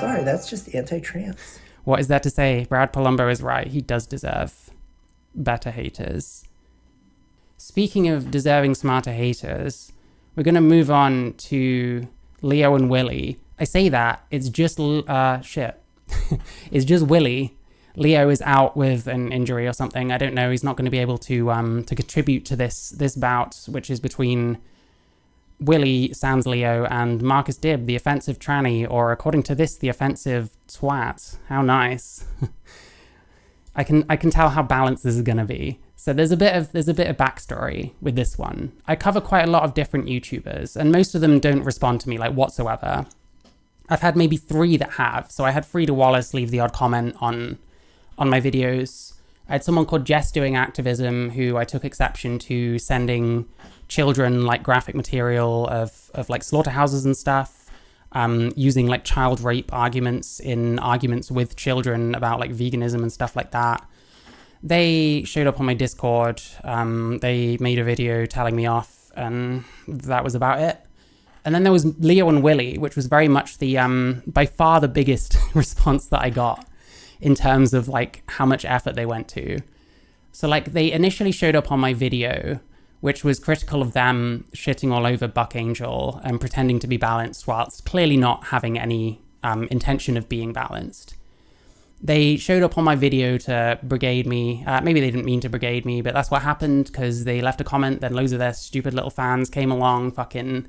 Sorry, that's just anti-trans. What is there to say? Brad Palumbo is right. He does deserve better haters. Speaking of deserving smarter haters, we're going to move on to Leo and Willy. I say that, it's just, it's just Willy. Leo is out with an injury or something. I don't know. He's not going to be able to contribute to this bout, which is between Willy sans Leo and Marcus Dib, the offensive tranny, or according to this, the offensive twat. How nice. I can tell how balanced this is going to be. So there's a bit of backstory with this one. I cover quite a lot of different YouTubers, and most of them don't respond to me like whatsoever. I've had maybe 3 that have. So I had Frida Wallace leave the odd comment on my videos. I had someone called Jess Doing Activism who I took exception to sending children like graphic material of like slaughterhouses and stuff, using like child rape arguments in arguments with children about like veganism and stuff like that. They showed up on my Discord. They made a video telling me off, and that was about it. And then there was Leo and Willy, which was very much the by far the biggest response that I got in terms of like how much effort they went to. So like they initially showed up on my video, which was critical of them shitting all over Buck Angel and pretending to be balanced whilst clearly not having any intention of being balanced. They showed up on my video to brigade me. Maybe they didn't mean to brigade me, but that's what happened because they left a comment, then loads of their stupid little fans came along fucking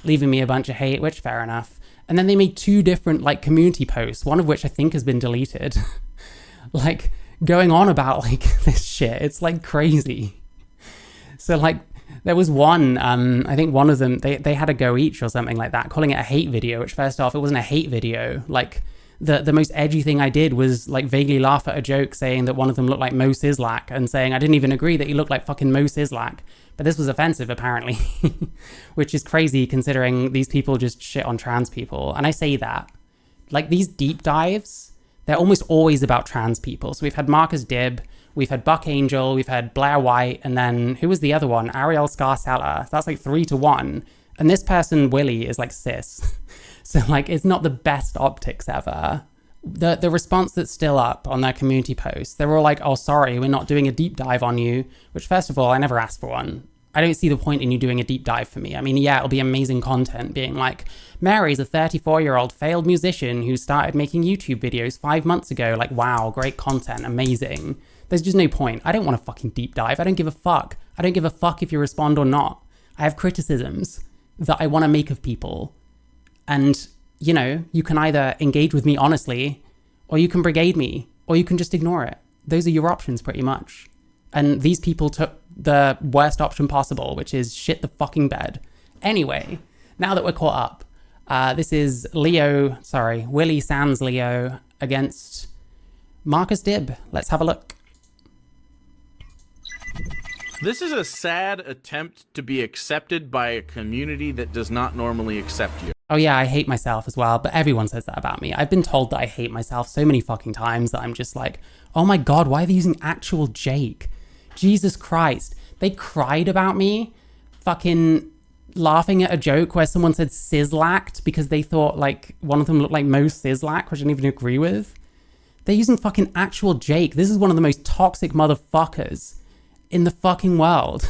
leaving me a bunch of hate, which fair enough. And then they made 2 different like community posts, one of which I think has been deleted. Like going on about like this shit. It's like crazy. So like there was one, I think one of them, they had a go each or something like that, calling it a hate video, which first off, it wasn't a hate video. Like the most edgy thing I did was like vaguely laugh at a joke saying that one of them looked like Mo Sislak and saying I didn't even agree that he looked like fucking Mo Sislak. But this was offensive apparently, which is crazy considering these people just shit on trans people. And I say that, like these deep dives, they're almost always about trans people. So we've had Marcus Dib, we've had Buck Angel, we've had Blair White, and then who was the other one? Ariel Scarcella. So that's like 3-1. And this person, Willy, is like cis. So like it's not the best optics ever. The response that's still up on their community posts, they're all like, oh, sorry, we're not doing a deep dive on you, which first of all, I never asked for one. I don't see the point in you doing a deep dive for me. I mean, yeah, it'll be amazing content being like, Mary's a 34-year-old failed musician who started making YouTube videos 5 months ago. Like, wow, great content, amazing. There's just no point. I don't want a fucking deep dive. I don't give a fuck. I don't give a fuck if you respond or not. I have criticisms that I want to make of people. And, you know, you can either engage with me honestly, or you can brigade me, or you can just ignore it. Those are your options pretty much. And these people took the worst option possible, which is shit the fucking bed. Anyway, now that we're caught up, this is Willy sans Leo against Marcus Dib. Let's have a look. This is a sad attempt to be accepted by a community that does not normally accept you. Oh yeah, I hate myself as well, but everyone says that about me. I've been told that I hate myself so many fucking times that I'm just like, oh my god, why are they using actual Jake? Jesus Christ. They cried about me fucking laughing at a joke where someone said Sislacked because they thought like one of them looked like Mo Sislak, which I didn't even agree with. They're using fucking actual Jake. This is one of the most toxic motherfuckers in the fucking world.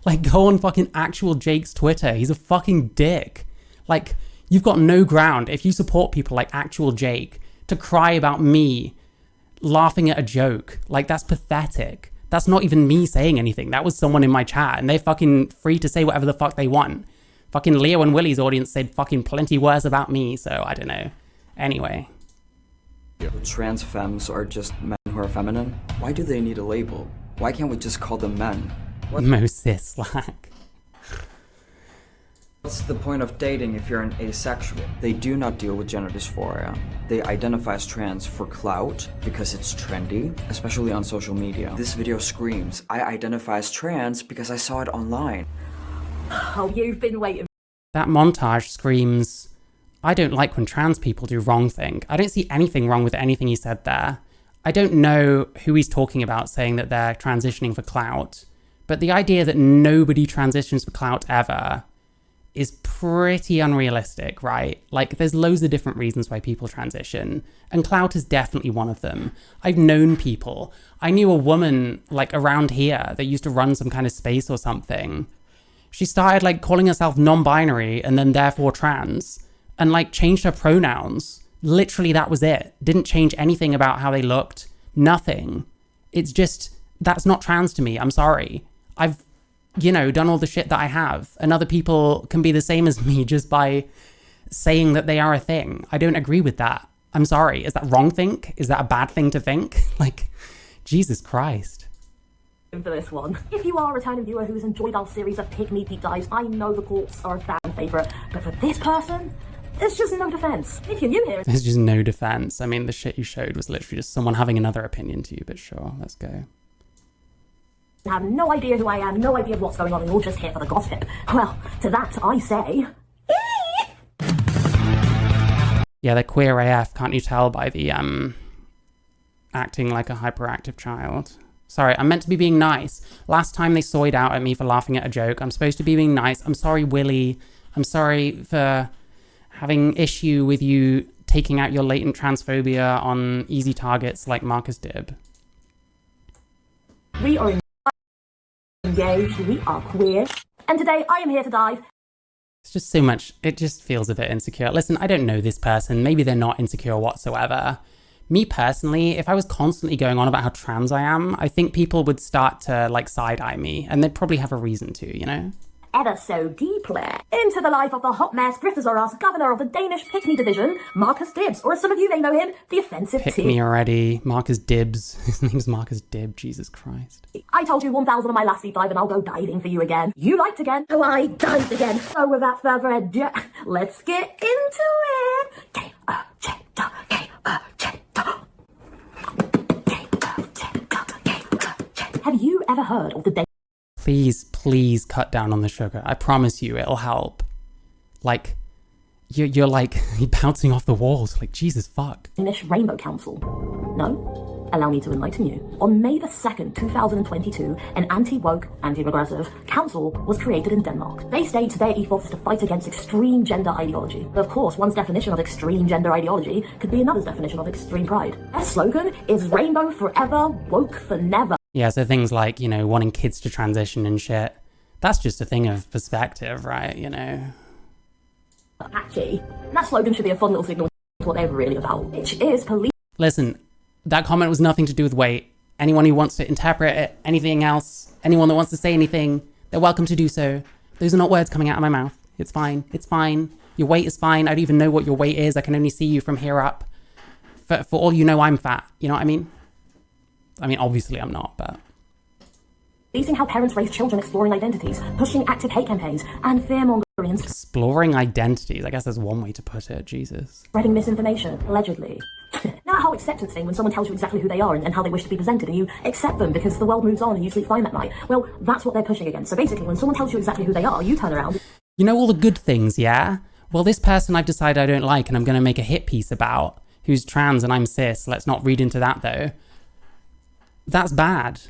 Like, go on fucking actual Jake's Twitter. He's a fucking dick. Like, you've got no ground if you support people like actual Jake to cry about me laughing at a joke. Like, that's pathetic. That's not even me saying anything. That was someone in my chat, and they're fucking free to say whatever the fuck they want. Fucking Leo and Willy's audience said fucking plenty worse about me, so I don't know. Anyway. Trans femmes are just men who are feminine. Why do they need a label? Why can't we just call them men? Mo Sislak. What's the point of dating if you're an asexual? They do not deal with gender dysphoria. They identify as trans for clout because it's trendy, especially on social media. This video screams, I identify as trans because I saw it online. Oh, you've been waiting. That montage screams, I don't like when trans people do wrong thing. I don't see anything wrong with anything he said there. I don't know who he's talking about saying that they're transitioning for clout, but the idea that nobody transitions for clout ever is pretty unrealistic, right? Like, there's loads of different reasons why people transition, and clout is definitely one of them. I've known people. I knew a woman, like, around here that used to run some kind of space or something. She started, like, calling herself non-binary and then therefore trans, and, like, changed her pronouns. Literally, that was it. Didn't change anything about how they looked. Nothing. It's just, that's not trans to me. I'm sorry. I've, you know, done all the shit that I have, and other people can be the same as me just by saying that they are a thing. I don't agree with that. I'm sorry. Is that wrong think? Is that a bad thing to think? Like, Jesus Christ. For this one. If you are a returning viewer who has enjoyed our series of Pick Me deep dives, I know the courts are a fan favourite, but for this person, there's just no defence. If you're new here... There's just no defence. I mean, the shit you showed was literally just someone having another opinion to you, but sure, let's go. I have no idea who I am, no idea what's going on, and you're just here for the gossip. Well, to that I say... Yeah, they're queer AF, can't you tell by the, acting like a hyperactive child. Sorry, I'm meant to be being nice. Last time they soyed out at me for laughing at a joke. I'm supposed to be being nice. I'm sorry, Willy. I'm sorry for having issue with you taking out your latent transphobia on easy targets like Marcus Dib. We are engaged, we are queer, and today I am here to dive. It's just so much, it just feels a bit insecure. Listen, I don't know this person. Maybe they're not insecure whatsoever. Me personally, if I was constantly going on about how trans I am, I think people would start to, like, side-eye me, and they'd probably have a reason to, you know? Ever so deeply into the life of the hot mess Grifter are us, governor of the Danish Pick Me division, Marcus Dibs, or as some of you may know him, the offensive Pick me already, Marcus Dibs. His name's Marcus Dib, Jesus Christ. I told you 1,000 on my last deep dive and I'll go diving for you again. You liked again, so I dived again. So without further ado, let's get into it. Have you ever heard of the Please, please cut down on the sugar. I promise you, it'll help. Like, you're like, you're bouncing off the walls. Like, Jesus, fuck. Danish Rainbow Council? No? Allow me to enlighten you. On May the 2nd, 2022, an anti-woke, anti-regressive council was created in Denmark. They state their ethos is to fight against extreme gender ideology. But of course, one's definition of extreme gender ideology could be another's definition of extreme pride. Their slogan is Rainbow Forever, Woke for Never. Yeah, so things like, you know, wanting kids to transition and shit. That's just a thing of perspective, right? You know? Patchy. That slogan should be a fun little signal to what they're really about, which is police. Listen, that comment was nothing to do with weight. Anyone who wants to interpret it, anything else, anyone that wants to say anything, they're welcome to do so. Those are not words coming out of my mouth. It's fine. It's fine. Your weight is fine. I don't even know what your weight is. I can only see you from here up. For all you know, I'm fat. You know what I mean? I mean, obviously I'm not, but... Policing how parents raise children, exploring identities, pushing active hate campaigns, and fear-mongering and exploring identities, I guess that's one way to put it, Jesus. Spreading misinformation, allegedly. Now a whole acceptance thing when someone tells you exactly who they are and how they wish to be presented, and you accept them because the world moves on and you sleep fine that night. Well, that's what they're pushing against. So basically, when someone tells you exactly who they are, you turn around. You know all the good things, yeah? Well, this person I've decided I don't like and I'm going to make a hit piece about, who's trans and I'm cis. Let's not read into that, though. That's bad.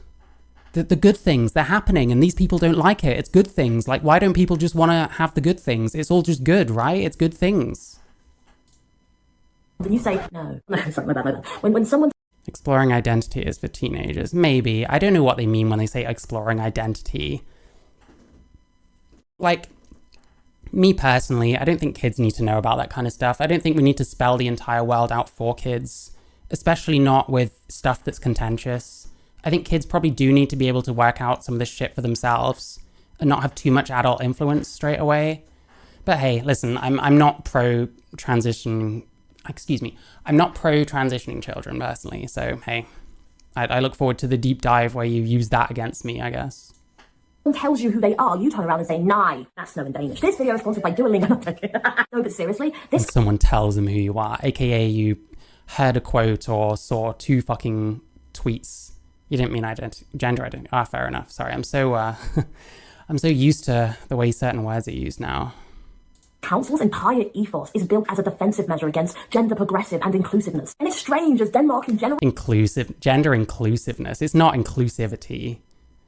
The good things, they're happening and these people don't like it. It's good things. Like, why don't people just want to have the good things? It's all just good, right? It's good things. When you say, no, sorry, my bad. When someone... Exploring identity is for teenagers. Maybe. I don't know what they mean when they say exploring identity. Like, me personally, I don't think kids need to know about that kind of stuff. I don't think we need to spell the entire world out for kids, especially not with stuff that's contentious. I think kids probably do need to be able to work out some of this shit for themselves and not have too much adult influence straight away. But hey, listen, I'm not pro-transition... Excuse me. I'm not pro-transitioning children, personally. So, hey, I look forward to the deep dive where you use that against me, I guess. Tells you who they are, you turn around and say, "Nah, that's no in Danish." This video is sponsored by Duolingo. No, but seriously, this... And someone tells them who you are, aka you heard a quote or saw 2 fucking tweets. You didn't mean gender identity. Ah, fair enough. Sorry, I'm so I'm so used to the way certain words are used now. Council's entire ethos is built as a defensive measure against gender progressive and inclusiveness. And it's strange as Denmark in general... Gender inclusiveness. It's not inclusivity.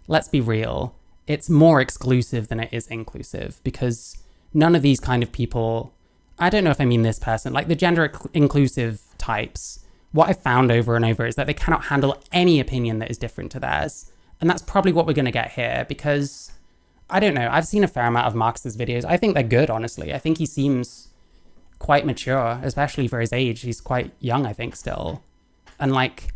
Let's be real. It's more exclusive than it is inclusive because none of these kind of people, I don't know if I mean this person, like the gender inclusive types, what I've found over and over is that they cannot handle any opinion that is different to theirs. And that's probably what we're going to get here, because I don't know, I've seen a fair amount of Marcus's videos. I think they're good, honestly. I think he seems quite mature, especially for his age. He's quite young, I think, still. And like,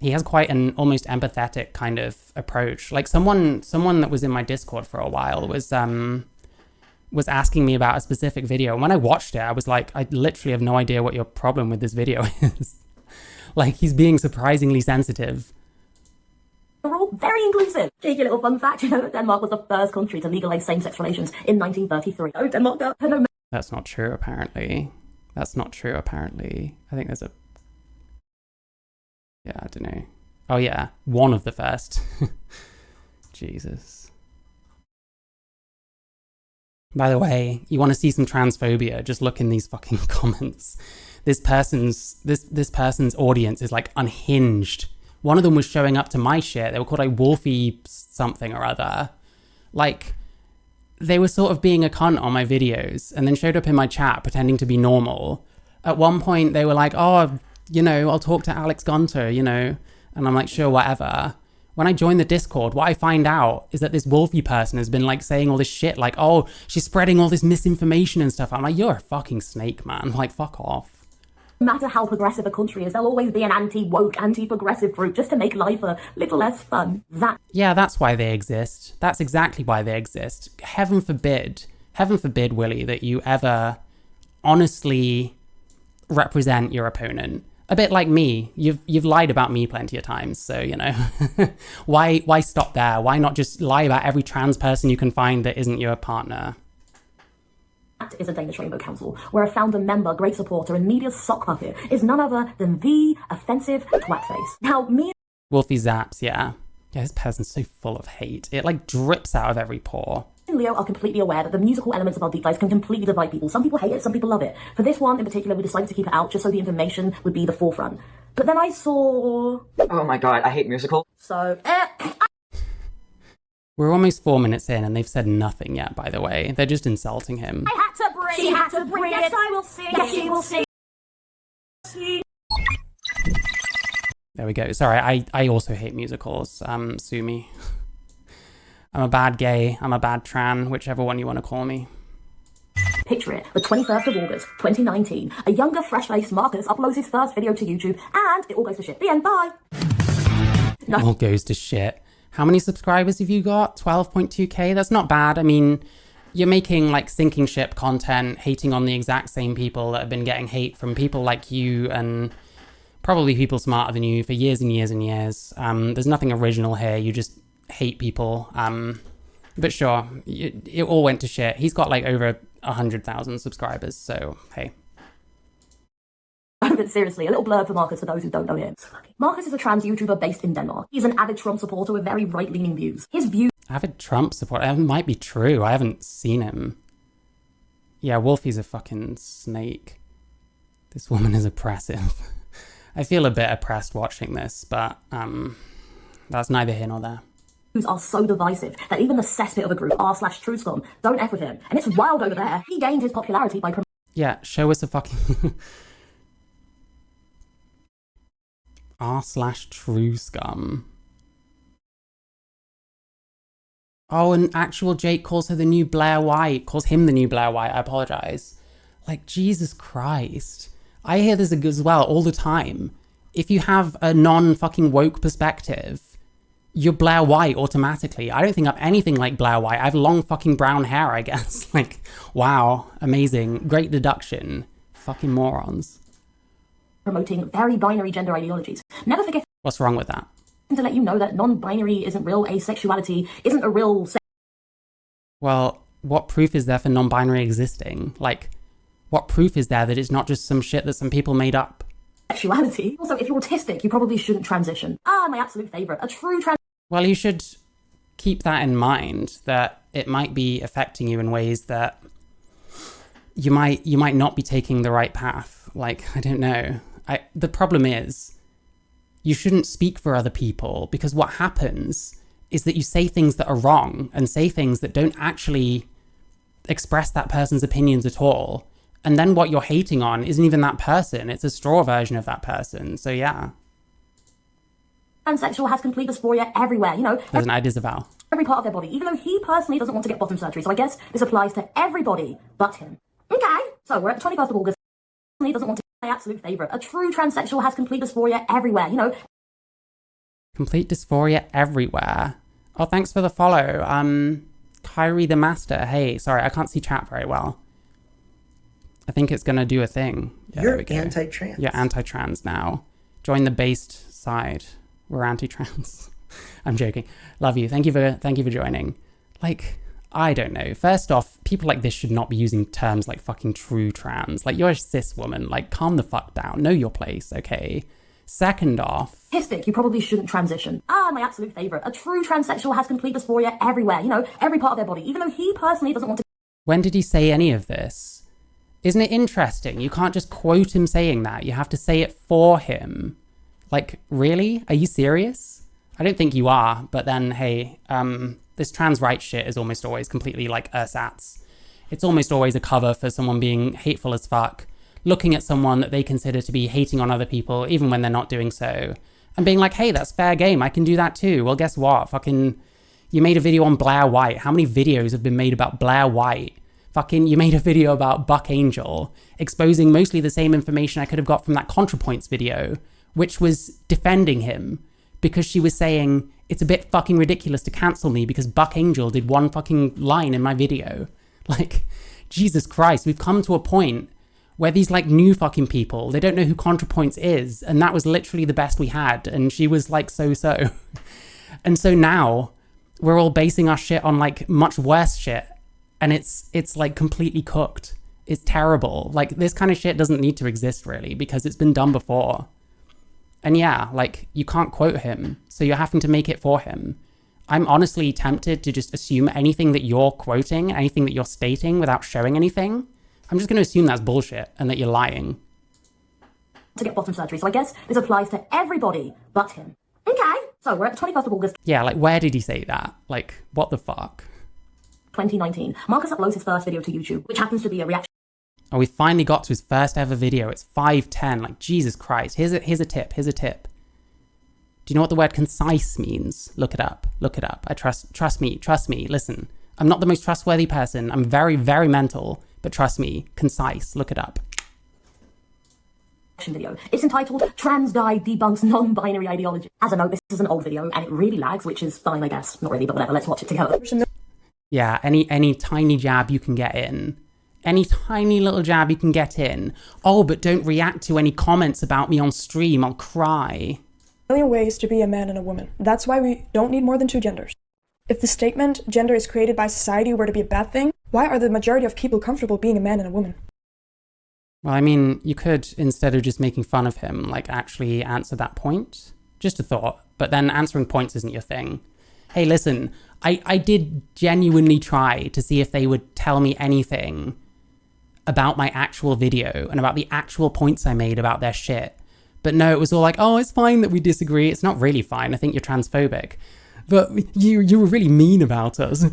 he has quite an almost empathetic kind of approach. Like someone that was in my Discord for a while was asking me about a specific video. And when I watched it, I was like, I literally have no idea what your problem with this video is. Like, he's being surprisingly sensitive. We're all very inclusive. Cheeky little fun fact, you know, Denmark was the first country to legalize same-sex relations in 1933. Oh, Denmark got no. That's not true, apparently. That's not true, apparently. I think there's a... Yeah, I don't know. Oh yeah, one of the first. Jesus. By the way, you want to see some transphobia, just look in these fucking comments. This person's audience is like unhinged. One of them was showing up to my shit. They were called like Wolfie something or other. Like, they were sort of being a cunt on my videos and then showed up in my chat pretending to be normal. At one point, they were like, oh, you know, I'll talk to Alex Gunter, you know? And I'm like, sure, whatever. When I join the Discord, what I find out is that this Wolfie person has been like saying all this shit, like, oh, she's spreading all this misinformation and stuff. I'm like, you're a fucking snake, man. Like, fuck off. No matter how progressive a country is, there'll always be an anti-woke, anti-progressive group just to make life a little less fun. Yeah, that's why they exist. That's exactly why they exist. Heaven forbid, Willy, that you ever honestly represent your opponent. A bit like me. You've lied about me plenty of times, so, you know. Why stop there? Why not just lie about every trans person you can find that isn't your partner? That is a Danish Rainbow Council, where a founder member, great supporter, and media's sock puppet is none other than the offensive twatface. Now, me Wolfie Zaps, yeah. Yeah, this person's so full of hate. It like drips out of every pore. and Leo are completely aware that the musical elements of our deep dives can completely divide people. Some people hate it, some people love it. For this one in particular, we decided to keep it out just so the information would be the forefront. But then I saw... Oh my god, I hate musicals. So, We're almost 4 minutes in and they've said nothing yet, by the way. They're just insulting him. I had to bring it. She had to bring it. Yes, I will sing. Yes, she will sing. There we go. Sorry, I also hate musicals. Sue me. I'm a bad gay, I'm a bad tran, whichever one you want to call me. Picture it, the 21st of August, 2019. A younger, fresh-faced Marcus uploads his first video to YouTube, and it all goes to shit. The end, bye. No. It all goes to shit. How many subscribers have you got? 12.2k? That's not bad. I mean, you're making like sinking ship content, hating on the exact same people that have been getting hate from people like you and probably people smarter than you for years and years and years. There's nothing original here. You just hate people. But sure, it all went to shit. He's got like over 100,000 subscribers, so hey. But seriously, a little blurb for Marcus for those who don't know him. Marcus is a trans YouTuber based in Denmark. He's an avid Trump supporter with very right-leaning views. His views... Avid Trump supporter? That might be true. I haven't seen him. Yeah, Wolfie's a fucking snake. This woman is oppressive. I feel a bit oppressed watching this, but that's neither here nor there. Are so divisive that even the cesspit of a group, r/TrueScum, don't F with him. And it's wild over there. He gained his popularity by... Yeah, show us a fucking... r/TrueScum. Oh, and actual Jake calls her the new Blair White. Calls him the new Blair White. I apologize. Like, Jesus Christ. I hear this as well all the time. If you have a non-fucking woke perspective, you're Blair White automatically. I don't think I'm anything like Blair White. I have long fucking brown hair, I guess. Like, wow, amazing. Great deduction. Fucking morons. Promoting very binary gender ideologies. Never forget... What's wrong with that? ...to let you know that non-binary isn't real, asexuality isn't a real... Well, what proof is there for non-binary existing? Like, what proof is there that it's not just some shit that some people made up? Sexuality. Also, if you're autistic, you probably shouldn't transition. My absolute favourite. A true Well, you should keep that in mind, that it might be affecting you in ways that you might not be taking the right path. Like, I don't know. The problem is, you shouldn't speak for other people, because what happens is that you say things that are wrong and say things that don't actually express that person's opinions at all. And then what you're hating on isn't even that person. It's a straw version of that person. So yeah. Transsexual has complete dysphoria everywhere, you know. There's an I disavow. Every part of their body, even though he personally doesn't want to get bottom surgery. So I guess this applies to everybody but him. Okay, so we're at the 21st of August. He doesn't want to be my absolute favourite. A true transsexual has complete dysphoria everywhere, you know. Complete dysphoria everywhere. Oh, thanks for the follow. Kyrie the Master. Hey, sorry, I can't see chat very well. I think it's going to do a thing. Yeah, You're anti-trans. You're anti-trans now. Join the based side. We're anti-trans. I'm joking. Love you. Thank you for joining. Like, I don't know. First off, people like this should not be using terms like fucking true trans. Like, you're a cis woman. Like, calm the fuck down. Know your place, okay? Second off... Autistic, you probably shouldn't transition. My absolute favourite. A true transsexual has complete dysphoria everywhere, you know, every part of their body, even though he personally doesn't want to... When did he say any of this? Isn't it interesting? You can't just quote him saying that. You have to say it for him. Like, really? Are you serious? I don't think you are, but then, hey, this trans rights shit is almost always completely like ersatz. It's almost always a cover for someone being hateful as fuck, looking at someone that they consider to be hating on other people, even when they're not doing so, and being like, hey, that's fair game, I can do that too. Well, guess what? Fucking, you made a video on Blair White. How many videos have been made about Blair White? Fucking, you made a video about Buck Angel, exposing mostly the same information I could have got from that ContraPoints video, which was defending him, because she was saying, it's a bit fucking ridiculous to cancel me because Buck Angel did one fucking line in my video. Like, Jesus Christ, we've come to a point where these like new fucking people, they don't know who ContraPoints is, and that was literally the best we had, and she was like so-so. And so now, we're all basing our shit on like much worse shit, and it's like completely cooked. It's terrible. Like, this kind of shit doesn't need to exist really, because it's been done before. And yeah, like, you can't quote him, so you're having to make it for him. I'm honestly tempted to just assume anything that you're quoting, anything that you're stating without showing anything. I'm just going to assume that's bullshit and that you're lying. To get bottom surgery, so I guess this applies to everybody but him. Okay, so we're at the 21st of August. Yeah, like, where did he say that? Like, what the fuck? 2019. Marcus uploads his first video to YouTube, which happens to be a reaction. Oh, we finally got to his first ever video. It's 5:10. Like, Jesus Christ. Here's a tip. Here's a tip. Do you know what the word concise means? Look it up. Look it up. Trust me. Listen, I'm not the most trustworthy person. I'm very, very mental, but trust me, concise. Look it up. Video. It's entitled Trans Guy Debunks Non-Binary Ideology. As a note, this is an old video and it really lags, which is fine, I guess. Not really, but whatever. Let's watch it together. Yeah, any tiny jab you can get in. Any tiny little jab you can get in. Oh, but don't react to any comments about me on stream. I'll cry. Million ways to be a man and a woman. That's why we don't need more than two genders. If the statement gender is created by society were to be a bad thing, why are the majority of people comfortable being a man and a woman? Well, I mean, you could, instead of just making fun of him, like, actually answer that point. Just a thought. But then answering points isn't your thing. Hey, listen, I did genuinely try to see if they would tell me anything about my actual video and about the actual points I made about their shit. But no, it was all like, oh, it's fine that we disagree. It's not really fine. I think you're transphobic. But you were really mean about us.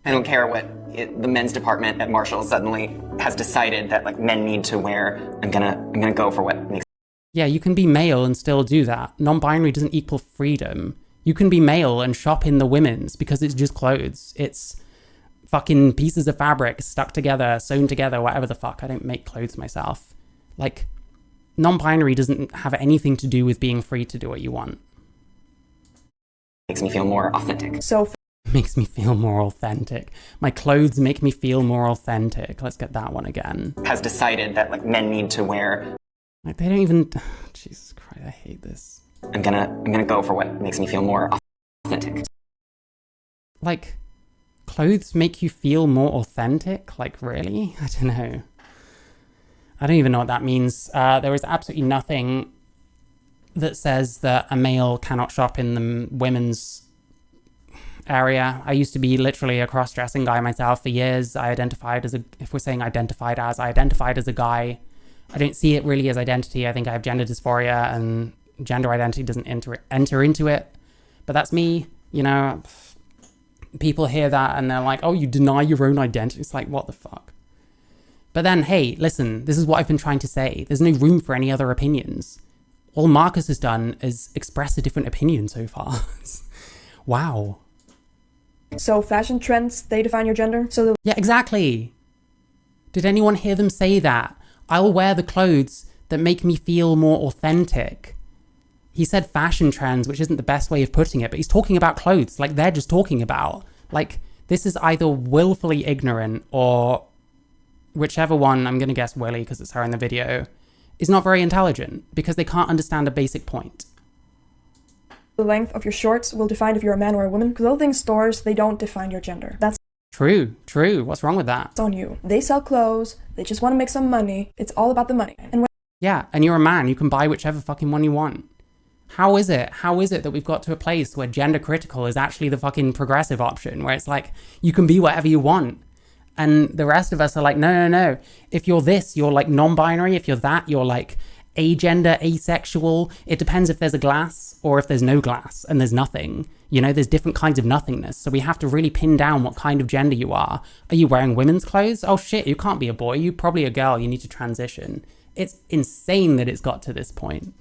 I don't care what the men's department at Marshall suddenly has decided that like men need to wear. I'm gonna go for what makes. Yeah, you can be male and still do that. Non-binary doesn't equal freedom. You can be male and shop in the women's because it's just clothes. It's fucking pieces of fabric stuck together, sewn together, whatever the fuck. I don't make clothes myself. Like, non-binary doesn't have anything to do with being free to do what you want. Makes me feel more authentic. So Makes me feel more authentic. My clothes make me feel more authentic. Let's get that one again. Has decided that like men need to wear. Like, they don't even... Jesus Christ, I hate this. I'm gonna go for what makes me feel more authentic. Like, clothes make you feel more authentic? Like, really? I don't know. I don't even know what that means. There is absolutely nothing that says that a male cannot shop in the women's area. I used to be literally a cross-dressing guy myself for years. I identified as a... If we're saying identified as, I identified as a guy. I don't see it really as identity. I think I have gender dysphoria and gender identity doesn't enter into it. But that's me, you know. people hear that and they're like, oh, you deny your own identity. It's like, what the fuck? But then, hey, listen, this is what I've been trying to say. There's no room for any other opinions. All Marcus has done is express a different opinion so far. Wow. So fashion trends, they define your gender? So Yeah, exactly. Did anyone hear them say that? I'll wear the clothes that make me feel more authentic. He said fashion trends, which isn't the best way of putting it, but he's talking about clothes like they're just talking about. Like, this is either willfully ignorant or whichever one, I'm going to guess Willy because it's her in the video, is not very intelligent because they can't understand a basic point. the length of your shorts will define if you're a man or a woman. Clothing stores, they don't define your gender. That's True. What's wrong with that? on you. They sell clothes, they just want to make some money. It's all about the money. And when Yeah, and you're a man, you can buy whichever fucking one you want. How is it that we've got to a place where gender critical is actually the fucking progressive option, where it's like, you can be whatever you want? And the rest of us are like, no. If you're this, you're like non-binary. If you're that, you're like agender, asexual. It depends if there's a glass or if there's no glass and there's nothing. You know, there's different kinds of nothingness. So we have to really pin down what kind of gender you are. Are you wearing women's clothes? Oh shit, you can't be a boy. You're probably a girl. You need to transition. It's insane that it's got to this point.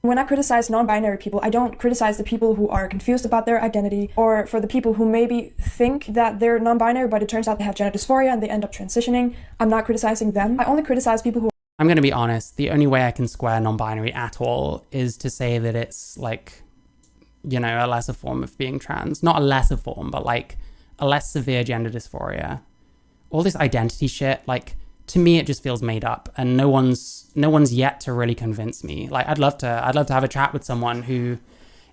When I criticize non-binary people, I don't criticize the people who are confused about their identity, or for the people who maybe think that they're non-binary, but it turns out they have gender dysphoria and they end up transitioning. I'm not criticizing them. I only criticize people who... I'm going to be honest. The only way I can square non-binary at all is to say that it's like, you know, a lesser form of being trans. Not a lesser form, but like a less severe gender dysphoria. All this identity shit, like, to me, it just feels made up, and no one's yet to really convince me. Like, I'd love to have a chat with someone who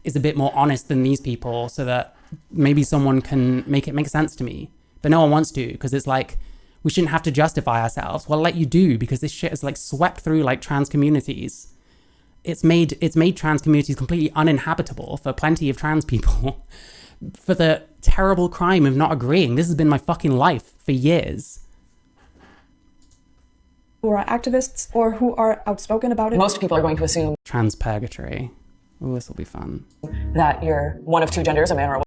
is a bit more honest than these people, so that maybe someone can make it make sense to me. But no one wants to, because it's like, we shouldn't have to justify ourselves. Well, let you do, because this shit is like swept through like trans communities. It's made trans communities completely uninhabitable for plenty of trans people for the terrible crime of not agreeing. This has been my fucking life for years. who are activists or who are outspoken about it. Most people are going to assume Trans purgatory. Oh, this will be fun. that you're one of two genders, a man or a woman.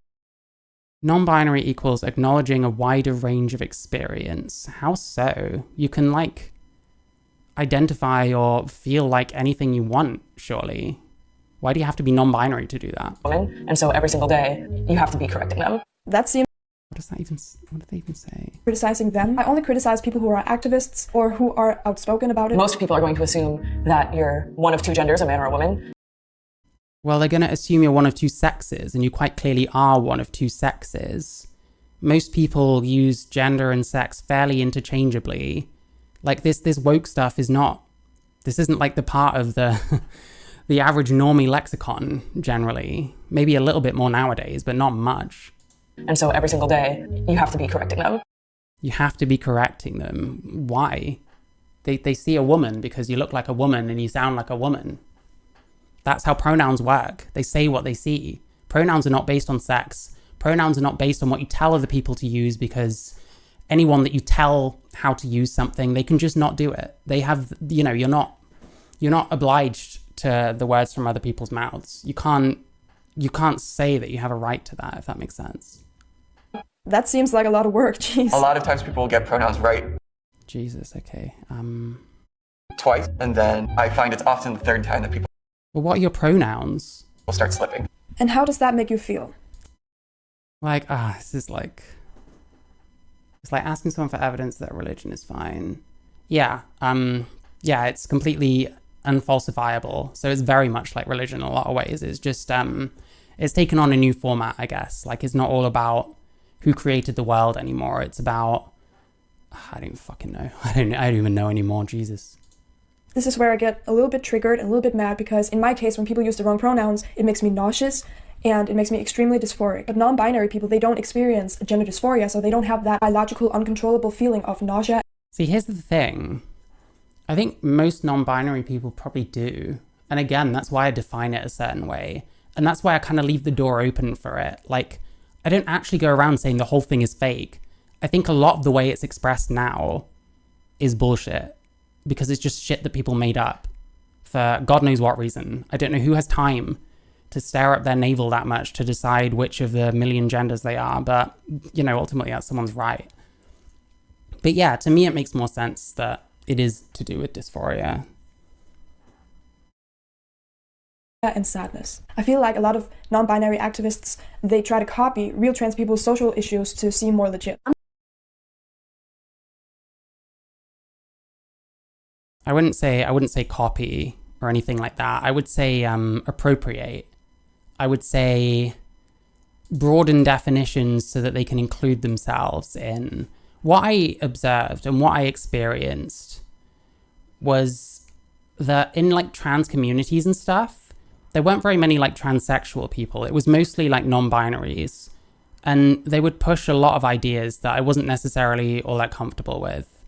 Non-binary equals acknowledging a wider range of experience. How so? You can, like, identify or feel like anything you want, surely. Why do you have to be non-binary to do that? And so every single day, you have to be correcting them. That seems What do they even say? criticizing them. I only criticize people who are activists or who are outspoken about it. Most people are going to assume that you're one of two genders, a man or a woman. Well, they're going to assume you're one of two sexes, and you quite clearly are one of two sexes. Most people use gender and sex fairly interchangeably. Like, this woke stuff is not... This isn't like the part of the the average normie lexicon, generally. Maybe a little bit more nowadays, but not much. And so every single day, you have to be correcting them. You have to be correcting them. Why? They see a woman because you look like a woman and you sound like a woman. That's how pronouns work. They say what they see. Pronouns are not based on sex. Pronouns are not based on what you tell other people to use, because anyone that you tell how to use something, they can just not do it. They have, you know, you're not obliged to the words from other people's mouths. You can't say that you have a right to that, if that makes sense. That seems like a lot of work, jeez. A lot of times people will get pronouns right Jesus, okay. twice, and then I find it's often the third time that people Well, what are your pronouns? will start slipping. And how does that make you feel? Like, this is like... It's like asking someone for evidence that religion is fine. Yeah, it's completely unfalsifiable. So it's very much like religion in a lot of ways. It's just, it's taken on a new format, I guess. Like, it's not all about who created the world anymore. It's about... I don't even fucking know. I don't even know anymore, Jesus. This is where I get a little bit triggered and a little bit mad, because in my case, when people use the wrong pronouns, it makes me nauseous and it makes me extremely dysphoric. But non-binary people, they don't experience gender dysphoria, so they don't have that illogical, uncontrollable feeling of nausea. See, here's the thing. I think most non-binary people probably do. And again, that's why I define it a certain way. And that's why I kind of leave the door open for it. Like, I don't actually go around saying the whole thing is fake. I think a lot of the way it's expressed now is bullshit, because it's just shit that people made up for God knows what reason. I don't know who has time to stare up their navel that much to decide which of the million genders they are. But, you know, ultimately that's someone's right. But yeah, to me, it makes more sense that it is to do with dysphoria. And sadness. I feel like a lot of non-binary activists, they try to copy real trans people's social issues to seem more legit. I wouldn't say copy or anything like that. I would say appropriate. I would say broaden definitions so that they can include themselves in. What I observed and what I experienced was that in like trans communities and stuff, there weren't very many like transsexual people. It was mostly like non-binaries, and they would push a lot of ideas that I wasn't necessarily all that comfortable with.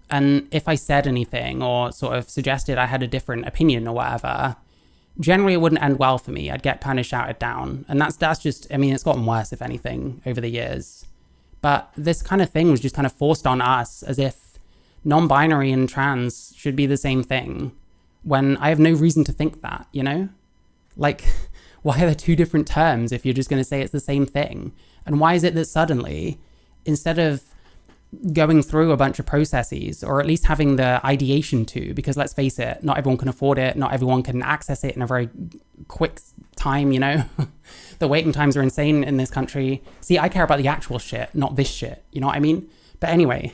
And if I said anything or sort of suggested I had a different opinion or whatever, generally it wouldn't end well for me. I'd get kind of shouted down. And that's just, I mean, it's gotten worse, if anything, over the years. But this kind of thing was just kind of forced on us as if non-binary and trans should be the same thing, when I have no reason to think that, you know? Like, why are there two different terms if you're just going to say it's the same thing? And why is it that suddenly, instead of going through a bunch of processes, or at least having the ideation to, because let's face it, not everyone can afford it, not everyone can access it in a very quick time, you know? The waiting times are insane in this country. See, I care about the actual shit, not this shit, you know what I mean? But anyway,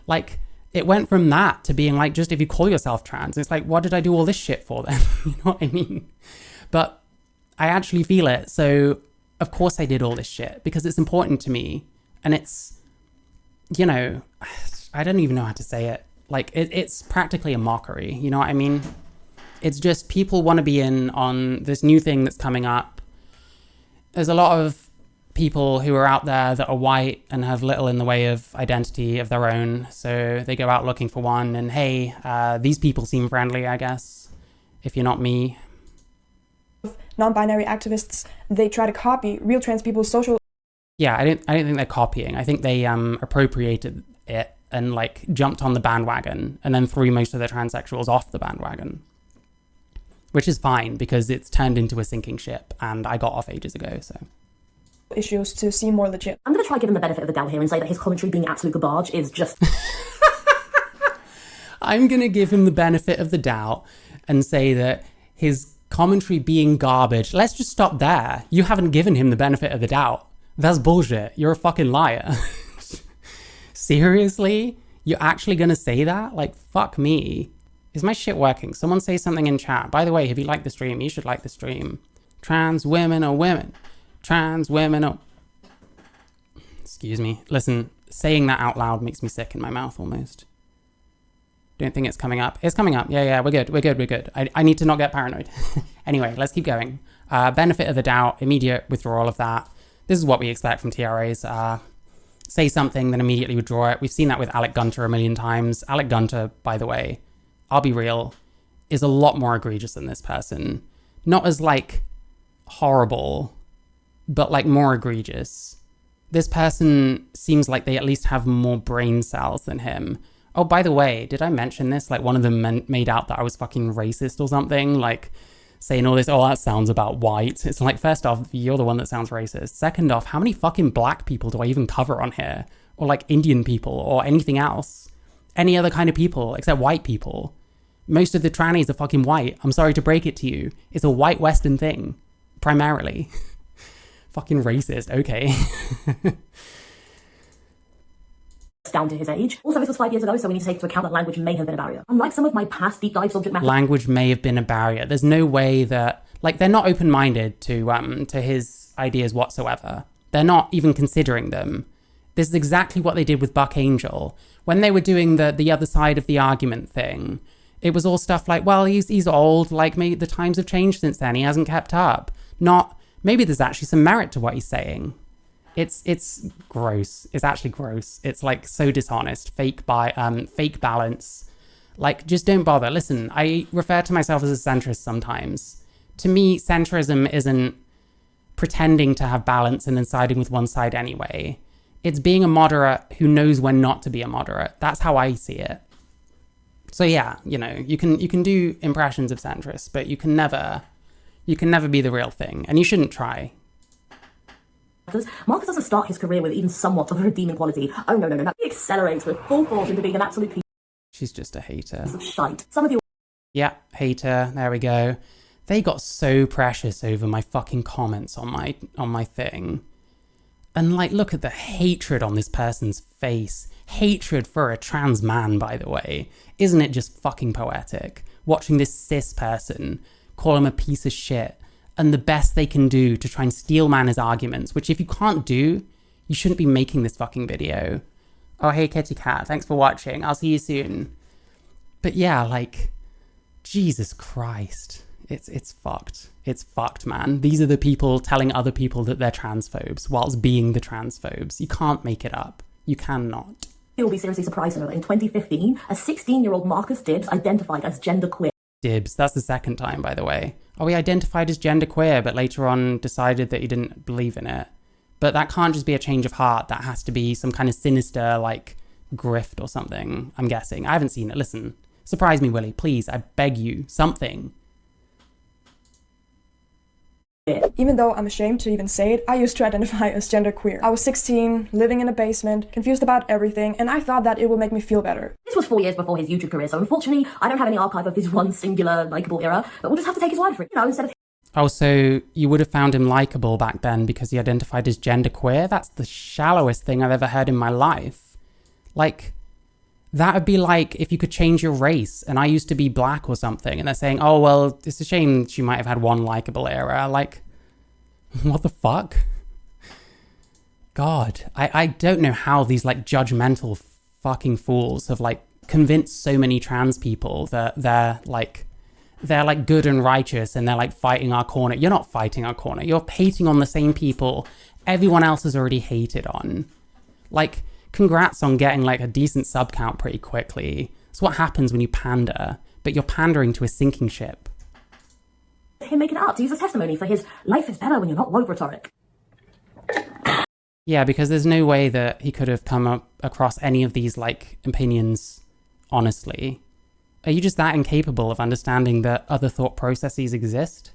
like, it went from that to being like, just if you call yourself trans, it's like, what did I do all this shit for then? You know what I mean? But I actually feel it, so of course I did all this shit, because it's important to me, and it's, you know, I don't even know how to say it. Like, it's practically a mockery, you know what I mean? It's just people want to be in on this new thing that's coming up. There's a lot of people who are out there that are white and have little in the way of identity of their own. So they go out looking for one, and hey, these people seem friendly, I guess, if you're not me. Non-binary activists, they try to copy real trans people's social. Yeah, I don't think they're copying. I think they appropriated it and like jumped on the bandwagon and then threw most of the transsexuals off the bandwagon, which is fine because it's turned into a sinking ship, and I got off ages ago. So issues to seem more legit. I'm going to try give him the benefit of the doubt here and say that his commentary being absolute garbage is just... I'm going to give him the benefit of the doubt and say that his commentary being garbage, let's just stop there. You haven't given him the benefit of the doubt. That's bullshit. You're a fucking liar. Seriously? You're actually going to say that? Like, fuck me. Is my shit working? Someone say something in chat. By the way, if you like the stream, you should like the stream. Trans women are women. Trans women are... Excuse me. Listen, saying that out loud makes me sick in my mouth almost. Don't think it's coming up. It's coming up. Yeah, we're good. I need to not get paranoid. Anyway, let's keep going. Benefit of the doubt, immediate withdrawal of that. This is what we expect from TRAs. Say something, then immediately withdraw it. We've seen that with Alec Gunter a million times. Alec Gunter, by the way, I'll be real, is a lot more egregious than this person. Not as, like, horrible, but, like, more egregious. This person seems like they at least have more brain cells than him. Oh, by the way, did I mention this? Like, one of them made out that I was fucking racist or something, like, saying all this, oh, that sounds about white. It's like, first off, you're the one that sounds racist. Second off, how many fucking black people do I even cover on here? Or like Indian people or anything else? Any other kind of people except white people. Most of the trannies are fucking white. I'm sorry to break it to you. It's a white Western thing, primarily. Fucking racist, okay. Down to his age. Also, this was 5 years ago, so we need to take into account that language may have been a barrier. Unlike some of my past deep dive subject matter... Language may have been a barrier. There's no way that... Like, they're not open-minded to his ideas whatsoever. They're not even considering them. This is exactly what they did with Buck Angel. When they were doing the other side of the argument thing, it was all stuff like, well, he's old, like, maybe the times have changed since then, he hasn't kept up. Not, maybe there's actually some merit to what he's saying. It's gross. It's actually gross. It's like so dishonest. Fake balance. Like, just don't bother. Listen, I refer to myself as a centrist sometimes. To me, centrism isn't pretending to have balance and then siding with one side anyway. It's being a moderate who knows when not to be a moderate. That's how I see it. So yeah, you know, you can do impressions of centrists, but you can never You can never be the real thing, and you shouldn't try. Marcus doesn't start his career with even somewhat of a redeeming quality. Oh, no. He accelerates with full force into being an absolute piece She's just a hater. of shite. Some of you Yeah, hater. There we go. They got so precious over my fucking comments on my thing. And like, look at the hatred on this person's face. Hatred for a trans man, by the way. Isn't it just fucking poetic? Watching this cis person call him a piece of shit, and the best they can do to try and steel man his arguments, which if you can't do, you shouldn't be making this fucking video. Oh, hey, Kitty Cat, thanks for watching. I'll see you soon. But yeah, like, Jesus Christ. It's fucked. It's fucked, man. These are the people telling other people that they're transphobes whilst being the transphobes. You can't make it up. You cannot. will be seriously surprised to know that in 2015, a 16-year-old Marcus Dib identified as genderqueer. Dibs, that's the second time, by the way. Oh, he identified as genderqueer, but later on decided that he didn't believe in it. But that can't just be a change of heart. That has to be some kind of sinister, like, grift or something, I'm guessing. I haven't seen it. Listen, surprise me, Willy. Please, I beg you. Something. Even though I'm ashamed to even say it, I used to identify as genderqueer. I was 16, living in a basement, confused about everything, and I thought that it would make me feel better. This was 4 years before his YouTube career, so unfortunately, I don't have any archive of this one singular, likeable era, but we'll just have to take his word for it. You know, instead of... Oh, so you would have found him likeable back then because he identified as genderqueer? That's the shallowest thing I've ever heard in my life. Like, that would be like if you could change your race and I used to be black or something and they're saying, oh, well, it's a shame she might have had one likeable era. Like, what the fuck? God, I don't know how these like judgmental fucking fools have like convinced so many trans people that they're like good and righteous and they're like fighting our corner. You're not fighting our corner. You're hating on the same people everyone else has already hated on. Like, congrats on getting like a decent sub count pretty quickly. It's what happens when you pander, but you're pandering to a sinking ship. Him making it up to use as testimony for his life is better when you're not woke rhetoric. Yeah, because there's no way that he could have come up across any of these like opinions honestly. Are you just that incapable of understanding that other thought processes exist?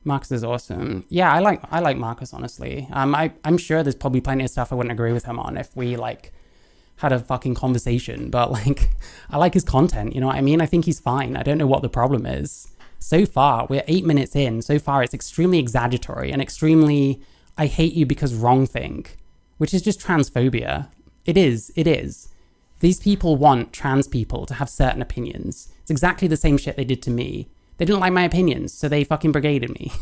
Marcus is awesome. Yeah, I like Marcus, honestly. I'm sure there's probably plenty of stuff I wouldn't agree with him on if we like had a fucking conversation, but like I like his content, you know what I mean? I think he's fine. I don't know what the problem is. So far, we're 8 minutes in. So far, it's extremely exaggeratory and extremely I hate you because wrong thing, which is just transphobia. It is. These people want trans people to have certain opinions. It's exactly the same shit they did to me. They didn't like my opinions, so they fucking brigaded me.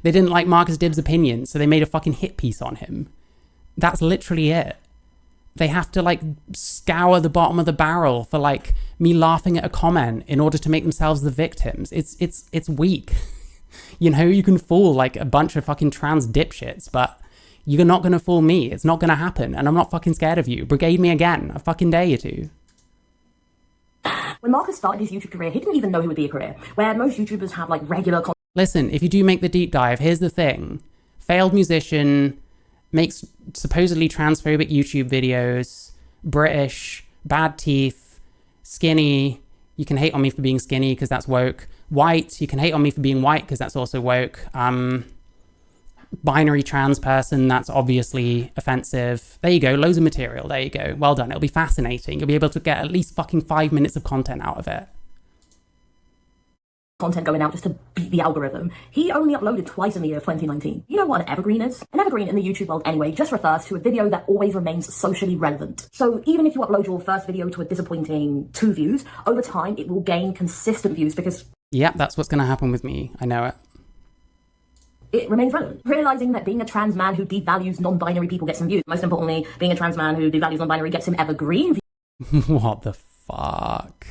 They didn't like Marcus Dib's opinions, so they made a fucking hit piece on him. That's literally it. They have to like scour the bottom of the barrel for like me laughing at a comment in order to make themselves the victims. It's weak. You know, you can fool like a bunch of fucking trans dipshits, but you're not gonna fool me. It's not gonna happen, and I'm not fucking scared of you. Brigade me again. I fucking dare you to. When Marcus started his YouTube career, he didn't even know he would be a career, where most YouTubers have like regular... Listen, if you do make the deep dive, here's the thing. Failed musician, makes supposedly transphobic YouTube videos, British, bad teeth, skinny. You can hate on me for being skinny because that's woke. White, you can hate on me for being white because that's also woke. Binary trans person, that's obviously offensive. There you go, loads of material, there you go. Well done, it'll be fascinating. You'll be able to get at least fucking 5 minutes of content out of it. Content going out just to beat the algorithm. He only uploaded twice in the year of 2019. You know what an evergreen is? An evergreen in the YouTube world anyway just refers to a video that always remains socially relevant. So even if you upload your first video to a disappointing 2 views, over time it will gain consistent views because... Yep, that's what's gonna happen with me, I know it. It remains relevant. Realizing that being a trans man who devalues non-binary people gets him views. Most importantly, being a trans man who devalues non-binary gets him evergreen views. What the fuck?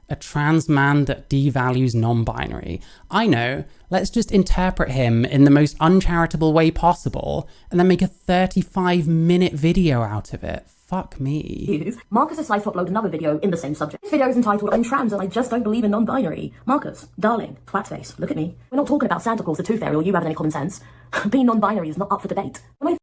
A trans man that devalues non-binary. I know, let's just interpret him in the most uncharitable way possible and then make a 35-minute video out of it. Fuck me. Marcus decides to upload another video in the same subject. This video is entitled, I'm trans and I just don't believe in non-binary. Marcus, darling, twatface, look at me. We're not talking about Santa Claus, the Tooth Fairy, or you having any common sense. Being non-binary is not up for debate. Well,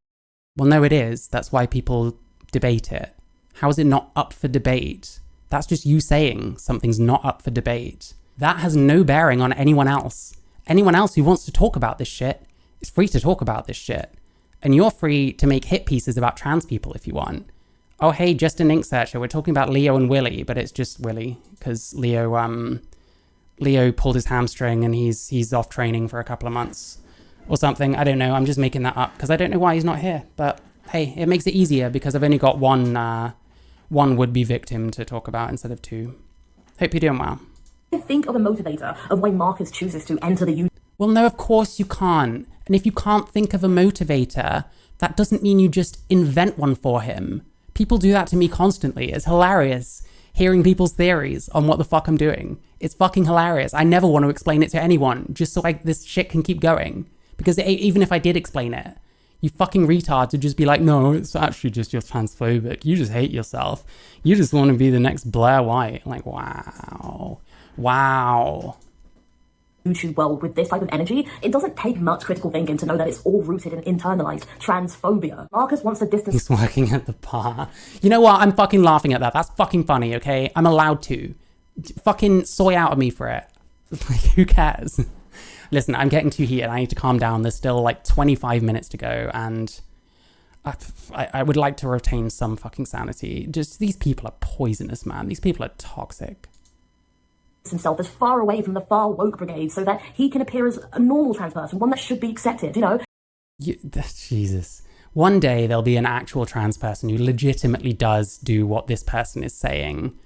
no, it is. That's why people debate it. How is it not up for debate? That's just you saying something's not up for debate. That has no bearing on anyone else. Anyone else who wants to talk about this shit is free to talk about this shit. And you're free to make hit pieces about trans people if you want. Oh, hey, just an ink searcher. We're talking about Leo and Willy, but it's just Willy because Leo pulled his hamstring and he's off training for a couple of months or something. I don't know. I'm just making that up because I don't know why he's not here. But hey, it makes it easier because I've only got one would-be victim to talk about instead of two. Hope you're doing well. Think of a motivator of why Marcus chooses to enter the Well, no, of course you can't. And if you can't think of a motivator, that doesn't mean you just invent one for him. People do that to me constantly. It's hilarious hearing people's theories on what the fuck I'm doing. It's fucking hilarious. I never want to explain it to anyone just so this shit can keep going. Because even if I did explain it, you fucking retards would just be like, no, it's actually just you're transphobic. You just hate yourself. You just want to be the next Blair White. Like, wow. Wow. YouTube world with this type of energy, it doesn't take much critical thinking to know that it's all rooted in internalized transphobia. Marcus wants to distance... He's working at the bar. You know what? I'm fucking laughing at that. That's fucking funny, okay? I'm allowed to. Fucking soy out of me for it. Like, who cares? Listen, I'm getting too heated. I need to calm down. There's still like 25 minutes to go, and I would like to retain some fucking sanity. Just, these people are poisonous, man. These people are toxic. Himself as far away from the far woke brigade so that he can appear as a normal trans person, one that should be accepted, you know? Jesus. One day there'll be an actual trans person who legitimately does do what this person is saying.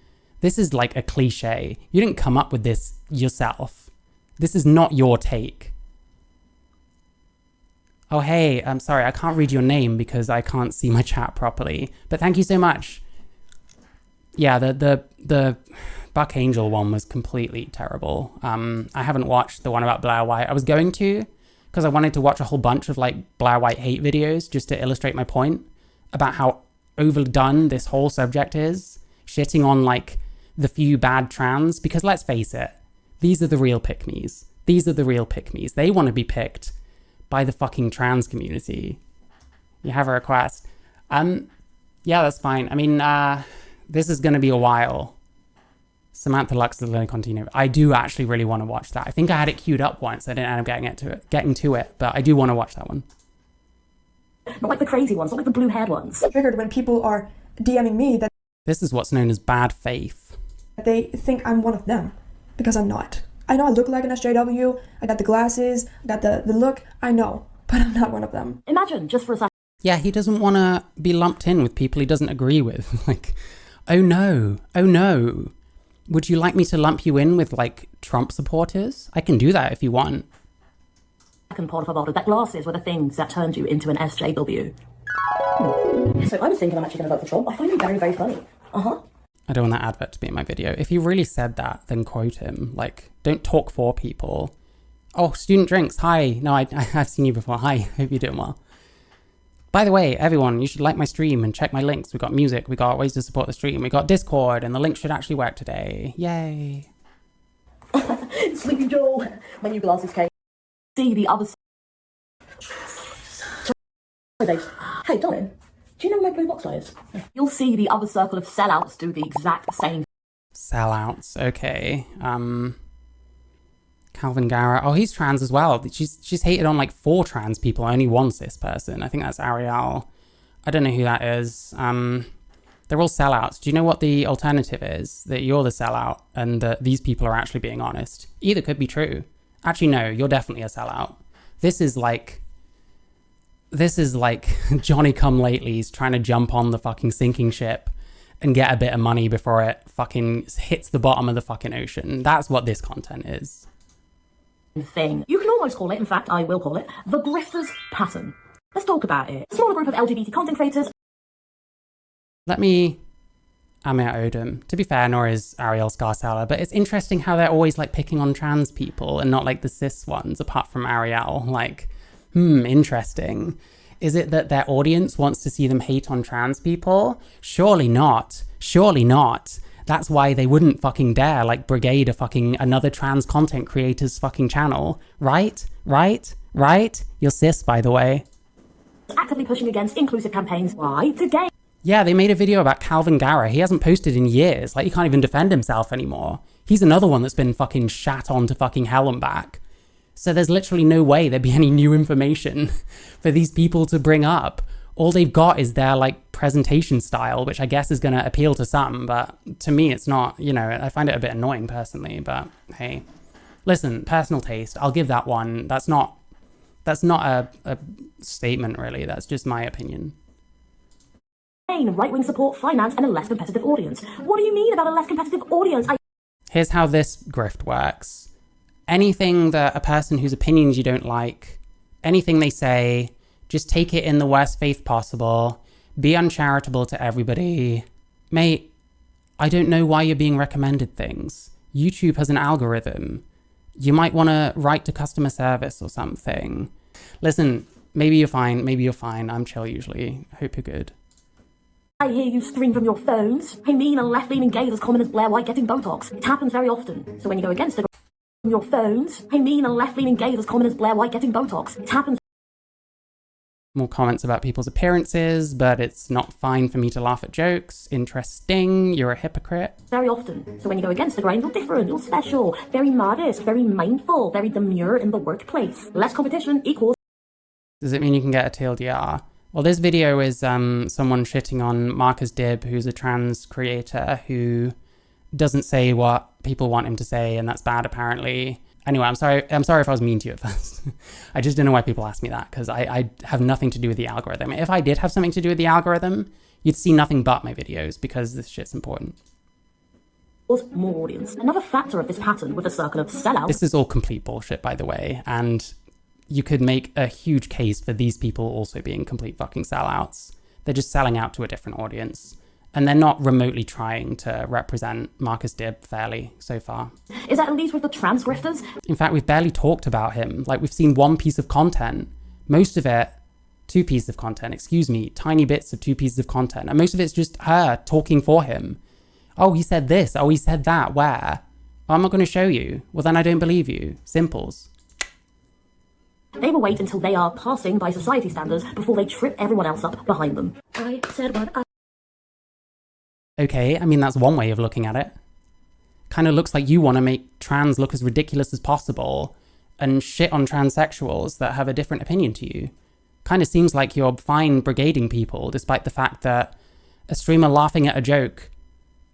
This is like a cliche. You didn't come up with this yourself. This is not your take. Oh, hey, I'm sorry, I can't read your name because I can't see my chat properly, but thank you so much. Yeah, the Buck Angel one was completely terrible. I haven't watched the one about Blair White. I was going to, because I wanted to watch a whole bunch of like Blair White hate videos just to illustrate my point about how overdone this whole subject is, shitting on like the few bad trans, because let's face it, these are the real pick-me's. These are the real pick-me's. They want to be picked by the fucking trans community. You have a request. Yeah, that's fine. I mean, this is going to be a while. Samantha Lux, the Lily Contino. I do actually really want to watch that. I think I had it queued up once. I didn't end up getting to it, but I do want to watch that one. Not like the crazy ones, not like the blue-haired ones. Triggered when people are DMing me that This is what's known as bad faith. they think I'm one of them, because I'm not. I know I look like an SJW, I got the glasses, I got the look, I know, but I'm not one of them. Imagine, just for a second. Yeah, he doesn't want to be lumped in with people he doesn't agree with. Like, oh no, oh no. Would you like me to lump you in with, like, Trump supporters? I can do that if you want. Second por favor, that glasses were the things that turned you into an SJW. So I was thinking I'm actually going to vote for Trump. I find him very, very funny. I don't want that advert to be in my video. If he really said that, then quote him. Like, don't talk for people. Oh, Student Drinks, hi. No, I've seen you before. Hi, hope you're doing well. By the way, everyone, you should like my stream and check my links. We got music, we got ways to support the stream, we got Discord, and the link should actually work today. Yay. Sleepy Joe, my new glasses came. See the other Hey, darling, do you know where my blue box is? You'll see the other circle of sellouts do the exact same. Sellouts, okay. Calvin Garrett. Oh, he's trans as well. She's hated on like 4 trans people, only one cis person. I think that's Ariel. I don't know who that is. They're all sellouts. Do you know what the alternative is? That you're the sellout and that these people are actually being honest. Either could be true. Actually, no, you're definitely a sellout. This is like Johnny come latelys trying to jump on the fucking sinking ship and get a bit of money before it fucking hits the bottom of the fucking ocean. That's what this content is. Thing. You can almost call it, in fact, I will call it, the Grifter's pattern. Let's talk about it. A smaller group of LGBT content creators. Let me Amir Odom. To be fair, nor is Ariel Scarcella, but it's interesting how they're always like picking on trans people and not like the cis ones, apart from Ariel. Like, interesting. Is it that their audience wants to see them hate on trans people? Surely not. Surely not. That's why they wouldn't fucking dare like brigade another trans content creator's fucking channel. Right? You're cis, by the way. Actively pushing against inclusive campaigns. Why? Today. Yeah, they made a video about Calvin Garrett. He hasn't posted in years. Like, he can't even defend himself anymore. He's another one that's been fucking shat on to fucking hell and back. So there's literally no way there'd be any new information for these people to bring up. All they've got is their like presentation style, which I guess is going to appeal to some, but to me it's not, you know, I find it a bit annoying personally, but hey, listen, personal taste, I'll give that one. That's not a statement really, that's just my opinion. Right-wing support, finance, and a less competitive audience. What do you mean about a less competitive audience? Here's how this grift works. Anything that a person whose opinions you don't like, anything they say, just take it in the worst faith possible, be uncharitable to everybody. Mate, I don't know why you're being recommended things. YouTube has an algorithm. You might want to write to customer service or something. Listen, maybe you're fine, I'm chill usually. Hope you're good. I hear you scream from your phones. I mean, a left-leaning gaze as common as Blair White getting Botox. It happens very often. So when you go against it from your phones, I mean, a left-leaning gaze as common as Blair White getting Botox. It happens. More comments about people's appearances, but it's not fine for me to laugh at jokes. Interesting, you're a hypocrite. Very often. So when you go against the grain, you're different, you're special, very modest, very mindful, very demure in the workplace. Less competition equals... Does it mean you can get a TLDR? Well, this video is someone shitting on Marcus Dib, who's a trans creator who doesn't say what people want him to say, and that's bad apparently. Anyway, I'm sorry if I was mean to you at first. I just don't know why people ask me that, because I have nothing to do with the algorithm. If I did have something to do with the algorithm, you'd see nothing but my videos, because this shit's important. More audience. Another factor of this pattern with a circle of sellouts. This is all complete bullshit, by the way, and you could make a huge case for these people also being complete fucking sellouts. They're just selling out to a different audience. And they're not remotely trying to represent Marcus Dib fairly so far. Is that at least with the trans grifters? In fact, we've barely talked about him. Like, we've seen one piece of content. Most of it, two pieces of content, excuse me, tiny bits of two pieces of content. And most of it's just her talking for him. Oh, he said this. Oh, he said that. Where? Oh, I'm not going to show you. Well, then I don't believe you. Simples. They will wait until they are passing by society standards before they trip everyone else up behind them. I said what I... Okay, I mean, that's one way of looking at it. Kind of looks like you want to make trans look as ridiculous as possible and shit on transsexuals that have a different opinion to you. Kind of seems like you're fine brigading people despite the fact that a streamer laughing at a joke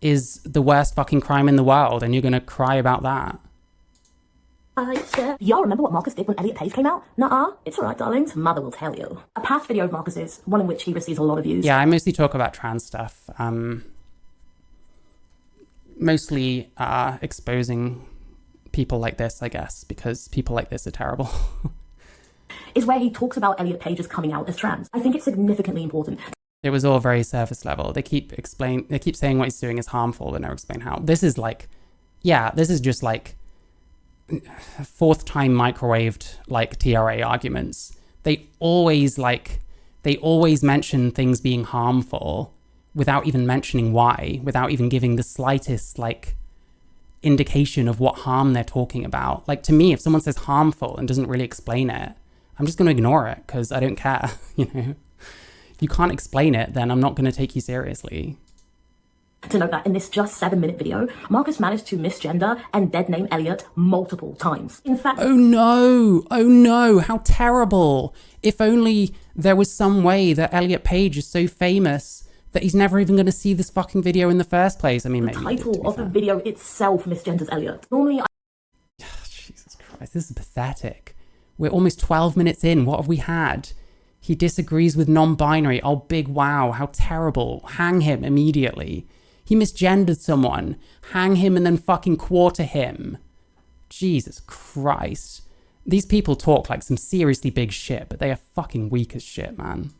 is the worst fucking crime in the world and you're going to cry about that. I said, y'all remember what Marcus did when Elliot Page came out? Nuh-uh. It's alright, darlings. Mother will tell you. A past video of Marcus's, one in which he receives a lot of views. Yeah, I mostly talk about trans stuff. Mostly exposing people like this, I guess, because people like this are terrible. Is where he talks about Elliot Page's coming out as trans. I think it's significantly important. It was all very surface level. They keep saying what he's doing is harmful, but never explain how. This is like, yeah, this is just like fourth time microwaved like TRA arguments. They always mention things being harmful without even mentioning why, without even giving the slightest like indication of what harm they're talking about. Like, to me, if someone says harmful and doesn't really explain it, I'm just going to ignore it because I don't care, you know? If you can't explain it, then I'm not going to take you seriously. To note that in this just 7-minute video, Marcus managed to misgender and dead name Elliot multiple times. In fact... Oh no, how terrible. If only there was some way that Elliot Page is so famous that he's never even going to see this fucking video in the first place. I mean, the title of the video itself misgenders Elliot. Normally, Jesus Christ, this is pathetic. We're almost 12 minutes in. What have we had? He disagrees with non-binary. Oh, big wow. How terrible. Hang him immediately. He misgendered someone. Hang him and then fucking quarter him. Jesus Christ. These people talk like some seriously big shit, but they are fucking weak as shit, man.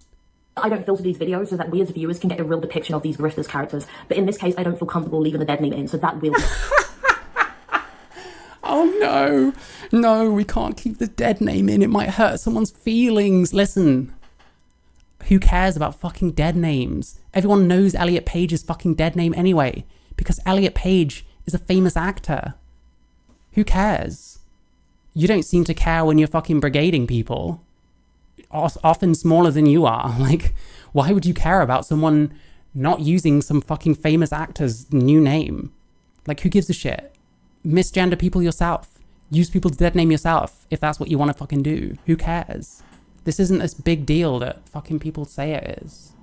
I don't filter these videos so that we as viewers can get a real depiction of these grifters' characters. But in this case, I don't feel comfortable leaving the dead name in, so that will... Oh no, we can't keep the dead name in. It might hurt someone's feelings. Listen, who cares about fucking dead names? Everyone knows Elliot Page's fucking dead name anyway, because Elliot Page is a famous actor. Who cares? You don't seem to care when you're fucking brigading people. Often smaller than you are. Like, why would you care about someone not using some fucking famous actor's new name? Like, who gives a shit? Misgender people yourself. use people's dead name yourself if that's what you want to fucking do. Who cares? This isn't this big deal that fucking people say it is.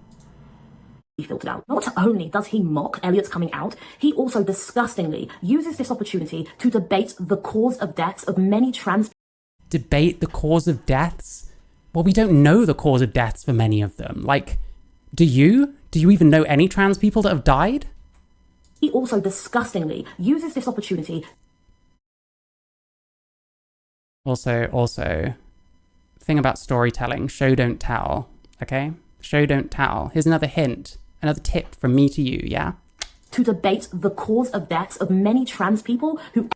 Filtered out. Not only does he mock Elliot's coming out, he also disgustingly uses this opportunity to debate the cause of deaths of many trans... Debate the cause of deaths? Well, we don't know the cause of deaths for many of them. Like, do you? Do you even know any trans people that have died? He also disgustingly uses this opportunity... Also, thing about storytelling, show don't tell, okay? Show don't tell. Here's another hint, another tip from me to you, yeah? To debate the cause of deaths of many trans people who...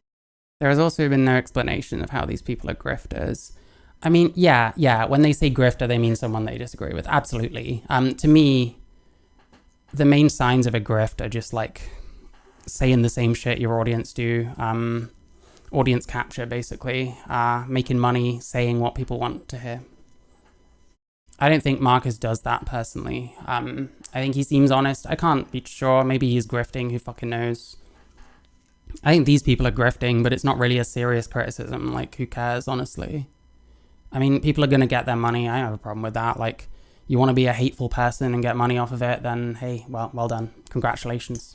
There has also been no explanation of how these people are grifters. I mean, yeah, when they say grifter, they mean someone they disagree with, absolutely. To me, the main signs of a grift are just like saying the same shit your audience do, audience capture, basically, making money, saying what people want to hear. I don't think Marcus does that personally. I think he seems honest. I can't be sure. Maybe he's grifting. Who fucking knows? I think these people are grifting, but it's not really a serious criticism. Like, who cares, honestly? I mean, people are going to get their money. I don't have a problem with that. Like, you want to be a hateful person and get money off of it, then hey, well done. Congratulations.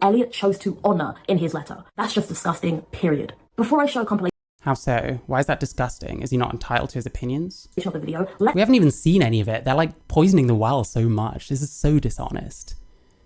Elliot chose to honour in his letter. That's just disgusting, period. Before I show compilation How so? Why is that disgusting? Is he not entitled to his opinions? of the video, We haven't even seen any of it. They're like poisoning the well so much. This is so dishonest.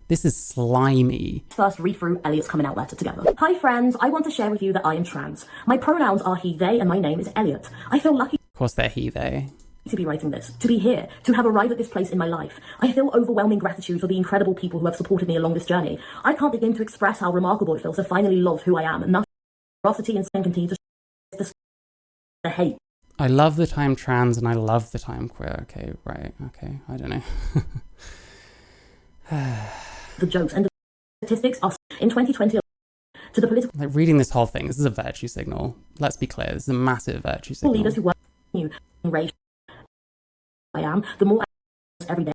This is slimy. First read through Elliot's coming out letter together. Hi friends, I want to share with you that I am trans. My pronouns are he, they, and my name is Elliot. I feel lucky Of course they're he, they. to be writing this, to be here, to have arrived at this place in my life. I feel overwhelming gratitude for the incredible people who have supported me along this journey. I can't begin to express how remarkable it feels to finally love who I am, and nothing ferocity and continue to the hate. I love that I'm trans and I love that I'm queer. Okay, right, okay, I don't know. The jokes and the statistics are in 2020 to the political Like, reading this whole thing, this is a virtue signal. Let's be clear, this is a massive virtue signal. leaders who work you race I am, the more every day.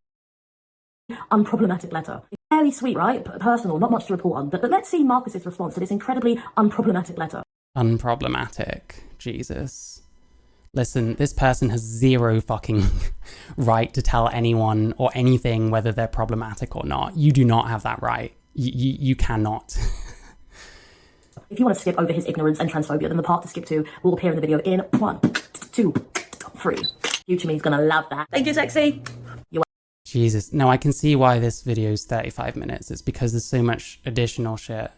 Unproblematic letter. It's fairly sweet, right? Personal, not much to report on. But let's see Marcus's response to this incredibly unproblematic letter. Unproblematic. Jesus. Listen, this person has zero fucking right to tell anyone or anything whether they're problematic or not. You do not have that right. You cannot. If you want to skip over his ignorance and transphobia, then the part to skip to will appear in the video in 1, 2, 3. Future me's gonna love that. Thank you, sexy. Jesus. No, I can see why this video is 35 minutes. It's because there's so much additional shit.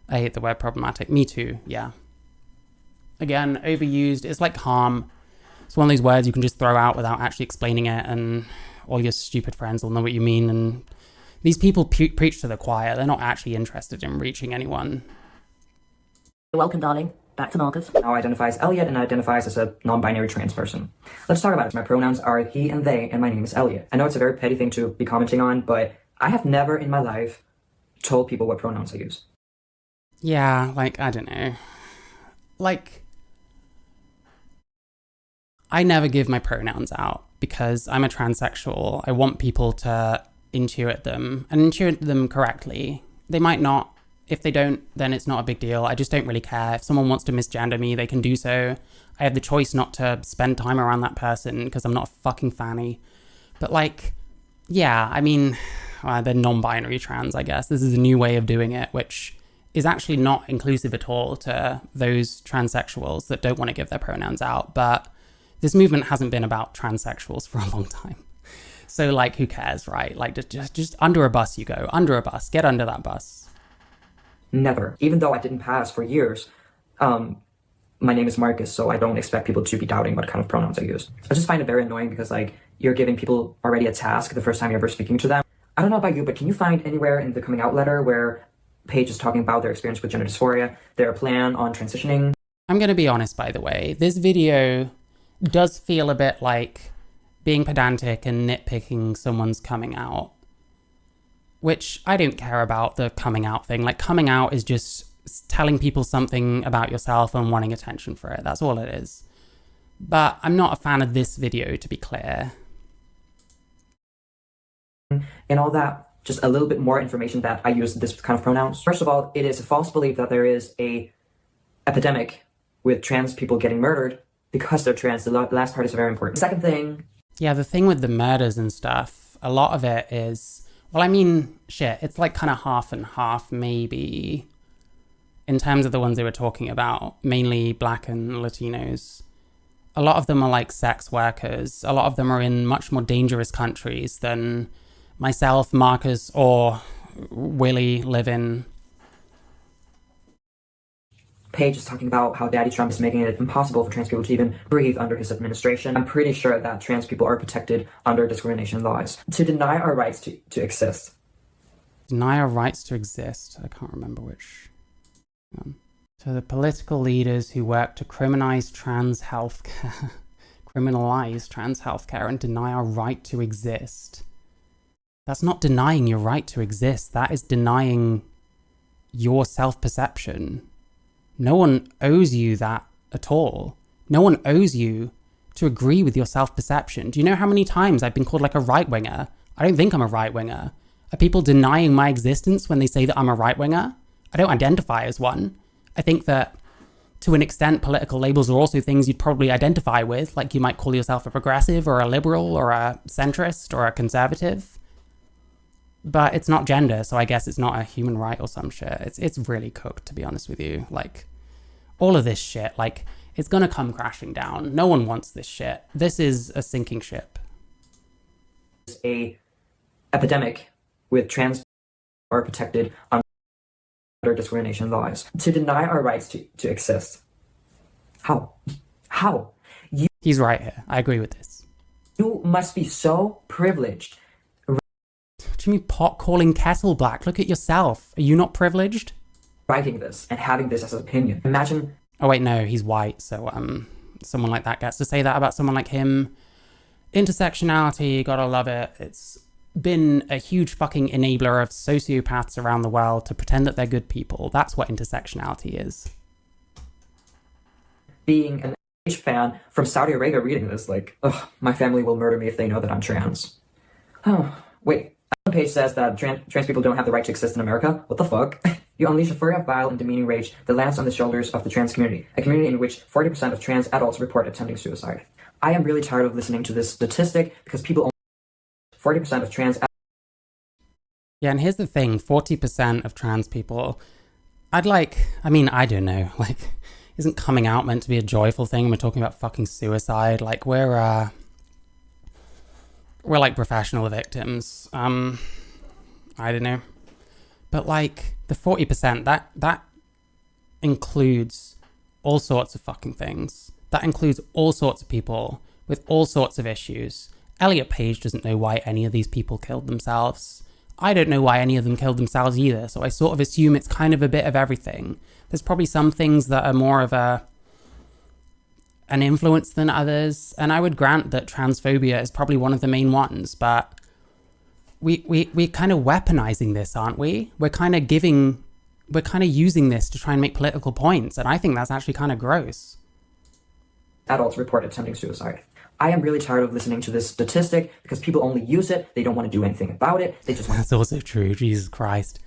I hate the word problematic. Me too, yeah. Again, overused. It's like harm. It's one of those words you can just throw out without actually explaining it, and all your stupid friends will know what you mean. And these people preach to the choir. They're not actually interested in reaching anyone. You're welcome, darling. Back to Marcus. Now identifies Elliot and identifies as a non-binary trans person. Let's talk about it. My pronouns are he and they, and my name is Elliot. I know it's a very petty thing to be commenting on, but I have never in my life told people what pronouns I use. Yeah, like, I don't know. Like, I never give my pronouns out because I'm a transsexual. I want people to intuit them and intuit them correctly. They might not. If they don't, then it's not a big deal. I just don't really care. If someone wants to misgender me, they can do so. I have the choice not to spend time around that person because I'm not a fucking fanny. But like, yeah, I mean, they're non-binary trans, I guess. This is a new way of doing it, which is actually not inclusive at all to those transsexuals that don't want to give their pronouns out. But this movement hasn't been about transsexuals for a long time. So like, who cares, right? Like, just under a bus you go. Under a bus. Get under that bus. Never. Even though I didn't pass for years, my name is Marcus, so I don't expect people to be doubting what kind of pronouns I use. I just find it very annoying because, like, you're giving people already a task the first time you're ever speaking to them. I don't know about you, but can you find anywhere in the coming out letter where Page is talking about their experience with gender dysphoria, their plan on transitioning? I'm going to be honest, by the way. This video does feel a bit like being pedantic and nitpicking someone's coming out. Which I don't care about the coming out thing. Like, coming out is just telling people something about yourself and wanting attention for it. That's all it is. But I'm not a fan of this video, to be clear. And all that, just a little bit more information that I use this kind of pronouns. First of all, it is a false belief that there is a epidemic with trans people getting murdered because they're trans. The last part is very important. Second thing. Yeah, the thing with the murders and stuff, a lot of it is, well, I mean, shit, it's like kind of half and half, maybe, in terms of the ones they were talking about, mainly Black and Latinos. A lot of them are like sex workers. A lot of them are in much more dangerous countries than myself, Marcus, or Willy live in. Page is talking about how Daddy Trump is making it impossible for trans people to even breathe under his administration. I'm pretty sure that trans people are protected under discrimination laws. To deny our rights to exist. Deny our rights to exist. I can't remember which. To the political leaders who work to criminalize trans healthcare and deny our right to exist. That's not denying your right to exist. That is denying your self-perception. No one owes you that at all. No one owes you to agree with your self-perception. Do you know how many times I've been called like a right-winger? I don't think I'm a right-winger. Are people denying my existence when they say that I'm a right-winger? I don't identify as one. I think that, to an extent, political labels are also things you'd probably identify with, like you might call yourself a progressive or a liberal or a centrist or a conservative. But it's not gender, so I guess it's not a human right or some shit. It's really cooked, to be honest with you. Like, all of this shit, like, it's gonna come crashing down. No one wants this shit. This is a sinking ship. It's a epidemic with trans are protected under discrimination laws. To deny our rights to exist. How? He's right here. I agree with this. You must be so privileged. What do you mean pot calling kettle black? Look at yourself. Are you not privileged? Writing this and having this as an opinion. Imagine. Oh wait, no, he's white, so someone like that gets to say that about someone like him. Intersectionality, gotta love it. It's been a huge fucking enabler of sociopaths around the world to pretend that they're good people. That's what intersectionality is. Being an H fan from Saudi Arabia reading this, like, ugh, my family will murder me if they know that I'm trans. Oh, wait. Page says that trans people don't have the right to exist in America. What the fuck? You unleash a fury of vile and demeaning rage that lands on the shoulders of the trans community, a community in which 40% of trans adults report attempting suicide. I am really tired of listening to this statistic because people only 40% of trans. Yeah, and here's the thing, 40% of trans people, I don't know, like, isn't coming out meant to be a joyful thing? We're talking about fucking suicide. Like, we're like professional victims. I don't know. But like the 40%, that includes all sorts of fucking things. That includes all sorts of people with all sorts of issues. Elliot Page doesn't know why any of these people killed themselves. I don't know why any of them killed themselves either, so I sort of assume it's kind of a bit of everything. There's probably some things that are more of an influence than others, and I would grant that transphobia is probably one of the main ones, but we're kind of weaponizing this, aren't we? We're kind of using this to try and make political points, and I think that's actually kind of gross. Adults report attempting suicide. I am really tired of listening to this statistic because people only use it, they don't want to do anything about it, they just want That's also true, Jesus Christ.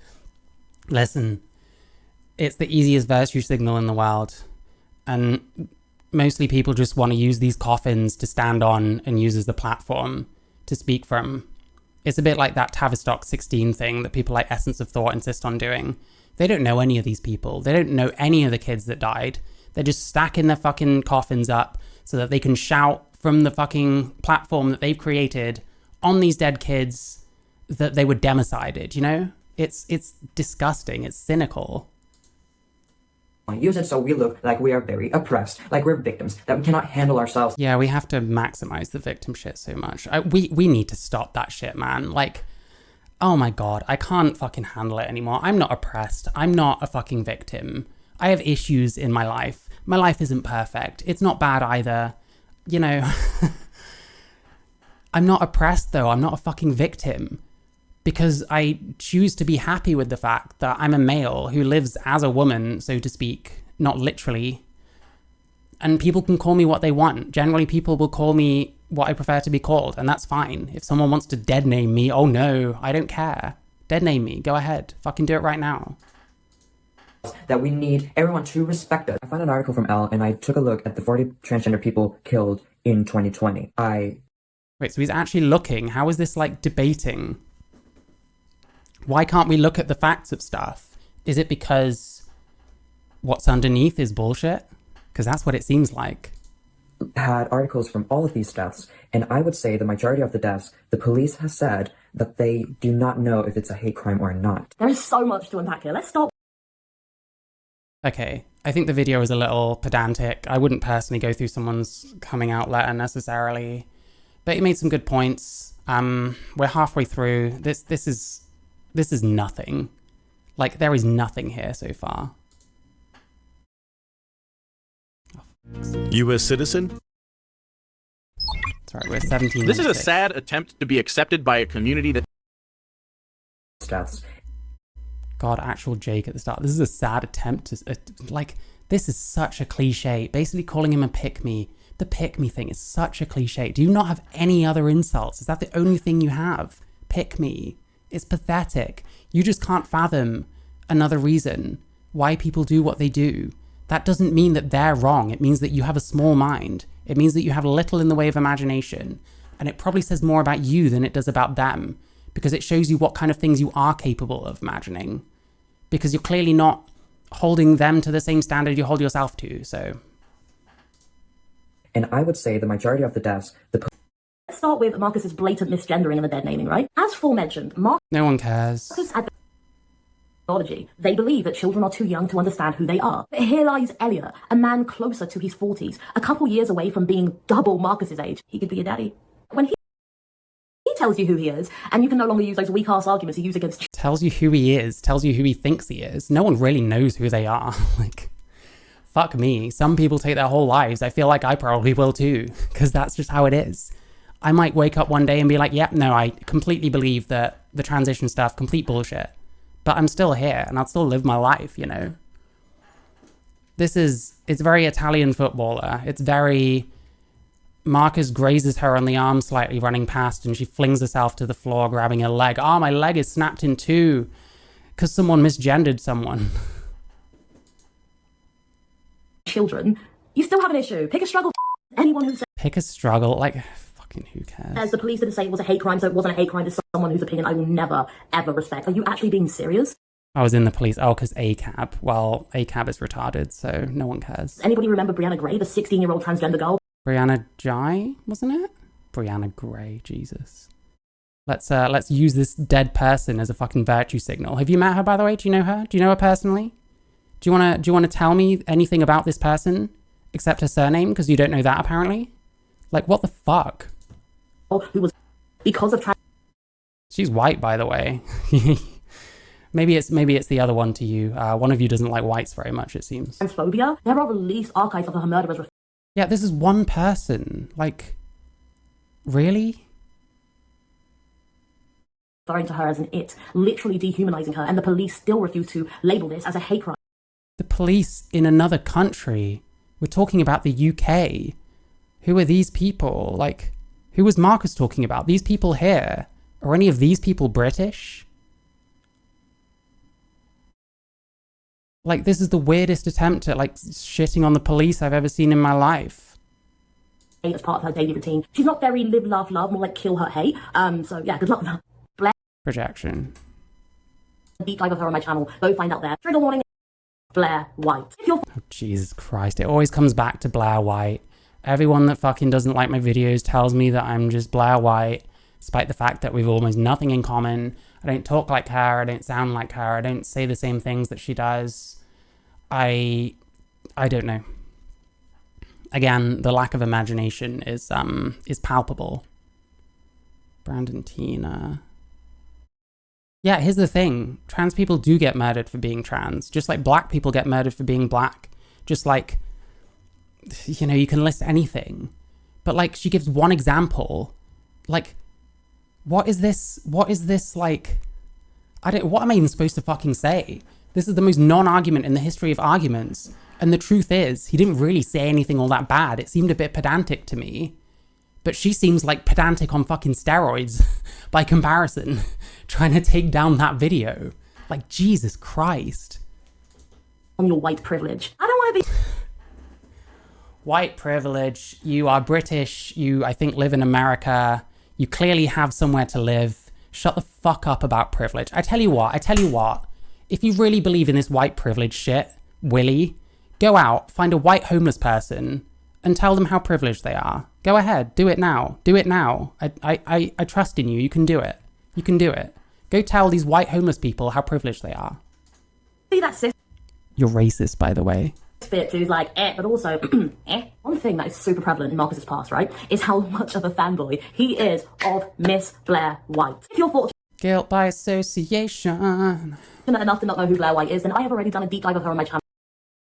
Listen, it's the easiest virtue signal in the world, and mostly people just want to use these coffins to stand on and use as the platform to speak from. It's a bit like that Tavistock 16 thing that people like Essence of Thought insist on doing. They don't know any of these people. They don't know any of the kids that died. They're just stacking their fucking coffins up so that they can shout from the fucking platform that they've created on these dead kids that they were democided, you know? It's disgusting. It's cynical. use it so we look like we are very oppressed, like we're victims, that we cannot handle ourselves. Yeah, we have to maximize the victim shit so much. We need to stop that shit, man. Like, oh my god, I can't fucking handle it anymore. I'm not oppressed. I'm not a fucking victim. I have issues in my life. My life isn't perfect. It's not bad either. You know, I'm not oppressed though. I'm not a fucking victim. Because I choose to be happy with the fact that I'm a male who lives as a woman, so to speak, not literally. And people can call me what they want. Generally, people will call me what I prefer to be called, and that's fine. If someone wants to dead name me, oh no, I don't care. Dead name me, go ahead. Fucking do it right now. that we need everyone to respect us. I found an article from Elle and I took a look at the 40 transgender people killed in 2020. Wait, so he's actually looking. How is this like debating? Why can't we look at the facts of stuff? Is it because what's underneath is bullshit? Because that's what it seems like. Had articles from all of these deaths, and I would say the majority of the deaths, the police has said that they do not know if it's a hate crime or not. There is so much to unpack here. Let's start. Okay, I think the video is a little pedantic. I wouldn't personally go through someone's coming out letter necessarily, but he made some good points. We're halfway through. This is nothing. Like, there is nothing here so far. U.S. citizen? Sorry, we're 17. This is a sad attempt to be accepted by a community that... Deaths. God, actual Jake at the start. This is a sad attempt to... like, this is such a cliche. Basically calling him a pick-me. The pick-me thing is such a cliche. Do you not have any other insults? Is that the only thing you have? Pick-me. It's pathetic. You just can't fathom another reason why people do what they do. That doesn't mean that they're wrong. It means that you have a small mind. It means that you have little in the way of imagination. And it probably says more about you than it does about them, because it shows you what kind of things you are capable of imagining. Because you're clearly not holding them to the same standard you hold yourself to, so... And I would say the majority of the deaths, Let's start with Marcus's blatant misgendering and the dead naming, right? As forementioned, no one cares. Marcus had they believe that children are too young to understand who they are. But here lies Elliot, a man closer to his 40s, a couple years away from being double Marcus's age. He could be a daddy. When he tells you who he is, and you can no longer use those weak-ass arguments you use against... Tells you who he is, tells you who he thinks he is. No one really knows who they are. Like, fuck me. Some people take their whole lives. I feel like I probably will too, because that's just how it is. I might wake up one day and be like, yep, no, I completely believe that the transition stuff, complete bullshit. But I'm still here, and I'll still live my life, you know? It's very Italian footballer. It's very... Marcus grazes her on the arm slightly running past, and she flings herself to the floor, grabbing her leg. Oh, my leg is snapped in two, because someone misgendered someone. Children, you still have an issue. Pick a struggle. Anyone who says... Pick a struggle, like... Who cares? As the police didn't say it was a hate crime, so it wasn't a hate crime to someone whose opinion I will never, ever respect. Are you actually being serious? I was in the police. Oh, because ACAB. Well, ACAB is retarded, so no one cares. Anybody remember Brianna Gray, the 16-year-old transgender girl? Brianna Jai, wasn't it? Brianna Gray, Jesus. Let's use this dead person as a fucking virtue signal. Have you met her, by the way? Do you know her? Do you know her personally? Do you wanna tell me anything about this person except her surname? Because you don't know that apparently. Like, what the fuck? Who was because of she's white, by the way. maybe it's the other one to you. One of you doesn't like whites very much, it seems. Transphobia. There are released archives of her murderers. Yeah, this is one person. Like, really? Referring to her as an it, literally dehumanizing her, and the police still refuse to label this as a hate crime. The police in another country. We're talking about the UK. Who are these people? Like, who was Marcus talking about? These people here? Are any of these people British? Like, this is the weirdest attempt at, like, shitting on the police I've ever seen in my life. As part of her daily routine. She's not very live, laugh, love, more like kill, hurt, hate. So, yeah, good luck with that. Blair. Projection. Deep dive of her on my channel. Go find out there. Trigger warning. Blair White. Oh, Jesus Christ. It always comes back to Blair White. Everyone that fucking doesn't like my videos tells me that I'm just Blair White, despite the fact that we've almost nothing in common. I don't talk like her, I don't sound like her, I don't say the same things that she does. I don't know. Again, the lack of imagination is palpable. Brandon Tina. Yeah, here's the thing. Trans people do get murdered for being trans, just like black people get murdered for being black. Just like, you know, you can list anything. But like, she gives one example. Like, what is this, like, what am I even supposed to fucking say? This is the most non-argument in the history of arguments. And the truth is, he didn't really say anything all that bad. It seemed a bit pedantic to me. But she seems like pedantic on fucking steroids by comparison, trying to take down that video. Like, Jesus Christ. on your white privilege. I don't want to be White privilege, you are British, you, I think, live in America, you clearly have somewhere to live. Shut the fuck up about privilege. I tell you what, if you really believe in this white privilege shit, Willy, go out, find a white homeless person, and tell them how privileged they are. Go ahead, do it now. Do it now. I trust in you, you can do it. You can do it. Go tell these white homeless people how privileged they are. see that sis You're racist, by the way. bitch who's like, but also, One thing that is super prevalent in Marcus's past, right, is how much of a fanboy he is of Miss Blair White. If you're fortunate Guilt by association. enough to not know who Blair White is, then I have already done a deep dive of her on my channel.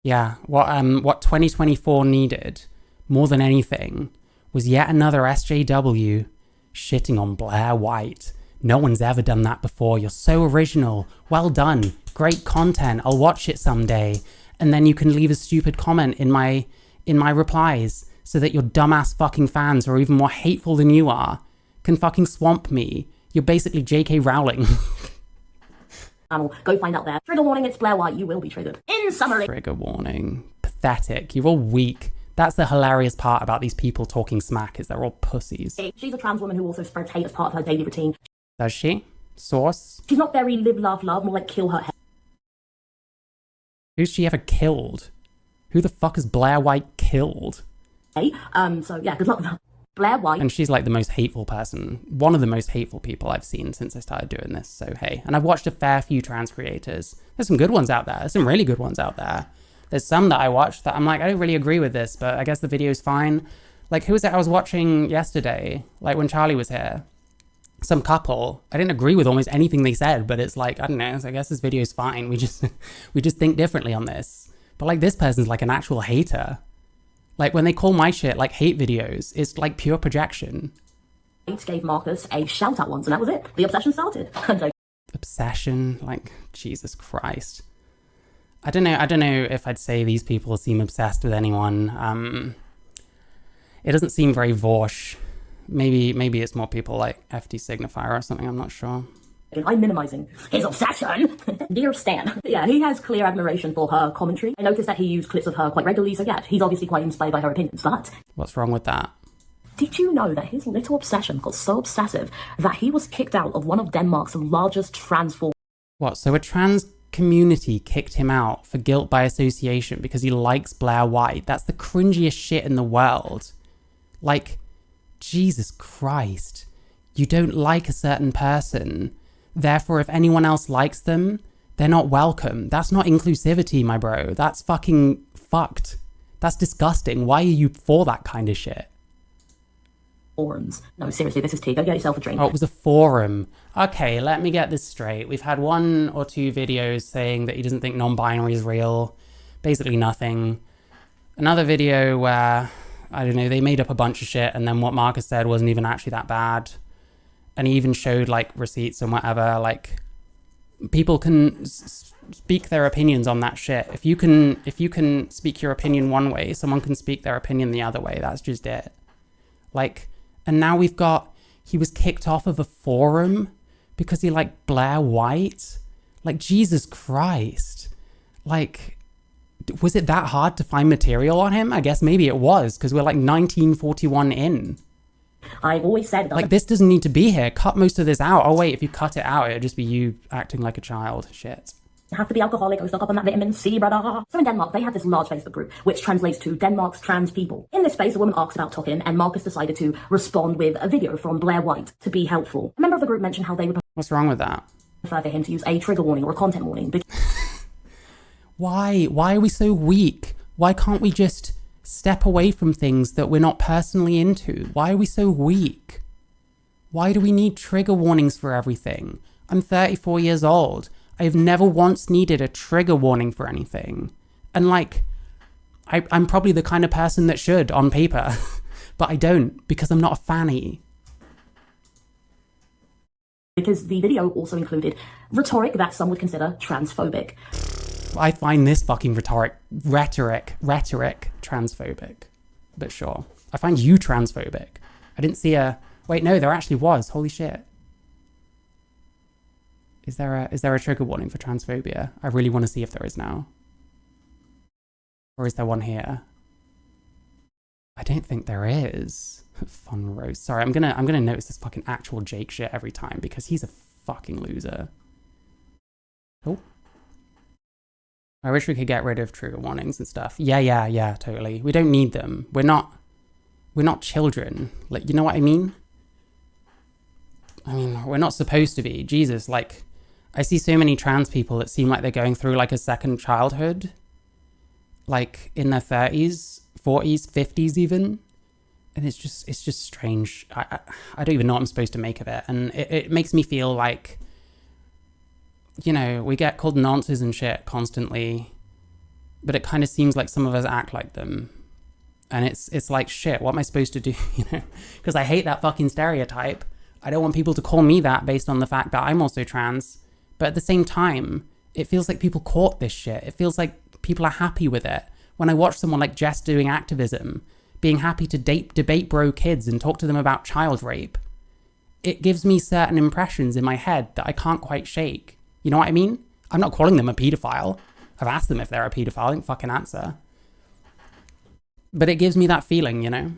Yeah, what 2024 needed, more than anything, was yet another SJW shitting on Blair White. No one's ever done that before. You're so original. Well done. Great content. I'll watch it someday. And then you can leave a stupid comment in my replies so that your dumbass fucking fans who are even more hateful than you are can fucking swamp me. You're basically J.K. Rowling. Go find out there. Trigger warning, it's Blair White. You will be triggered. In summary. Trigger warning. Pathetic. You're all weak. That's the hilarious part about these people talking smack, is they're all pussies. She's a trans woman who also spreads hate as part of her daily routine. Does she? Source? She's not very live, laugh, love, more like kill her head. Who's she ever killed? Who the fuck has Blair White killed? So yeah, good luck with that. Blair White. And she's like the most hateful person, one of the most hateful people I've seen since I started doing this, so hey. And I've watched a fair few trans creators. There's some good ones out there. There's some really good ones out there. There's some that I watched that I'm like, I don't really agree with this, but I guess the video's fine. Like, who was it I was watching yesterday? Like, when Charlie was here. Some couple. I didn't agree with almost anything they said, but it's like, I don't know, I guess this video's fine. We just think differently on this. But like, this person's like an actual hater. Like, when they call my shit like hate videos, it's like pure projection. Gave Marcus a shout out once, and that was it. The obsession started. Obsession? Like, Jesus Christ. I don't know if I'd say these people seem obsessed with anyone. It doesn't seem very Vorsh. Maybe it's more people like FD Signifier or something, I'm not sure. I'm minimizing his obsession. Dear Stan. Yeah, he has clear admiration for her commentary. I noticed that he used clips of her quite regularly, so yeah, he's obviously quite inspired by her opinions, but... What's wrong with that? Did you know that his little obsession got so obsessive that he was kicked out of one of Denmark's largest trans forums? What, so a trans community kicked him out for guilt by association because he likes Blair White? That's the cringiest shit in the world. Like, Jesus Christ. You don't like a certain person. Therefore, if anyone else likes them, they're not welcome. That's not inclusivity, my bro. That's fucking fucked. That's disgusting. Why are you for that kind of shit? Forums. No, seriously, this is tea. Go get yourself a drink. Oh, it was a forum. Okay, let me get this straight. We've had 1 or 2 videos saying that he doesn't think non-binary is real. Basically nothing. Another video where, I don't know, they made up a bunch of shit and then what Marcus said wasn't even actually that bad. And he even showed like receipts and whatever. Like, people can speak their opinions on that shit. If you can speak your opinion one way, someone can speak their opinion the other way. That's just it. Like, and now we've got, he was kicked off of a forum because he liked Blair White. Like, Jesus Christ. Like, was it that hard to find material on him? I guess maybe it was, because we're like 1941 in. I've always said that. Like, this doesn't need to be here. Cut most of this out. Oh wait, if you cut it out, it'd just be you acting like a child. Shit. You have to be alcoholic or stock up on that vitamin C, brother. So in Denmark, they had this large Facebook group, which translates to Denmark's trans people. In this space, a woman asks about talking, and Marcus decided to respond with a video from Blair White to be helpful. A member of the group mentioned how they would What's wrong with that? prefer for him to use a trigger warning or a content warning. Why? Why are we so weak? Why can't we just step away from things that we're not personally into? Why are we so weak? Why do we need trigger warnings for everything? I'm 34 years old. I've never once needed a trigger warning for anything. And like, I'm probably the kind of person that should on paper, but I don't because I'm not a fanny. Because the video also included rhetoric that some would consider transphobic. I find this fucking rhetoric transphobic. But sure. I find you transphobic. I didn't see a... Wait, no, there actually was. Holy shit. Is there a trigger warning for transphobia? I really want to see if there is now. Or is there one here? I don't think there is. Fun roast. Sorry, I'm gonna notice this fucking actual Jake shit every time because he's a fucking loser. Oh. I wish we could get rid of trigger warnings and stuff. Yeah, totally. We don't need them. We're not children. Like, you know what I mean? I mean, we're not supposed to be. Jesus, like, I see so many trans people that seem like they're going through like a second childhood. Like in their 30s, 40s, 50s even. And it's just strange. I don't even know what I'm supposed to make of it. And it makes me feel like, you know, we get called nonces and shit constantly, but it kind of seems like some of us act like them. And it's like, shit, what am I supposed to do? You know, because I hate that fucking stereotype. I don't want people to call me that based on the fact that I'm also trans. But at the same time, it feels like people caught this shit. It feels like people are happy with it. When I watch someone like Jess doing activism, being happy to debate bro kids and talk to them about child rape, it gives me certain impressions in my head that I can't quite shake. You know what I mean? I'm not calling them a paedophile. I've asked them if they're a paedophile. I didn't fucking answer. But it gives me that feeling, you know?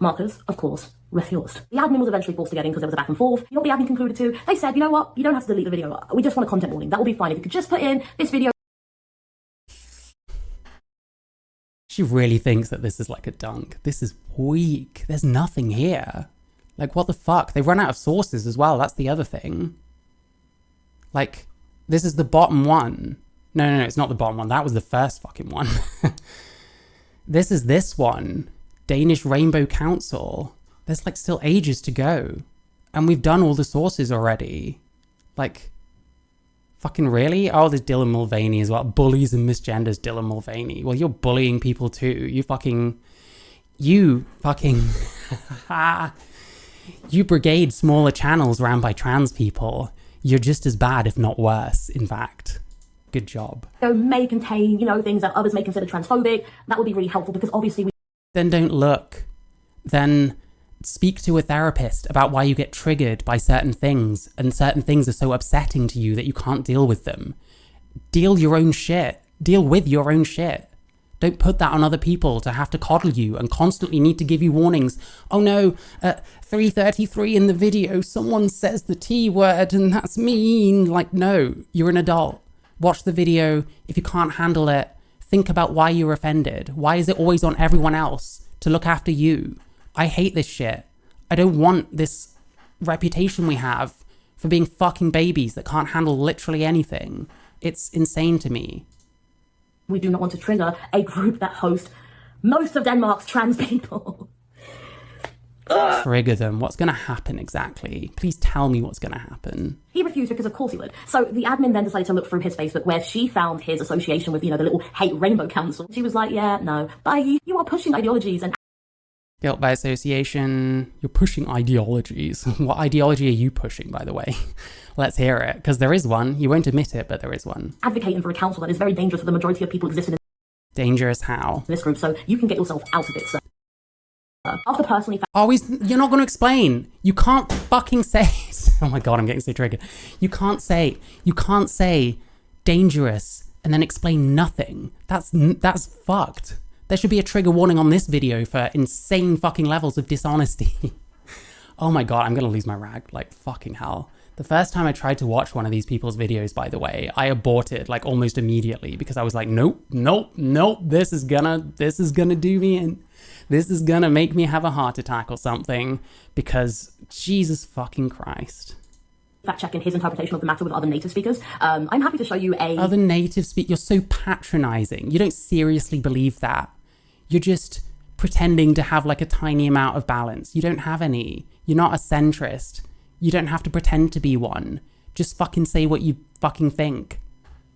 Marcus, of course, refused. The admin was eventually forced to get in because there was a back and forth. You know what the admin concluded to? They said, you know what? You don't have to delete the video. We just want a content warning. That will be fine. If you could just put in this video. She really thinks that this is like a dunk. This is weak. There's nothing here. Like, what the fuck? They've run out of sources as well. That's the other thing. Like, this is the bottom one. No, it's not the bottom one. That was the first fucking one. This is this one. Danish Rainbow Council. There's like still ages to go. And we've done all the sources already. Like, fucking really? Oh, there's Dylan Mulvaney as well. Bullies and misgenders Dylan Mulvaney. Well, you're bullying people too. You fucking... You brigade smaller channels ran by trans people. You're just as bad, if not worse, in fact. Good job. May contain, you know, things that others may consider transphobic. That would be really helpful because obviously we... Then don't look. Then speak to a therapist about why you get triggered by certain things and certain things are so upsetting to you that you can't deal with them. Deal your own shit. Deal with your own shit. Don't put that on other people to have to coddle you and constantly need to give you warnings. Oh no, at 3:33 in the video, someone says the T word and that's mean. Like, no, you're an adult. Watch the video. If you can't handle it, think about why you're offended. Why is it always on everyone else to look after you? I hate this shit. I don't want this reputation we have for being fucking babies that can't handle literally anything. It's insane to me. We do not want to trigger a group that hosts most of Denmark's trans people. Trigger them. What's going to happen exactly? Please tell me what's going to happen. He refused because of course he would. So the admin then decided to look through his Facebook where she found his association with, you know, the little hate rainbow council. She was like, yeah, no, bye. You are pushing ideologies and... Guilt by association. You're pushing ideologies. What ideology are you pushing, by the way? Let's hear it, because there is one. You won't admit it, but there is one. Advocating for a council that is very dangerous for the majority of people existing in Dangerous how? this group, so you can get yourself out of it, sir. After personally... You're not going to explain. You can't fucking say... Oh my god, I'm getting so triggered. You can't say dangerous and then explain nothing. That's fucked. There should be a trigger warning on this video for insane fucking levels of dishonesty. Oh my god, I'm going to lose my rag. Like, fucking hell. The first time I tried to watch one of these people's videos, by the way, I aborted like almost immediately because I was like, nope, this is gonna do me in. This is gonna make me have a heart attack or something because Jesus fucking Christ. Fact-checking his interpretation of the matter with other native speakers. I'm happy to show you a... Other native speakers? You're so patronizing. You don't seriously believe that. You're just pretending to have like a tiny amount of balance. You don't have any. You're not a centrist. You don't have to pretend to be one. Just fucking say what you fucking think.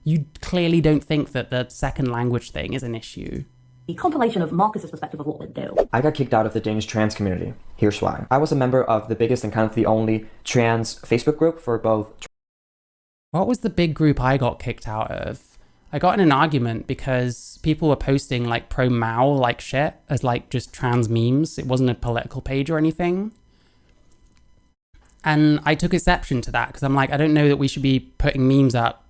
You clearly don't think that the second language thing is an issue. The compilation of Marcus's perspective of what we do. I got kicked out of the Danish trans community. Here's why. I was a member of the biggest and kind of the only trans Facebook group for both. What was the big group I got kicked out of? I got in an argument because people were posting like pro-Mao like shit as like just trans memes. It wasn't a political page or anything. And I took exception to that because I'm like, I don't know that we should be putting memes up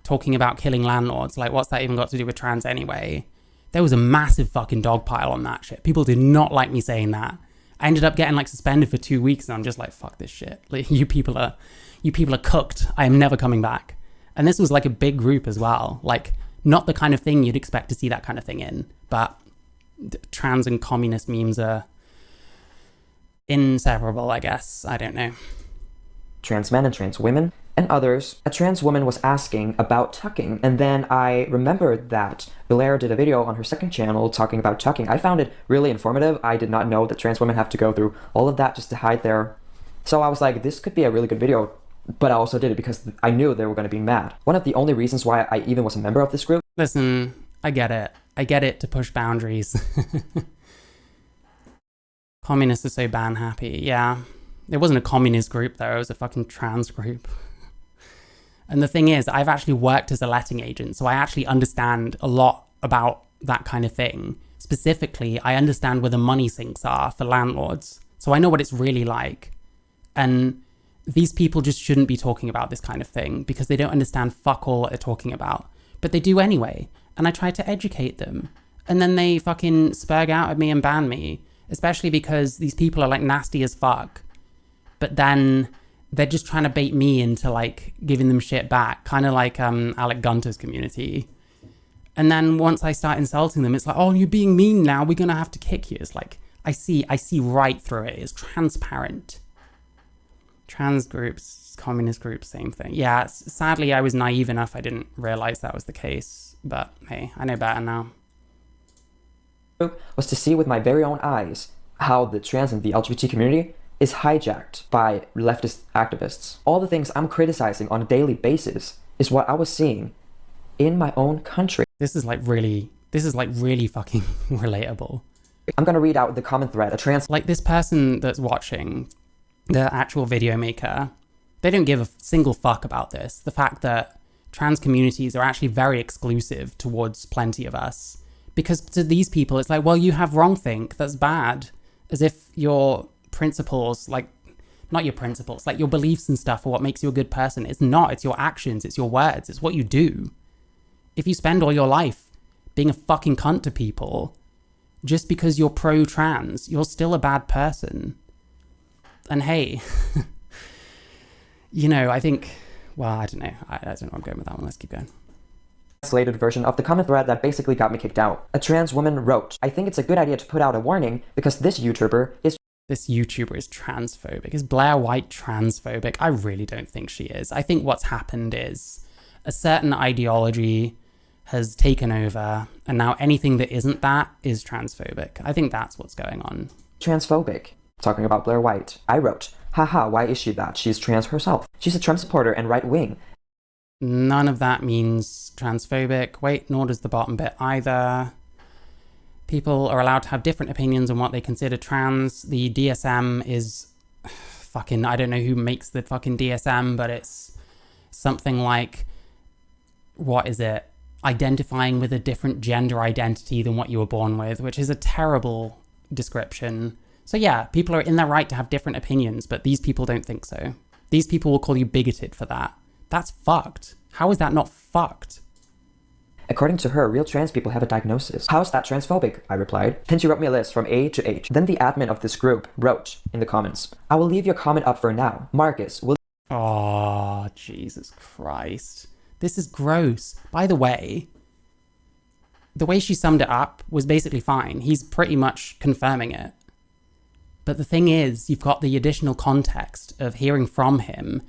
talking about killing landlords. Like, what's that even got to do with trans anyway? There was a massive fucking dog pile on that shit. People did not like me saying that. I ended up getting like suspended for 2 weeks, and I'm just like, fuck this shit. Like, you people are cooked. I am never coming back. And this was like a big group as well. Like, not the kind of thing you'd expect to see that kind of thing in, but trans and communist memes are inseparable, I guess. I don't know. Trans men and trans women and others. A trans woman was asking about tucking, and then I remembered that Blair did a video on her second channel talking about tucking. I found it really informative. I did not know that trans women have to go through all of that just to hide their... So I was like, this could be a really good video, but I also did it because I knew they were going to be mad. One of the only reasons why I even was a member of this group... Listen, I get it. I get it to push boundaries. Communists are so ban happy. Yeah. It wasn't a communist group though, it was a fucking trans group. And the thing is, I've actually worked as a letting agent, so I actually understand a lot about that kind of thing. Specifically, I understand where the money sinks are for landlords. So I know what it's really like. And these people just shouldn't be talking about this kind of thing because they don't understand fuck all what they're talking about. But they do anyway. And I try to educate them. And then they fucking spurg out at me and ban me. Especially because these people are like nasty as fuck. But then they're just trying to bait me into like giving them shit back, kind of like Alec Gunter's community. And then once I start insulting them, it's like, oh, you're being mean now, we're gonna have to kick you. It's like, I see right through it. It's transparent. Trans groups, communist groups, same thing. Yeah, sadly I was naive enough, I didn't realize that was the case, but hey, I know better now. Was to see with my very own eyes how the trans and the LGBT community is hijacked by leftist activists. All the things I'm criticizing on a daily basis is what I was seeing in my own country. This is like really fucking relatable. I'm gonna read out the comment thread. Like this person that's watching, the actual video maker, they don't give a single fuck about this. The fact that trans communities are actually very exclusive towards plenty of us. Because to these people, it's like, well, you have wrongthink, that's bad. As if your principles, like, not your principles, like your beliefs and stuff are what makes you a good person. It's not, it's your actions, it's your words, it's what you do. If you spend all your life being a fucking cunt to people, just because you're pro-trans, you're still a bad person. And hey, you know, I think, well, I don't know. I don't know where I'm going with that one. Let's keep going. Translated version of the comment thread that basically got me kicked out. A trans woman wrote, I think it's a good idea to put out a warning because this YouTuber is transphobic. Is Blair White transphobic? I really don't think she is. I think what's happened is a certain ideology has taken over and now anything that isn't that is transphobic. I think that's what's going on. Transphobic. Talking about Blair White. I wrote, haha, why is she that? She's trans herself. She's a Trump supporter and right-wing. None of that means transphobic. Wait, nor does the bottom bit either. People are allowed to have different opinions on what they consider trans. The DSM is fucking, I don't know who makes the fucking DSM, but it's something like, what is it? Identifying with a different gender identity than what you were born with, which is a terrible description. So yeah, people are in their right to have different opinions, but these people don't think so. These people will call you bigoted for that. That's fucked. How is that not fucked? According to her, real trans people have a diagnosis. How is that transphobic? I replied. Then she wrote me a list from A to H. Then the admin of this group wrote in the comments, I will leave your comment up for now. Marcus, will... Oh, Jesus Christ. This is gross. By the way she summed it up was basically fine. He's pretty much confirming it. But the thing is, you've got the additional context of hearing from him.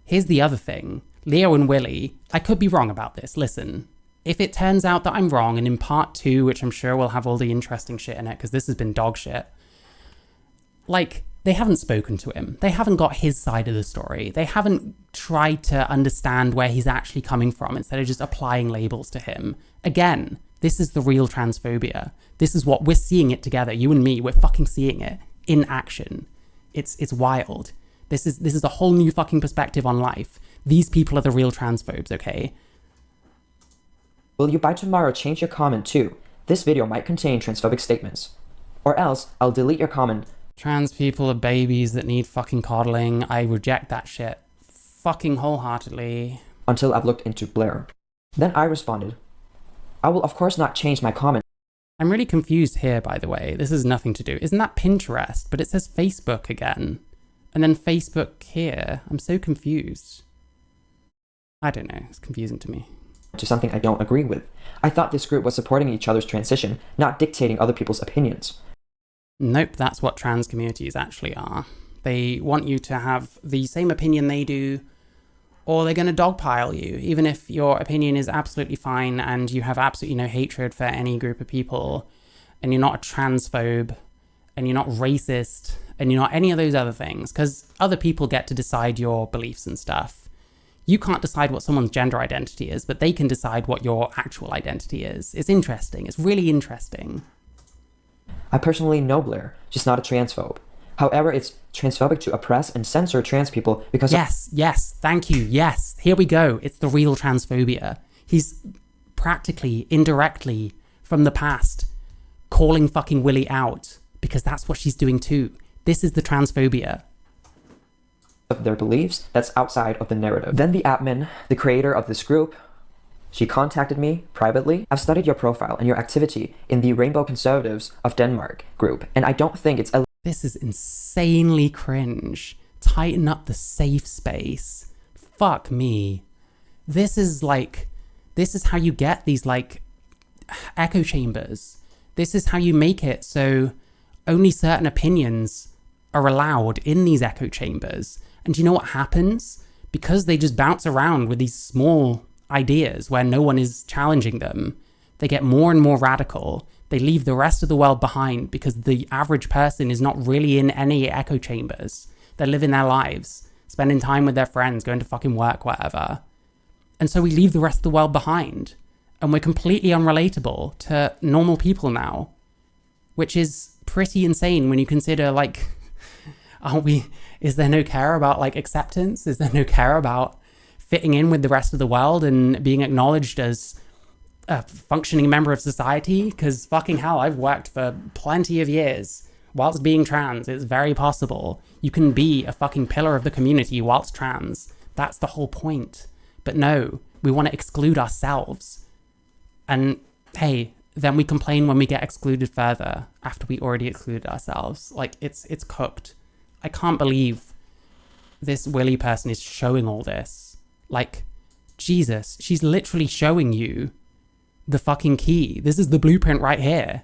Here's the other thing. Leo and Willy, I could be wrong about this. Listen, if it turns out that I'm wrong, and in part 2, which I'm sure will have all the interesting shit in it, because this has been dog shit, like, they haven't spoken to him. They haven't got his side of the story. They haven't tried to understand where he's actually coming from instead of just applying labels to him. Again, this is the real transphobia. This is what we're seeing it together. You and me, we're fucking seeing it in action. It's wild. This is a whole new fucking perspective on life. These people are the real transphobes, okay? Will you by tomorrow change your comment too? This video might contain transphobic statements. Or else, I'll delete your comment. Trans people are babies that need fucking coddling. I reject that shit fucking wholeheartedly. until I've looked into Blair. Then I responded, I will of course not change my comment. I'm really confused here, by the way. This has nothing to do. Isn't that Pinterest? But it says Facebook again. And then Facebook here. I'm so confused. I don't know. It's confusing to me. To something I don't agree with. I thought this group was supporting each other's transition, not dictating other people's opinions. Nope, that's what trans communities actually are. They want you to have the same opinion they do, or they're going to dogpile you, even if your opinion is absolutely fine and you have absolutely no hatred for any group of people, and you're not a transphobe, and you're not racist, and you're not any of those other things, because other people get to decide your beliefs and stuff. You can't decide what someone's gender identity is, but they can decide what your actual identity is. It's interesting. It's really interesting. I personally know Blair. She's not a transphobe. However, it's transphobic to oppress and censor trans people because Yes, thank you, yes. Here we go. It's the real transphobia. He's practically, indirectly, from the past, calling fucking Willy out, because that's what she's doing too. This is the transphobia. Of their beliefs that's outside of the narrative. Then the admin, the creator of this group, she contacted me privately. I've studied your profile and your activity in the Rainbow Conservatives of Denmark group, and I don't think it's a... This is insanely cringe. Tighten up the safe space. Fuck me. This is how you get these echo chambers. This is how you make it so only certain opinions are allowed in these echo chambers. And do you know what happens? Because they just bounce around with these small ideas where no one is challenging them, they get more and more radical. They leave the rest of the world behind because the average person is not really in any echo chambers. They're living their lives, spending time with their friends, going to fucking work, whatever. And so we leave the rest of the world behind. And we're completely unrelatable to normal people now. Which is pretty insane when you consider, is there no care about, acceptance? Is there no care about fitting in with the rest of the world and being acknowledged as a functioning member of society? Because fucking hell, I've worked for plenty of years whilst being trans. It's very possible. You can be a fucking pillar of the community whilst trans. That's the whole point. But no, we want to exclude ourselves. And hey, then we complain when we get excluded further after we already excluded ourselves. It's cooked. I can't believe this Willy person is showing all this. Jesus, she's literally showing you the fucking key. This is the blueprint right here.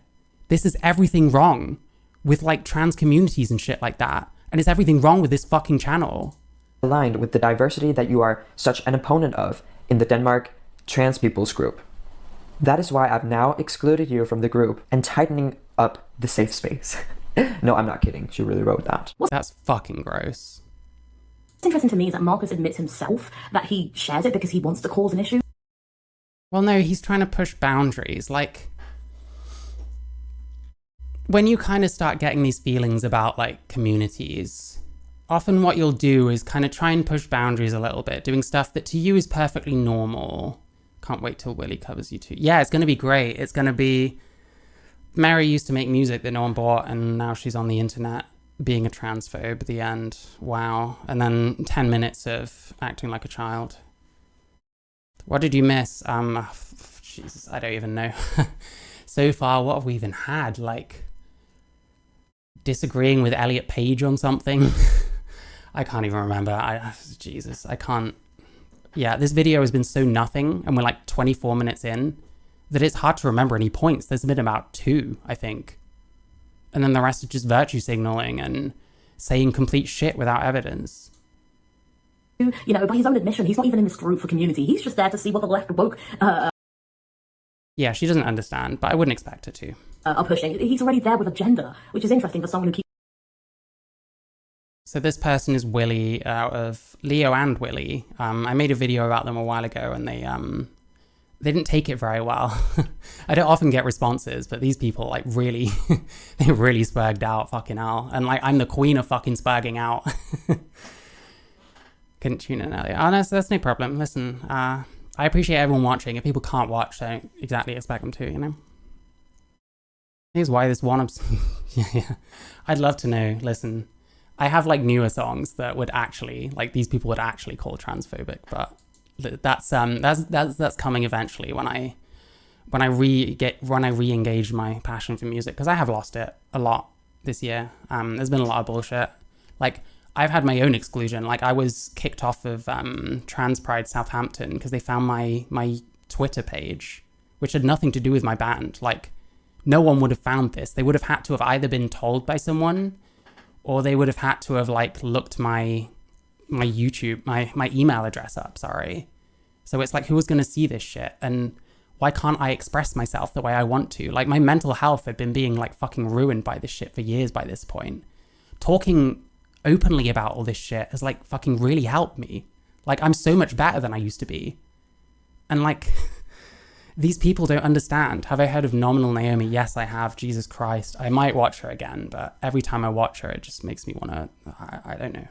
This is everything wrong with trans communities and shit like that. And it's everything wrong with this fucking channel. Aligned with the diversity that you are such an opponent of in the Denmark trans people's group. That is why I've now excluded you from the group and tightening up the safe space. No, I'm not kidding. She really wrote that. That's fucking gross. What's interesting to me is that Marcus admits himself that he shares it because he wants to cause an issue. Well, no, he's trying to push boundaries. When you kind of start getting these feelings about, communities, often what you'll do is kind of try and push boundaries a little bit, doing stuff that to you is perfectly normal. Can't wait till Willy covers you too. Yeah, it's going to be great. It's going to be... Mary used to make music that no one bought, and now she's on the internet being a transphobe. The end. Wow. And then 10 minutes of acting like a child. What did you miss? Jesus, I don't even know. So far, what have we even had? Disagreeing with Elliot Page on something? I can't even remember. Jesus, I can't. Yeah, this video has been so nothing, and we're 24 minutes in, that it's hard to remember any points. There's been about 2, I think. And then the rest is just virtue signaling and saying complete shit without evidence. By his own admission, he's not even in this group for community. He's just there to see what the left woke Yeah, she doesn't understand, but I wouldn't expect her to. Are pushing. He's already there with agenda, which is interesting for someone who keeps... So this person is Willy, out of Leo and Willy. I made a video about them a while ago, and they didn't take it very well. I don't often get responses, but these people really, they really spurged out, fucking hell. And I'm the queen of fucking spurging out. Couldn't tune in earlier. Oh, no, that's no problem. Listen, I appreciate everyone watching. If people can't watch, don't exactly expect them to, Here's why this one... yeah. I'd love to know. Listen, I have newer songs that would actually, these people would actually call transphobic, but That's coming eventually when I re-engage my passion for music, because I have lost it a lot this year. There's been a lot of bullshit. Like, I've had my own exclusion. Like, I was kicked off of Trans Pride Southampton because they found my Twitter page, which had nothing to do with my band. Like, no one would have found this. They would have had to have either been told by someone, or they would have had to have like looked my YouTube, my email address up, sorry. So it's like, who was going to see this shit? And why can't I express myself the way I want to? Like, my mental health had been being like fucking ruined by this shit for years by this point. Talking openly about all this shit has like fucking really helped me. Like, I'm so much better than I used to be. And like, these people don't understand. Have I heard of Nominal Naomi? Yes, I have. Jesus Christ. I might watch her again, but every time I watch her, it just makes me want to, I don't know,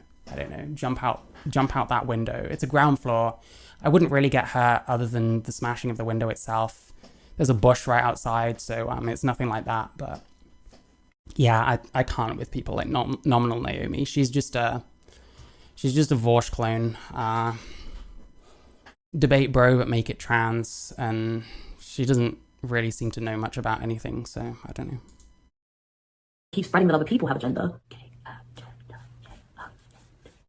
jump out that window. It's a ground floor. I wouldn't really get hurt other than the smashing of the window itself. There's a bush right outside, so it's nothing like that. But yeah, I can't with people like Nominal Naomi. She's just a Vorsh clone. Debate bro, but make it trans, and she doesn't really seem to know much about anything, so I don't know. Keep spreading that other people have a gender.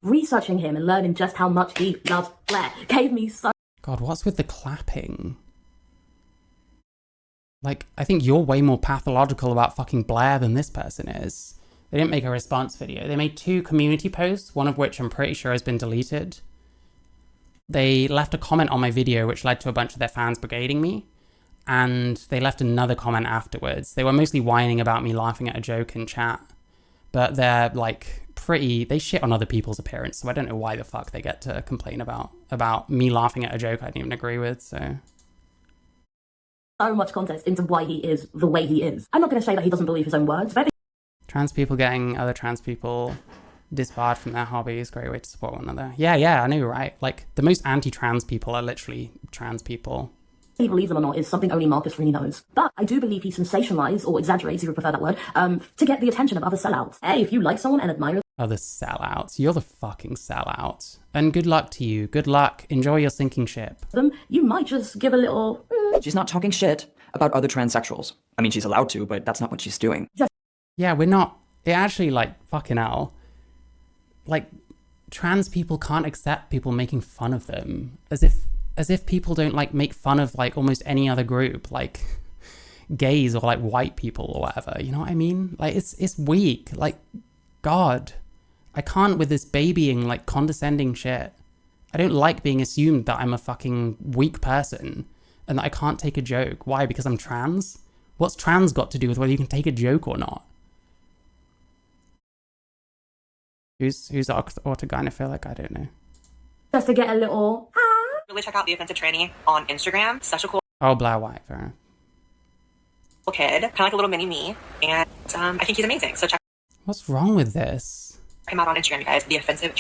Researching him and learning just how much he loves Blair gave me so... God, what's with the clapping? Like, I think you're way more pathological about fucking Blair than this person is. They didn't make a response video. They made 2 community posts, one of which I'm pretty sure has been deleted. They left a comment on my video, which led to a bunch of their fans brigading me. And they left another comment afterwards. They were mostly whining about me laughing at a joke in chat. But they're like they shit on other people's appearance. So I don't know why the fuck they get to complain about me laughing at a joke I didn't even agree with, so. So much context into why he is the way he is. I'm not going to say that he doesn't believe his own words, but... Trans people getting other trans people disbarred from their hobbies, great way to support one another. Yeah, I know, right? Like, the most anti-trans people are literally trans people. He believes them or not is something only Marcus really knows. But I do believe he sensationalizes, or exaggerates, if you prefer that word, to get the attention of other sellouts. Hey, if you like someone and admire other sellouts, you're the fucking sellout. And good luck to you. Good luck. Enjoy your sinking ship. them, you might just give a little... She's not talking shit about other transsexuals. I mean, she's allowed to, but that's not what she's doing. Yeah, we're not... It actually, like, fucking hell. Like, trans people can't accept people making fun of them. As if people don't, like, make fun of, like, almost any other group. Like, gays or, like, white people or whatever. You know what I mean? Like, it's weak. Like, God. I can't with this babying, like, condescending shit. I don't like being assumed that I'm a fucking weak person and that I can't take a joke. Why? Because I'm trans? What's trans got to do with whether you can take a joke or not? Who's orthogynophilic? I don't know. Just to get a little... Really check out The Offensive Tranny on Instagram. Such a cool Oh, Blair White, fair enough. kid. Kind of like a little mini me. And I think he's amazing. So check What's wrong with this? him out on Instagram, you guys. The Offensive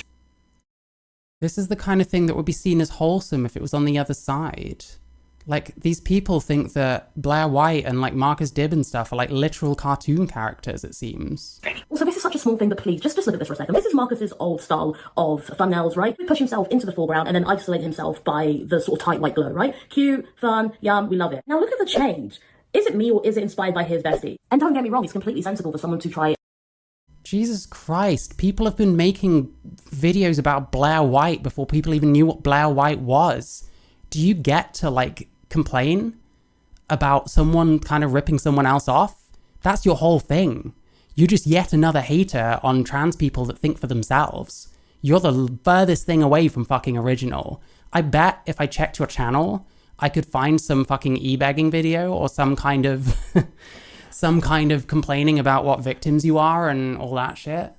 This is the kind of thing that would be seen as wholesome if it was on the other side. Like, these people think that Blair White and, like, Marcus Dib and stuff are, like, literal cartoon characters, it seems. Also, this is such a small thing, but please, just look at this for a second. This is Marcus's old style of thumbnails, right? Push himself into the foreground and then isolate himself by the sort of tight white glow, right? Cute, fun, yum, we love it. Now look at the change. Is it me or is it inspired by his bestie? And don't get me wrong, it's completely sensible for someone to try... Jesus Christ, people have been making videos about Blair White before people even knew what Blair White was. Do you get to, like, complain about someone kind of ripping someone else off? That's your whole thing. You're just yet another hater on trans people that think for themselves. You're the furthest thing away from fucking original. I bet if I checked your channel, I could find some fucking e-begging video or some kind of some kind of complaining about what victims you are and all that shit.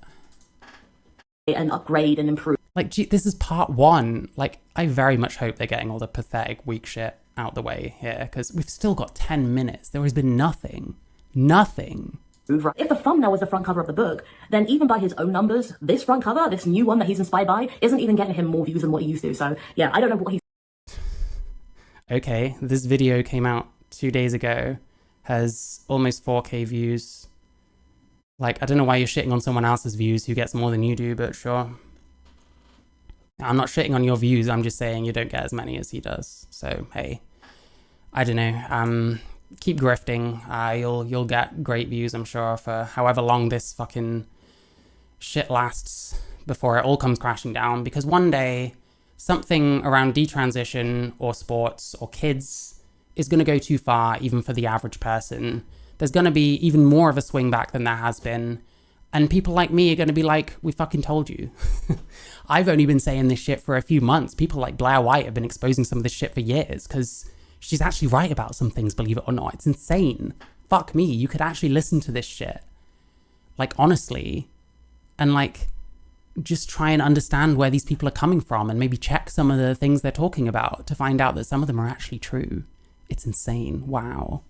And upgrade and improve. Like, gee, this is part 1. Like, I very much hope they're getting all the pathetic, weak shit out the way here, because we've still got 10 minutes. There has been nothing. Nothing. If the thumbnail was the front cover of the book, then even by his own numbers, this front cover, this new one that he's inspired by, isn't even getting him more views than what he used to. So, yeah, I don't know what he's... Okay, this video came out 2 days ago, has almost 4K views. Like, I don't know why you're shitting on someone else's views who gets more than you do, but sure. I'm not shitting on your views, I'm just saying you don't get as many as he does. So, hey, I don't know. Keep grifting. You'll get great views, I'm sure, for however long this fucking shit lasts before it all comes crashing down. Because one day, something around detransition or sports or kids is going to go too far, even for the average person. There's going to be even more of a swing back than there has been. And people like me are going to be like, we fucking told you. I've only been saying this shit for a few months. People like Blair White have been exposing some of this shit for years because she's actually right about some things, believe it or not. It's insane. Fuck me. You could actually listen to this shit. Like, honestly. And, like, just try and understand where these people are coming from and maybe check some of the things they're talking about to find out that some of them are actually true. It's insane. Wow.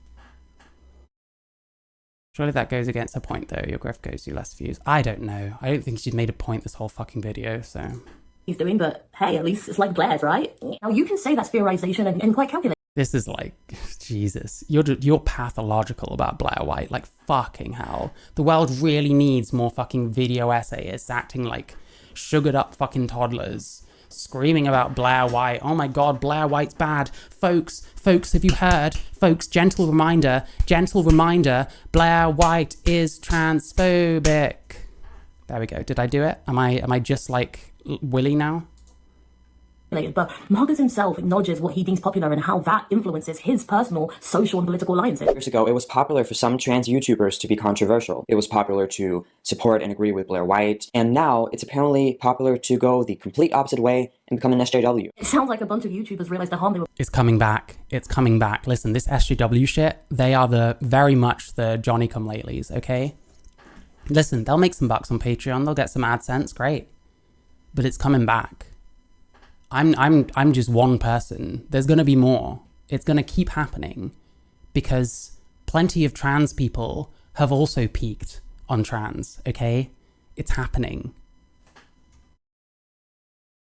Surely that goes against her point, though. Your grift goes you less views. I don't know. I don't think she's made a point this whole fucking video, so... He's doing, but hey, at least it's like Blair's, right? Now, you can say that's theorization and quite calculated. This is like, Jesus. You're pathological about Blair White. Like, fucking hell. The world really needs more fucking video essayists acting like sugared up fucking toddlers, screaming about Blair White. Oh my god, Blair White's bad. Folks, have you heard? Folks, gentle reminder, Blair White is transphobic. There we go. Did I do it? Am I just like Willy now? But Marcus himself acknowledges what he deems popular and how that influences his personal social and political alliances. Years ago, it was popular for some trans YouTubers to be controversial. It was popular to support and agree with Blair White. And now, it's apparently popular to go the complete opposite way and become an SJW. It sounds like a bunch of YouTubers realized the harm they were... It's coming back. It's coming back. Listen, this SJW shit, they are very much the Johnny-come-latelys, okay? Listen, they'll make some bucks on Patreon. They'll get some AdSense. Great. But it's coming back. I'm just one person. There's going to be more. It's going to keep happening because plenty of trans people have also peaked on trans, okay? It's happening.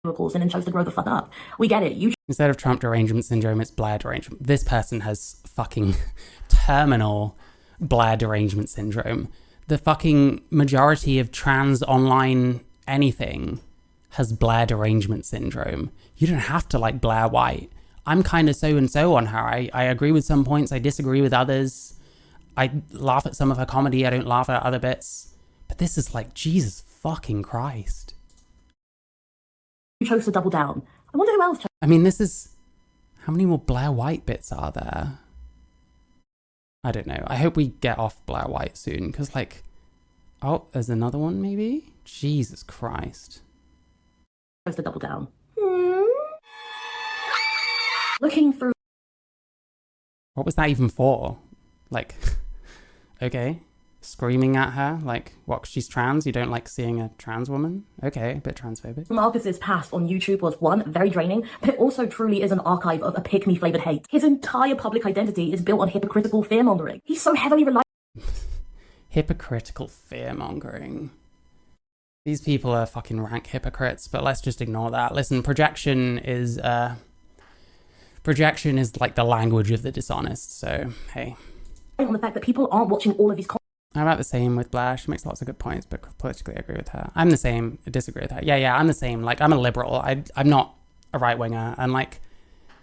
...and then chose to grow the fuck up. We get it. Instead of Trump derangement syndrome, it's Blair derangement. This person has fucking terminal Blair derangement syndrome. The fucking majority of trans online anything has Blair derangement syndrome. You don't have to like Blair White. I'm kind of so-and-so on her. I agree with some points, I disagree with others. I laugh at some of her comedy, I don't laugh at other bits. But this is like, Jesus fucking Christ. You chose to double down. I wonder who else chose. I mean, this is... How many more Blair White bits are there? I don't know. I hope we get off Blair White soon, because like... Oh, there's another one maybe? Jesus Christ. To double down. Looking through. What was that even for? Like, okay, screaming at her, like, what, she's trans? You don't like seeing a trans woman? Okay, a bit transphobic. Marcus's past on YouTube was, one, very draining, but it also truly is an archive of a pick-me flavored hate. His entire public identity is built on hypocritical fear-mongering. He's so heavily reliant. Hypocritical fear-mongering. These people are fucking rank hypocrites, but let's just ignore that. Listen, projection is like the language of the dishonest, so hey. On the fact that people aren't watching all of his content. I'm about the same with Blair. She makes lots of good points, but politically I agree with her. I'm the same. I disagree with her. Yeah, I'm the same. Like, I'm a liberal. I'm not a right-winger, and like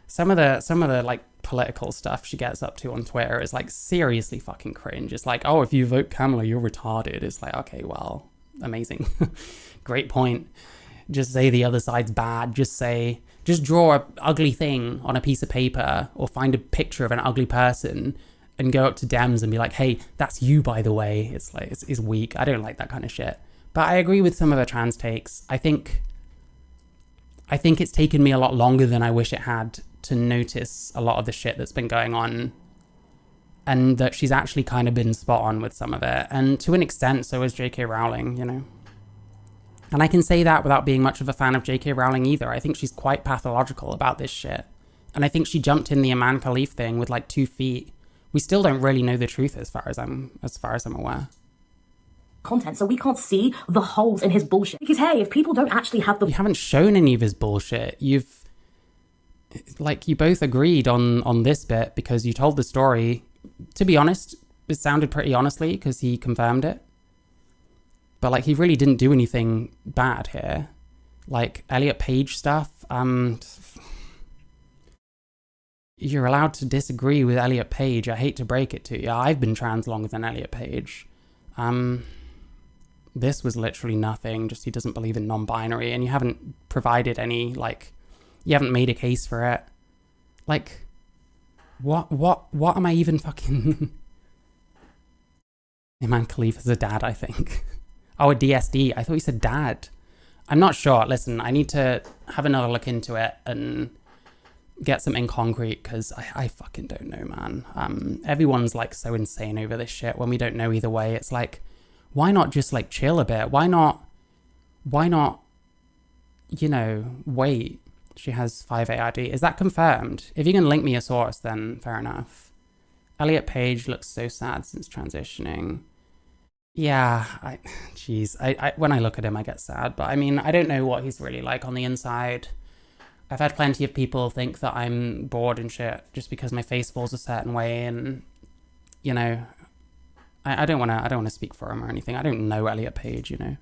some of the like political stuff she gets up to on Twitter is like seriously fucking cringe. It's like, oh, if you vote Kamala, you're retarded. It's like, okay, well, amazing. Great point. Just say the other side's bad. Just draw an ugly thing on a piece of paper or find a picture of an ugly person and go up to Dems and be like, hey, that's you, by the way. It's like, it's weak. I don't like that kind of shit. But I agree with some of her trans takes. I think it's taken me a lot longer than I wish it had to notice a lot of the shit that's been going on, and that she's actually kind of been spot on with some of it. And to an extent, so is J.K. Rowling, you know? And I can say that without being much of a fan of J.K. Rowling either. I think she's quite pathological about this shit. And I think she jumped in the Aman Khalif thing with like 2 feet. We still don't really know the truth as far as I'm aware. Content, so we can't see the holes in his bullshit. Because hey, if people don't actually have the... You haven't shown any of his bullshit. You both agreed on this bit because you told the story. To be honest, it sounded pretty honestly because he confirmed it. But like, he really didn't do anything bad here. Like, Elliot Page stuff, you're allowed to disagree with Elliot Page. I hate to break it to you. I've been trans longer than Elliot Page. This was literally nothing. Just he doesn't believe in non-binary, and you haven't provided any, like, you haven't made a case for it. Like, what am I even fucking... Imam Khalifa's a dad, I think. Oh, a DSD. I thought you said dad. I'm not sure. Listen, I need to have another look into it and get something concrete, because I fucking don't know, man. Everyone's like so insane over this shit when we don't know either way. It's like, why not just like chill a bit? Why not, you know, wait. She has 5 ARD. Is that confirmed? If you can link me a source, then fair enough. Elliot Page looks so sad since transitioning. Yeah, jeez. I when I look at him, I get sad. But I mean, I don't know what he's really like on the inside. I've had plenty of people think that I'm bored and shit just because my face falls a certain way, and you know, I don't want to speak for him or anything. I don't know Elliot Page, you know.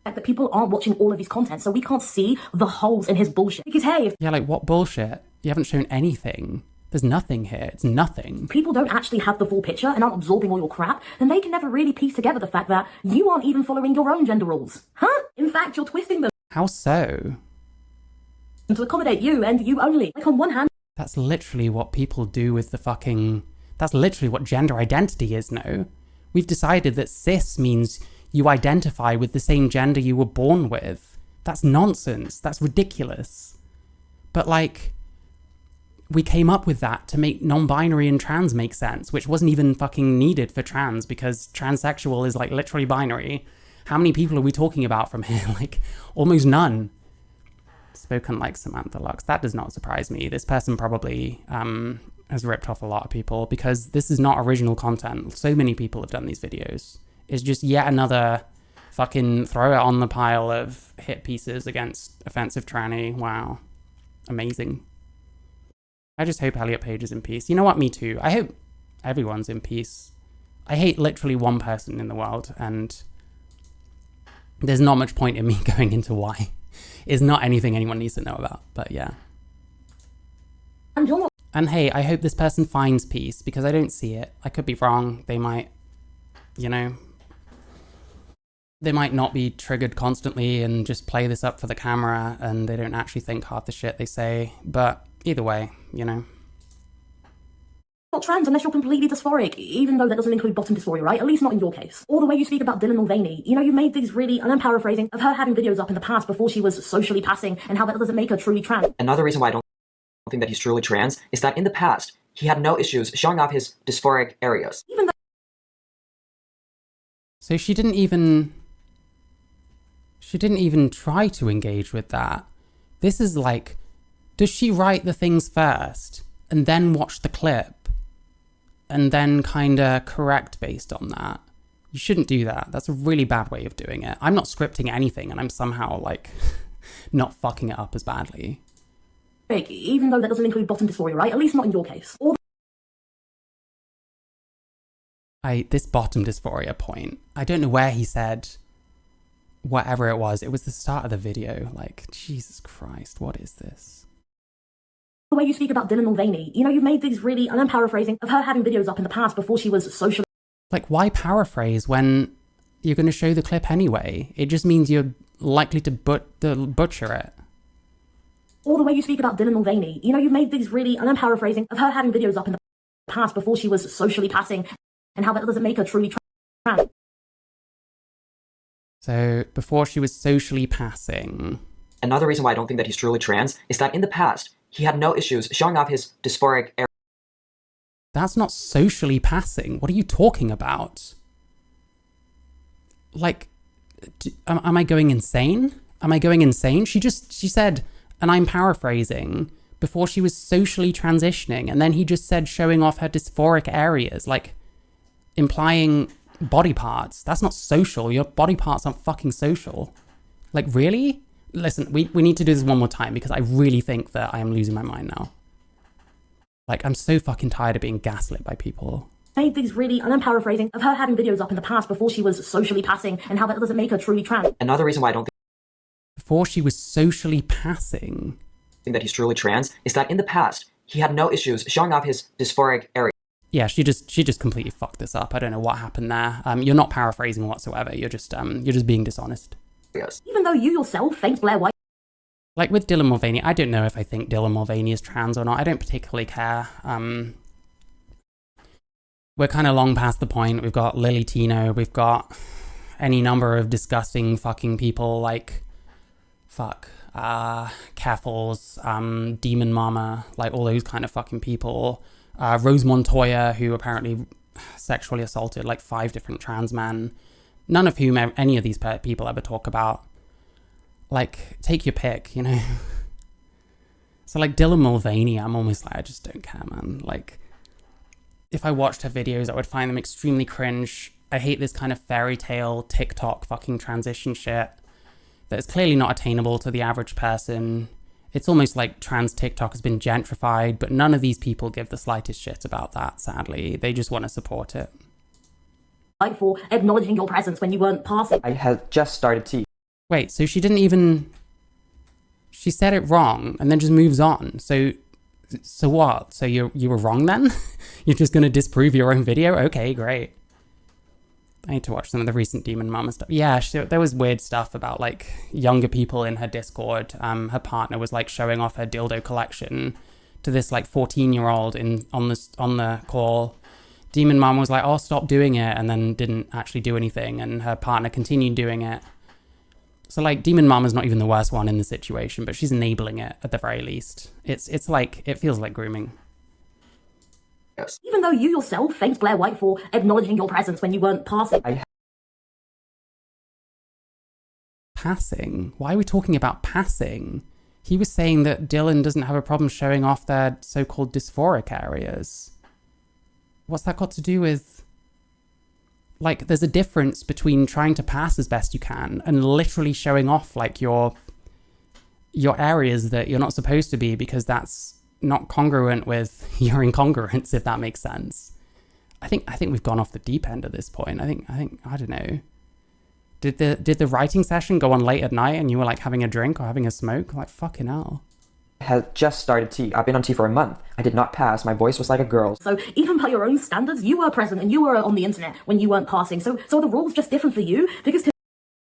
That people aren't watching all of his content, so we can't see the holes in his bullshit. Because hey, if yeah, like what bullshit? You haven't shown anything. There's nothing here. It's nothing. people don't actually have the full picture and aren't absorbing all your crap, then they can never really piece together the fact that you aren't even following your own gender rules. Huh? In fact, you're twisting them How so? to accommodate you and you only. Like on one hand, That's literally what people do with the fucking... That's literally what gender identity is, no? We've decided that cis means you identify with the same gender you were born with. That's nonsense. That's ridiculous. But like, we came up with that to make non-binary and trans make sense, which wasn't even fucking needed for trans, because transsexual is like literally binary. How many people are we talking about from here? Like, almost none. Spoken like Samantha Lux. That does not surprise me. This person probably has ripped off a lot of people, because this is not original content. So many people have done these videos. It's just yet another fucking throw it on the pile of hit pieces against offensive tranny. Wow. Amazing. I just hope Elliot Page is in peace. You know what? Me too. I hope everyone's in peace. I hate literally one person in the world, and there's not much point in me going into why. It's not anything anyone needs to know about, but yeah. And hey, I hope this person finds peace, because I don't see it. I could be wrong. They might, you know, they might not be triggered constantly and just play this up for the camera, and they don't actually think half the shit they say. But either way, you know. not trans unless you're completely dysphoric, even though that doesn't include bottom dysphoria, right? At least not in your case. Or the way you speak about Dylan Mulvaney. You know, you made these really, and I'm paraphrasing, of her having videos up in the past before she was socially passing, and how that doesn't make her truly trans. Another reason why I don't think that he's truly trans is that in the past, he had no issues showing off his dysphoric areas. Even though So she didn't even try to engage with that. This is like, does she write the things first and then watch the clip and then kind of correct based on that? You shouldn't do that. That's a really bad way of doing it. I'm not scripting anything, and I'm somehow like not fucking it up as badly. even though that doesn't include bottom dysphoria, right? At least not in your case. Or This bottom dysphoria point, I don't know where he said whatever it was. It was the start of the video. Like, Jesus Christ, what is this? the way you speak about Dylan Mulvaney. You know, you've made these really, and I'm paraphrasing, of her having videos up in the past before she was socially... Like, why paraphrase when you're going to show the clip anyway? It just means you're likely to butcher it. Or the way you speak about Dylan Mulvaney. You know, you've made these really, and I'm paraphrasing, of her having videos up in the past before she was socially passing, and how that doesn't make her truly trans. So, before she was socially passing. Another reason why I don't think that he's truly trans is that in the past, he had no issues showing off his dysphoric areas. That's not socially passing. What are you talking about? Like, am I going insane? Am I going insane? She said, and I'm paraphrasing, before she was socially transitioning, and then he just said showing off her dysphoric areas, like implying body parts. That's not social. Your body parts aren't fucking social. Like, really? Listen, we need to do this one more time, because I really think that I am losing my mind now. Like, I'm so fucking tired of being gaslit by people. Made these really, and I'm paraphrasing, of her having videos up in the past before she was socially passing, and how that doesn't make her truly trans. Another reason why I don't think before she was socially passing. That he's truly trans is that in the past, he had no issues showing off his dysphoric area. Yeah, she just completely fucked this up. I don't know what happened there. You're not paraphrasing whatsoever. You're just being dishonest. Yes. Even though you yourself think Blair White. Like with Dylan Mulvaney, I don't know if I think Dylan Mulvaney is trans or not. I don't particularly care. We're kind of long past the point. We've got Lily Tino. We've got any number of disgusting fucking people like, Caffles, Demon Mama, like all those kind of fucking people. Rose Montoya, who apparently sexually assaulted like 5 different trans men, none of whom any of these people ever talk about. Like, take your pick, you know? So like Dylan Mulvaney, I'm almost like, I just don't care, man. Like, if I watched her videos, I would find them extremely cringe. I hate this kind of fairy tale TikTok fucking transition shit that is clearly not attainable to the average person. It's almost like trans TikTok has been gentrified, but none of these people give the slightest shit about that, sadly. They just want to support it. For acknowledging your presence when you weren't passing. I had just started tea. Wait, so she didn't even... She said it wrong and then just moves on. So what? So you were wrong then? You're just going to disprove your own video? Okay, great. I need to watch some of the recent Demon Mama stuff. Yeah, there was weird stuff about like younger people in her Discord. Her partner was like showing off her dildo collection to this like 14-year-old on the call. Demon Mama was like, "Oh, stop doing it," and then didn't actually do anything, and her partner continued doing it. So like Demon Mama's not even the worst one in the situation, but she's enabling it at the very least. It's like, it feels like grooming. Yes. Even though you yourself thanked Blair White for acknowledging your presence when you weren't passing. Passing? Why are we talking about passing? He was saying that Dylan doesn't have a problem showing off their so-called dysphoric areas. What's that got to do with... Like, there's a difference between trying to pass as best you can and literally showing off, like, your areas that you're not supposed to be, because that's not congruent with your incongruence, if that makes sense. I think we've gone off the deep end at this point. I think I don't know. Did the writing session go on late at night and you were, like, having a drink or having a smoke? Like, fucking hell. Had just started tea. I've been on tea for a month. I did not pass. My voice was like a girl's. So even by your own standards, you were present and you were on the internet when you weren't passing. So the rule's just different for you because...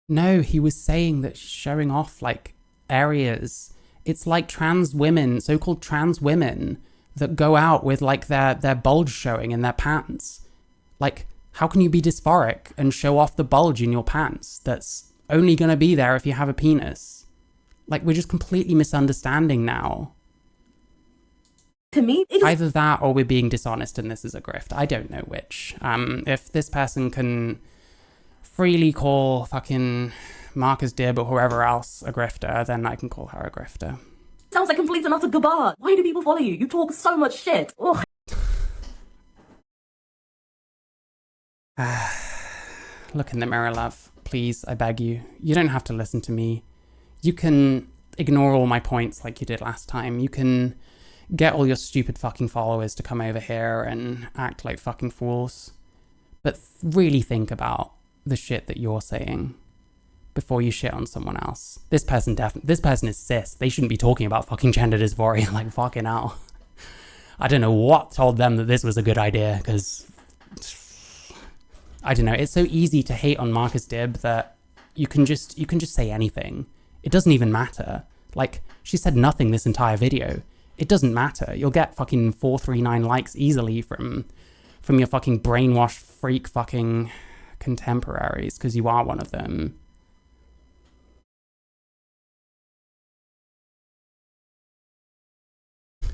No, he was saying that she's showing off like areas. It's like trans women, so-called trans women that go out with like their bulge showing in their pants. Like, how can you be dysphoric and show off the bulge in your pants that's only going to be there if you have a penis? Like, we're just completely misunderstanding now. To me, either that or we're being dishonest and this is a grift. I don't know which. If this person can freely call fucking Marcus Dib or whoever else a grifter, then I can call her a grifter. Sounds like complete and utter garbage. Why do people follow you? You talk so much shit. Ugh. Look in the mirror, love. Please, I beg you. You don't have to listen to me. You can ignore all my points like you did last time. You can get all your stupid fucking followers to come over here and act like fucking fools. But really think about the shit that you're saying before you shit on someone else. This person is cis. They shouldn't be talking about fucking gender dysphoria, like fucking hell. I don't know what told them that this was a good idea, because I don't know. It's so easy to hate on Marcus Dib that you can just say anything. It doesn't even matter. Like, she said nothing this entire video. It doesn't matter. You'll get fucking 439 likes easily from your fucking brainwashed freak fucking contemporaries, because you are one of them.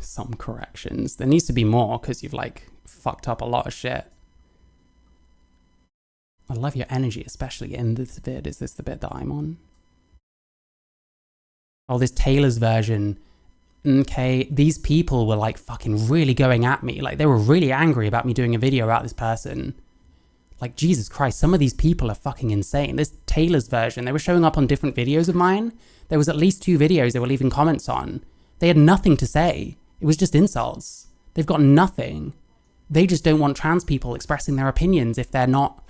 Some corrections. There needs to be more, because you've, like, fucked up a lot of shit. I love your energy, especially in this vid. Is this the bit that I'm on? Oh, this Taylor's version. Okay, these people were like fucking really going at me. Like, they were really angry about me doing a video about this person. Like, Jesus Christ, some of these people are fucking insane. This Taylor's version, they were showing up on different videos of mine. There was at least 2 videos they were leaving comments on. They had nothing to say. It was just insults. They've got nothing. They just don't want trans people expressing their opinions if they're not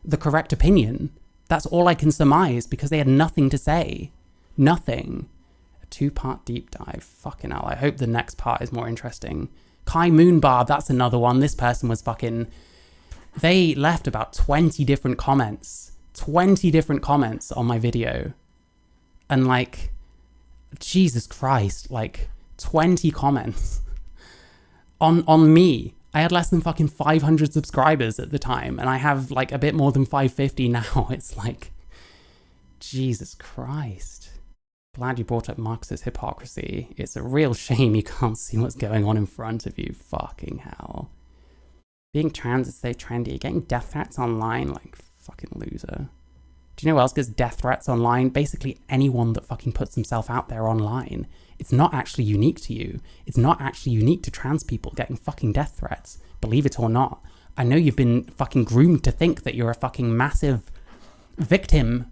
the correct opinion. That's all I can surmise, because they had nothing to say. Nothing. A 2-part deep dive. Fucking hell. I hope the next part is more interesting. Kai Moonbarb, that's another one. This person was fucking... They left about 20 different comments. 20 different comments on my video. And like, Jesus Christ, like 20 comments on me. I had less than fucking 500 subscribers at the time, and I have like a bit more than 550 now. It's like, Jesus Christ. Glad you brought up Marcus's hypocrisy. It's a real shame you can't see what's going on in front of you. Fucking hell. Being trans is so trendy. Getting death threats online, like, fucking loser. Do you know who else gets death threats online? Basically anyone that fucking puts themselves out there online. It's not actually unique to you. It's not actually unique to trans people getting fucking death threats. Believe it or not. I know you've been fucking groomed to think that you're a fucking massive victim,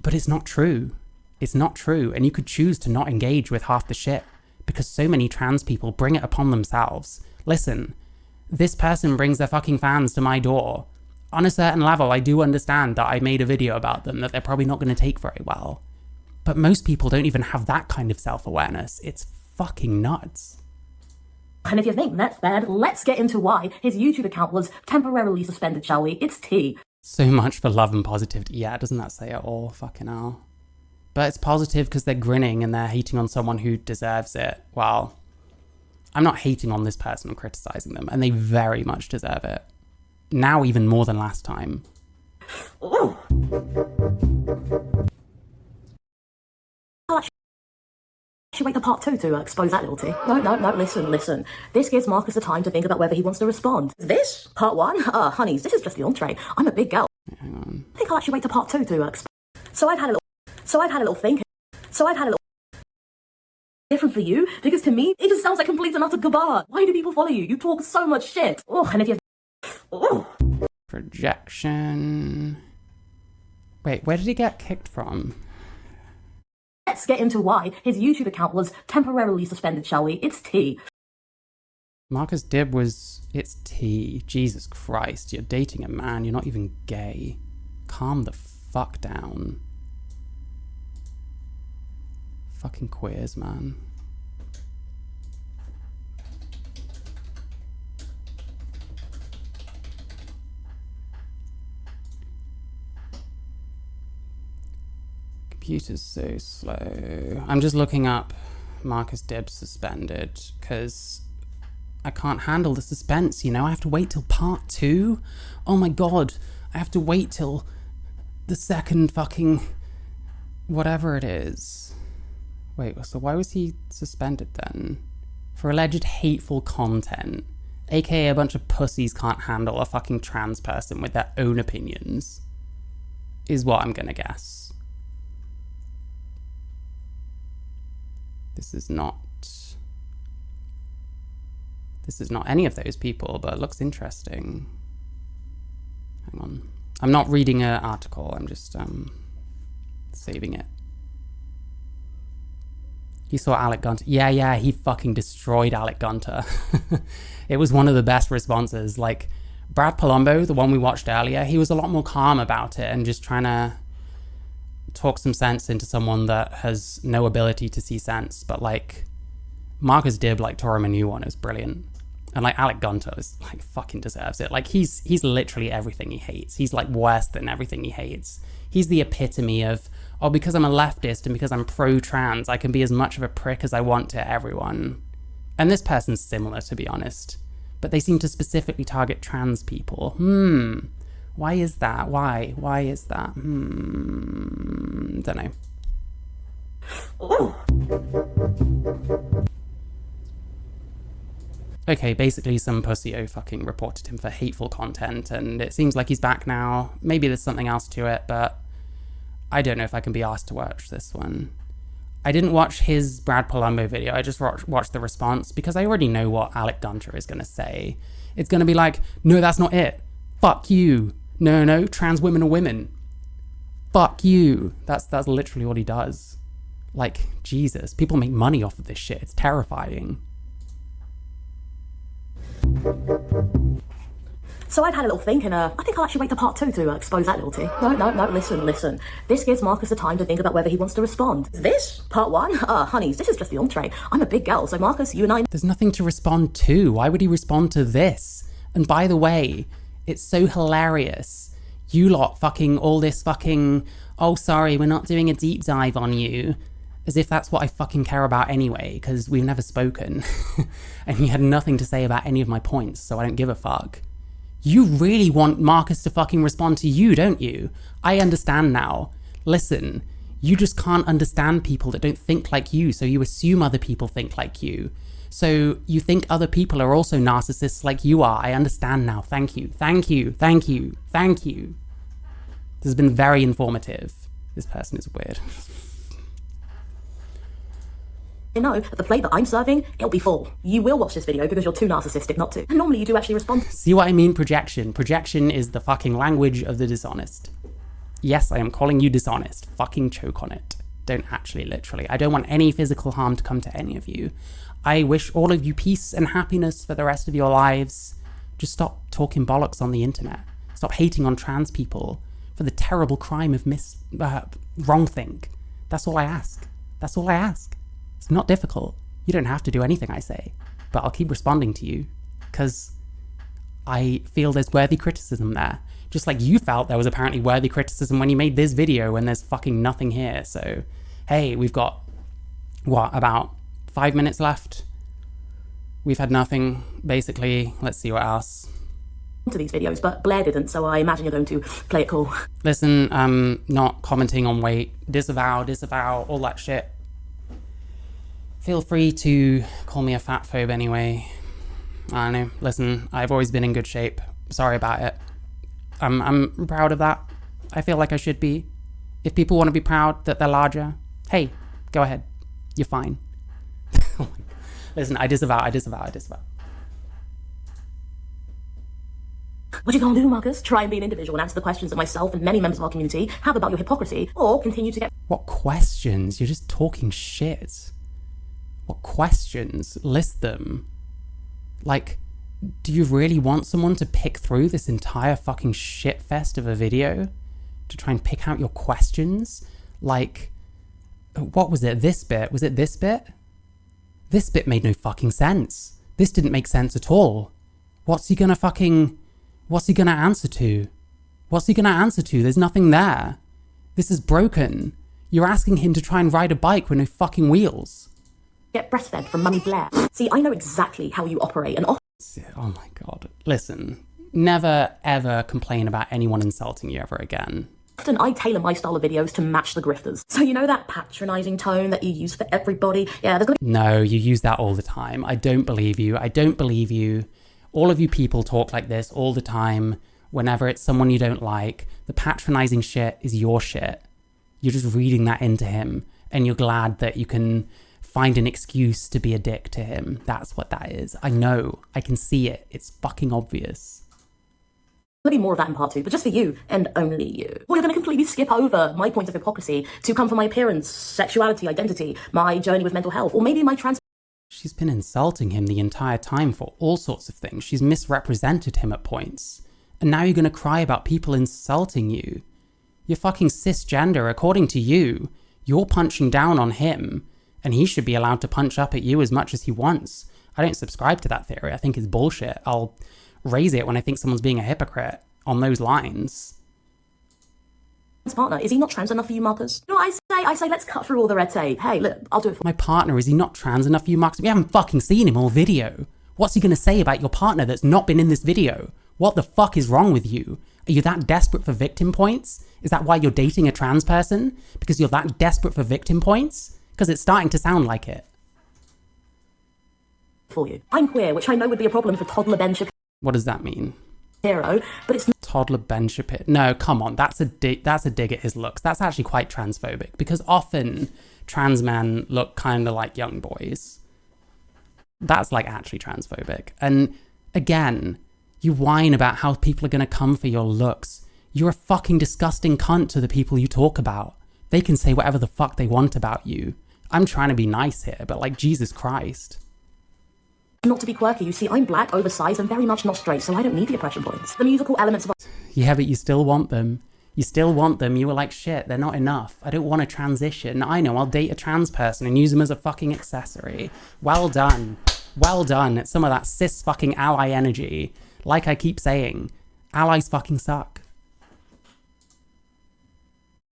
but it's not true. It's not true. And you could choose to not engage with half the shit because so many trans people bring it upon themselves. Listen, this person brings their fucking fans to my door. On a certain level, I do understand that I made a video about them that they're probably not going to take very well. But most people don't even have that kind of self-awareness. It's fucking nuts. And if you think that's bad, let's get into why his YouTube account was temporarily suspended, shall we? It's tea. So much for love and positivity. Yeah, doesn't that say it all? Fucking hell. But it's positive because they're grinning and they're hating on someone who deserves it. Well, I'm not hating on this person or criticizing them, and they very much deserve it. Now even more than last time. Ooh. Should wait for part 2 to expose that little tea. No, listen. This gives Marcus the time to think about whether he wants to respond. This? Part 1? Honeys, this is just the entree. I'm a big girl. Wait, hang on. I think I'll actually wait to part 2 to expose. So I've had a little think. Different for you, because to me, it just sounds like complete and utter garbage. Why do people follow you? You talk so much shit. Oh, and if you... Oh. Projection... Wait, where did he get kicked from? Let's get into why his YouTube account was temporarily suspended, shall we? It's tea. Marcus Dib was... It's tea. Jesus Christ, you're dating a man, you're not even gay. Calm the fuck down. Fucking queers, man. Computer's so slow. I'm just looking up Marcus Dib suspended because I can't handle the suspense, you know? I have to wait till part 2. Oh my god, I have to wait till the second fucking whatever it is. Wait, so why was he suspended then? For alleged hateful content. AKA a bunch of pussies can't handle a fucking trans person with their own opinions. Is what I'm gonna guess. This is not any of those people, but it looks interesting. Hang on. I'm not reading an article, I'm just saving it. You saw Alec Gunter. Yeah, he fucking destroyed Alec Gunter. It was one of the best responses. Like, Brad Palumbo, the one we watched earlier, he was a lot more calm about it and just trying to talk some sense into someone that has no ability to see sense. But like, Marcus Dib, like, tore him a new one. It was brilliant. And like, Alec Gunter is like, fucking deserves it. Like, he's literally everything he hates. He's like worse than everything he hates. He's the epitome of, oh, because I'm a leftist and because I'm pro-trans, I can be as much of a prick as I want to everyone. And this person's similar, to be honest. But they seem to specifically target trans people. Why is that? Why is that? Don't know. Ooh. Okay, basically some pussy-o fucking reported him for hateful content, and it seems like he's back now. Maybe there's something else to it, but I don't know if I can be asked to watch this one. I didn't watch his Brad Palumbo video, I just watched the response, because I already know what Alec Gunter is going to say. It's going to be like, no, that's not it. Fuck you. No, trans women are women. Fuck you. That's literally what he does. Like, Jesus, people make money off of this shit. It's terrifying. So I've had a little think, and I think I'll actually wait to part 2 to expose that little tea. No, listen. This gives Marcus the time to think about whether he wants to respond. This? Part 1? Honeys, this is just the entree. I'm a big girl, so Marcus, you and I... There's nothing to respond to. Why would he respond to this? And by the way, it's so hilarious. You lot fucking all this fucking, oh sorry, we're not doing a deep dive on you. As if that's what I fucking care about anyway, because we've never spoken. And you had nothing to say about any of my points, so I don't give a fuck. You really want Marcus to fucking respond to you, don't you? I understand now. Listen, you just can't understand people that don't think like you, so you assume other people think like you. So you think other people are also narcissists like you are. I understand now. Thank you. This has been very informative. This person is weird. You know, the plate that I'm serving, it'll be full. You will watch this video because you're too narcissistic not to. And normally you do actually respond. See what I mean? Projection. Projection is the fucking language of the dishonest. Yes, I am calling you dishonest. Fucking choke on it. Don't actually, literally. I don't want any physical harm to come to any of you. I wish all of you peace and happiness for the rest of your lives. Just stop talking bollocks on the internet. Stop hating on trans people for the terrible crime of wrongthink. That's all I ask. That's all I ask. It's not difficult. You don't have to do anything I say, but I'll keep responding to you because I feel there's worthy criticism there. Just like you felt there was apparently worthy criticism when you made this video when there's fucking nothing here. So, hey, we've got, what, about 5 minutes left? We've had nothing, basically. Let's see what else. To these videos, but Blair didn't, so I imagine you're going to play it cool. Listen, not commenting on weight. Disavow, all that shit. Feel free to call me a fat phobe anyway. I don't know. Listen, I've always been in good shape. Sorry about it. I'm proud of that. I feel like I should be. If people want to be proud that they're larger, hey, go ahead. You're fine. Listen, I disavow. What you gonna do, Marcus? Try and be an individual and answer the questions that myself and many members of our community have about your hypocrisy, or continue to get... What questions? You're just talking shit. What questions? List them. Like, do you really want someone to pick through this entire fucking shit fest of a video to try and pick out your questions? Like, what was it? This bit? Was it this bit? This bit made no fucking sense. This didn't make sense at all. What's he gonna answer to? There's nothing there. This is broken. You're asking him to try and ride a bike with no fucking wheels. Get breastfed from Mummy Blair. See, I know exactly how you operate and oh my god. Listen, never ever complain about anyone insulting you ever again. Often I tailor my style of videos to match the grifters. So you know that patronizing tone that you use for everybody? Yeah, there's gonna... No, you use that all the time. I don't believe you. All of you people talk like this all the time. Whenever it's someone you don't like, the patronizing shit is your shit. You're just reading that into him and you're glad that you can find an excuse to be a dick to him. That's what that is. I know. I can see it. It's fucking obvious. There'll be more of that in part 2, but just for you, and only you. Or you're going to completely skip over my points of hypocrisy to come for my appearance, sexuality, identity, my journey with mental health, or maybe my trans... She's been insulting him the entire time for all sorts of things. She's misrepresented him at points. And now you're going to cry about people insulting you. You're fucking cisgender, according to you. You're punching down on him. And he should be allowed to punch up at you as much as he wants. I don't subscribe to that theory. I think it's bullshit. I'll raise it when I think someone's being a hypocrite on those lines. His partner, is he not trans enough for you, Marcus? No, I say, let's cut through all the red tape. Hey, look, I'll do it for my partner. Is he not trans enough for you, Marcus? We haven't fucking seen him all video. What's he gonna say about your partner that's not been in this video? What the fuck is wrong with you? Are you that desperate for victim points? Is that why you're dating a trans person? Because you're that desperate for victim points? Because it's starting to sound like it. For you. I'm queer, which I know would be a problem for toddler Ben Shapiro. What does that mean? But it's not. Toddler Ben Shapiro. No, come on. That's a dig at his looks. That's actually quite transphobic because often trans men look kind of like young boys. That's like actually transphobic. And again, you whine about how people are going to come for your looks. You're a fucking disgusting cunt to the people you talk about. They can say whatever the fuck they want about you. I'm trying to be nice here, but like, Jesus Christ. Not to be quirky, you see, I'm black, oversized, and very much not straight, so I don't need the oppression points. The musical elements of... Yeah, but you still want them. You still want them. You were like, shit, they're not enough. I don't want to transition. I know, I'll date a trans person and use them as a fucking accessory. Well done. Well done. Some of that cis fucking ally energy. Like I keep saying, allies fucking suck.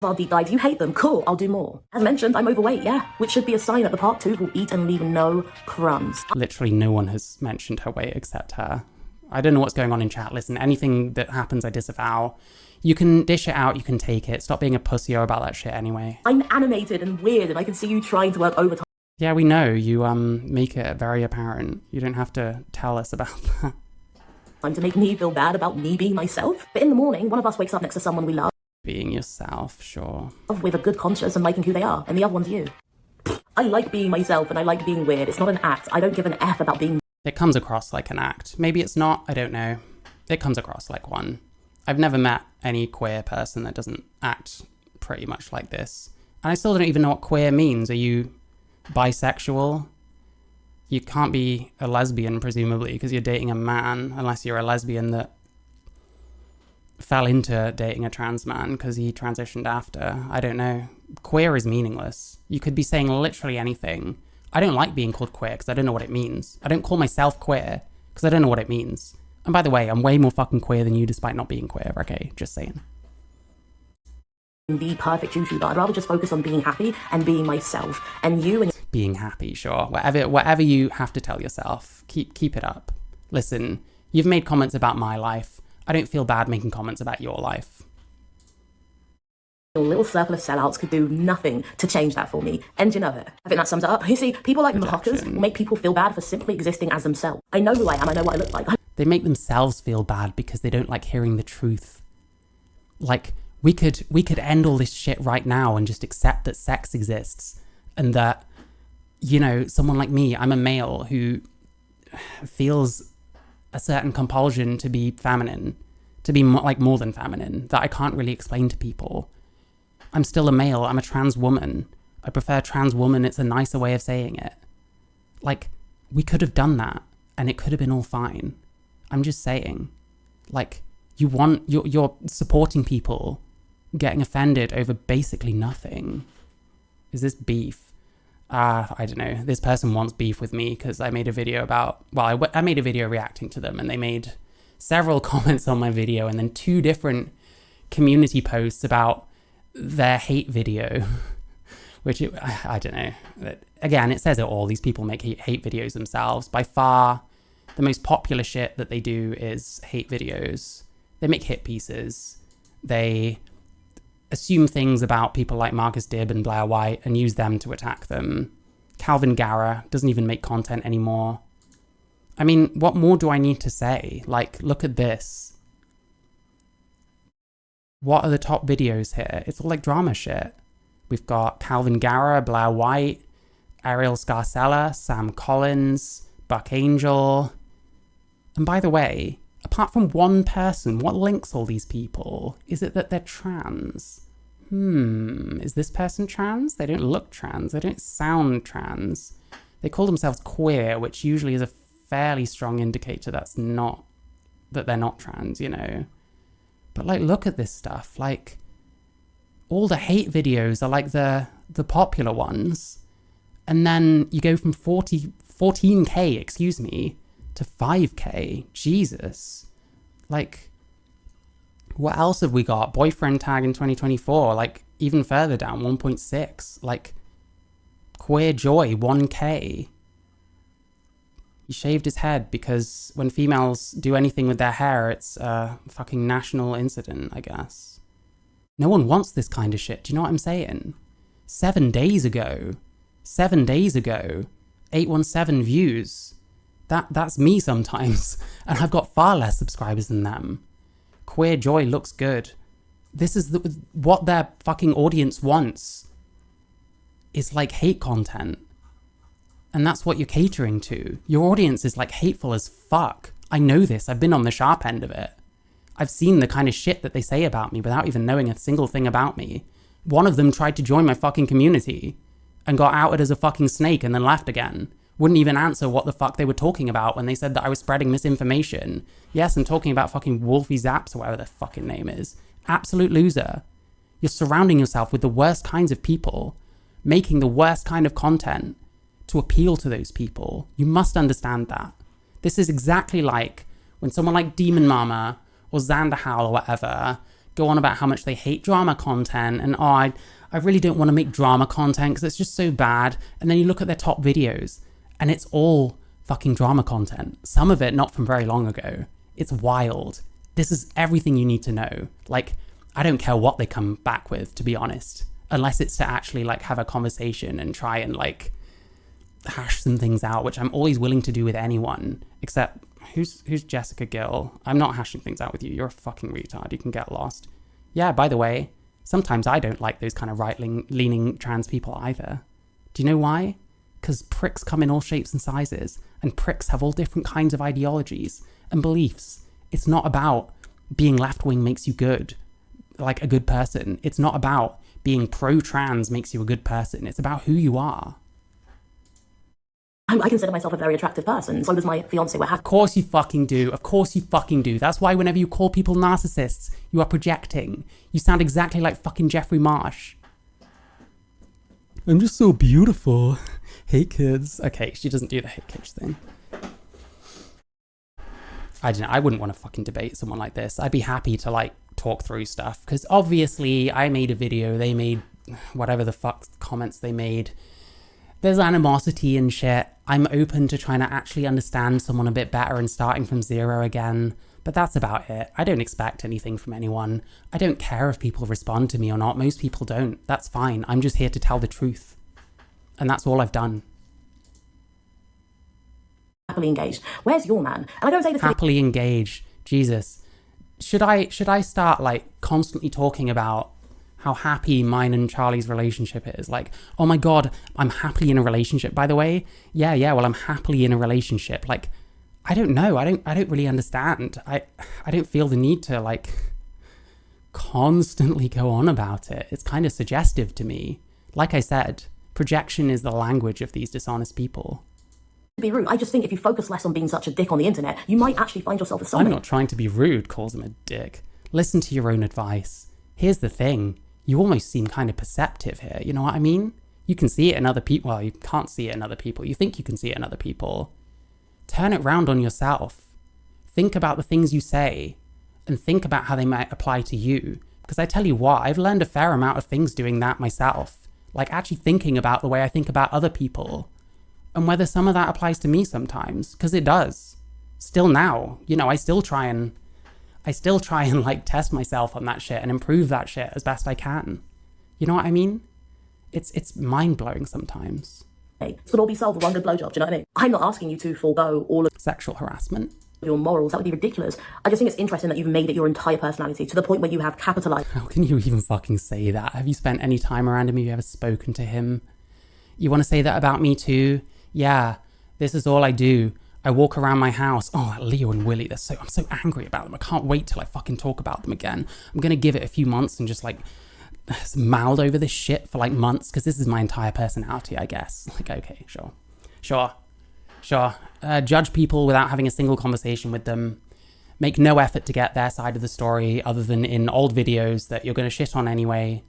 Our deep dives, you hate them, cool, I'll do more. As mentioned, I'm overweight, yeah, which should be a sign that the part 2 will eat and leave no crumbs. Literally no one has mentioned her weight except her. I don't know what's going on in chat. Listen, anything that happens I disavow. You can dish it out, you can take it. Stop being a pussy about that shit anyway. I'm animated and weird and I can see you trying to work overtime. Yeah, we know. You make it very apparent. You don't have to tell us about that. To make me feel bad about me being myself. But in the morning, one of us wakes up next to someone we love. Being yourself, sure. With a good conscience and liking who they are, and the other one's you. I like being myself and I like being weird. It's not an act. I don't give an F about being... It comes across like an act. Maybe it's not, I don't know. It comes across like one. I've never met any queer person that doesn't act pretty much like this. And I still don't even know what queer means. Are you bisexual? You can't be a lesbian, presumably, because you're dating a man, unless you're a lesbian that fell into dating a trans man because he transitioned after. I don't know. Queer is meaningless. You could be saying literally anything. I don't like being called queer because I don't know what it means. I don't call myself queer because I don't know what it means. And by the way, I'm way more fucking queer than you despite not being queer, okay? Just saying. The perfect YouTuber. I'd rather just focus on being happy and being myself. And you and... Being happy, sure. Whatever you have to tell yourself, keep it up. Listen, you've made comments about my life. I don't feel bad making comments about your life. Your little circle of sellouts could do nothing to change that for me. And you know it. I think that sums it up. You see, people like Marcus make people feel bad for simply existing as themselves. I know who I am. I know what I look like. They make themselves feel bad because they don't like hearing the truth. Like, we could end all this shit right now and just accept that sex exists and that, you know, someone like me, I'm a male who feels a certain compulsion to be feminine, to be more than feminine, that I can't really explain to people. I'm still a male, I'm a trans woman. I prefer trans woman, it's a nicer way of saying it. Like, we could have done that, and it could have been all fine. I'm just saying, like, you're supporting people getting offended over basically nothing. Is this beef? I don't know. This person wants beef with me because I made a video about, well, I made a video reacting to them and they made several comments on my video and then 2 different community posts about their hate video, which I don't know. Again, it says it all. These people make hate videos themselves. By far, the most popular shit that they do is hate videos. They make hit pieces. They assume things about people like Marcus Dib and Blair White and use them to attack them. Calvin Garra doesn't even make content anymore. I mean, what more do I need to say? Like, look at this. What are the top videos here? It's all like drama shit. We've got Calvin Garra, Blair White, Ariel Scarcella, Sam Collins, Buck Angel. And by the way, apart from one person, what links all these people? Is it that they're trans? Is this person trans? They don't look trans. They don't sound trans. They call themselves queer, which usually is a fairly strong indicator that they're not trans, you know? But like, look at this stuff. Like, all the hate videos are like the popular ones. And then you go from 14K, excuse me, to 5K. Jesus. Like, what else have we got? Boyfriend tag in 2024, like even further down, 1.6. Like, queer joy, 1K. He shaved his head because when females do anything with their hair, it's a fucking national incident, I guess. No one wants this kind of shit. Do you know what I'm saying? 7 days ago, 817 views. That's me sometimes, and I've got far less subscribers than them. Queer joy looks good. This is what their fucking audience wants. Is like hate content. And that's what you're catering to. Your audience is like hateful as fuck. I know this, I've been on the sharp end of it. I've seen the kind of shit that they say about me without even knowing a single thing about me. One of them tried to join my fucking community and got outed as a fucking snake and then left again. wouldn't even answer what the fuck they were talking about when they said that I was spreading misinformation. Yes, I'm talking about fucking Wolfie Zaps or whatever their fucking name is. Absolute loser. You're surrounding yourself with the worst kinds of people, making the worst kind of content to appeal to those people. You must understand that. This is exactly like when someone like Demon Mama or Xander Howell or whatever go on about how much they hate drama content and, oh, I really don't want to make drama content because it's just so bad. And then you look at their top videos and it's all fucking drama content. Some of it not from very long ago. It's wild. This is everything you need to know. Like, I don't care what they come back with, to be honest, unless it's to actually like have a conversation and try and like hash some things out, which I'm always willing to do with anyone, except who's Jessica Gill? I'm not hashing things out with you. You're a fucking retard. You can get lost. Yeah, by the way, sometimes I don't like those kind of right-leaning trans people either. Do you know why? Because pricks come in all shapes and sizes, and pricks have all different kinds of ideologies and beliefs. It's not about being left-wing makes you good, like a good person. It's not about being pro-trans makes you a good person. It's about who you are. I consider myself a very attractive person. So does my fiance. Of course you fucking do. Of course you fucking do. That's why whenever you call people narcissists, you are projecting. You sound exactly like fucking Jeffrey Marsh. I'm just so beautiful. Hate kids. Okay, she doesn't do the hate kids thing. I don't know. I wouldn't want to fucking debate someone like this. I'd be happy to like talk through stuff because obviously I made a video. They made whatever the fuck comments they made. There's animosity and shit. I'm open to trying to actually understand someone a bit better and starting from zero again. But that's about it. I don't expect anything from anyone. I don't care if people respond to me or not. Most people don't. That's fine. I'm just here to tell the truth. And that's all I've done. Happily engaged. Where's your man? And I don't say this happily engaged. Jesus. Should I start like constantly talking about how happy mine and Charlie's relationship is? Like, oh my God, I'm happily in a relationship, by the way. Yeah, well, I'm happily in a relationship. Like, I don't know. I don't really understand. I don't feel the need to like constantly go on about it. It's kind of suggestive to me. Like I said, projection is the language of these dishonest people. Be rude. I just think if you focus less on being such a dick on the internet, you might actually find yourself a soulmate. I'm not trying to be rude, calls him a dick. Listen to your own advice. Here's the thing. You almost seem kind of perceptive here. You know what I mean? You can see it in other people. Well, you can't see it in other people. You think you can see it in other people. Turn it round on yourself. Think about the things you say and think about how they might apply to you. Because I tell you what, I've learned a fair amount of things doing that myself. Like actually thinking about the way I think about other people and whether some of that applies to me sometimes. Because it does. Still now, you know, I still try and like test myself on that shit and improve that shit as best I can. You know what I mean? It's mind-blowing sometimes. It could all be solved with one good blowjob, do you know what I mean? I'm not asking you to forego all of sexual harassment. Your morals. That would be ridiculous. I just think it's interesting that you've made it your entire personality to the point where you have capitalized. How can you even fucking say that? Have you spent any time around him? Have you ever spoken to him? You want to say that about me too? Yeah, this is all I do. I walk around my house. Oh, Leo and Willy, I'm so angry about them. I can't wait till I fucking talk about them again. I'm going to give it a few months and just like mouthed over this shit for like months because this is my entire personality, I guess. Like, okay, sure. Judge people without having a single conversation with them. Make no effort to get their side of the story other than in old videos that you're going to shit on anyway.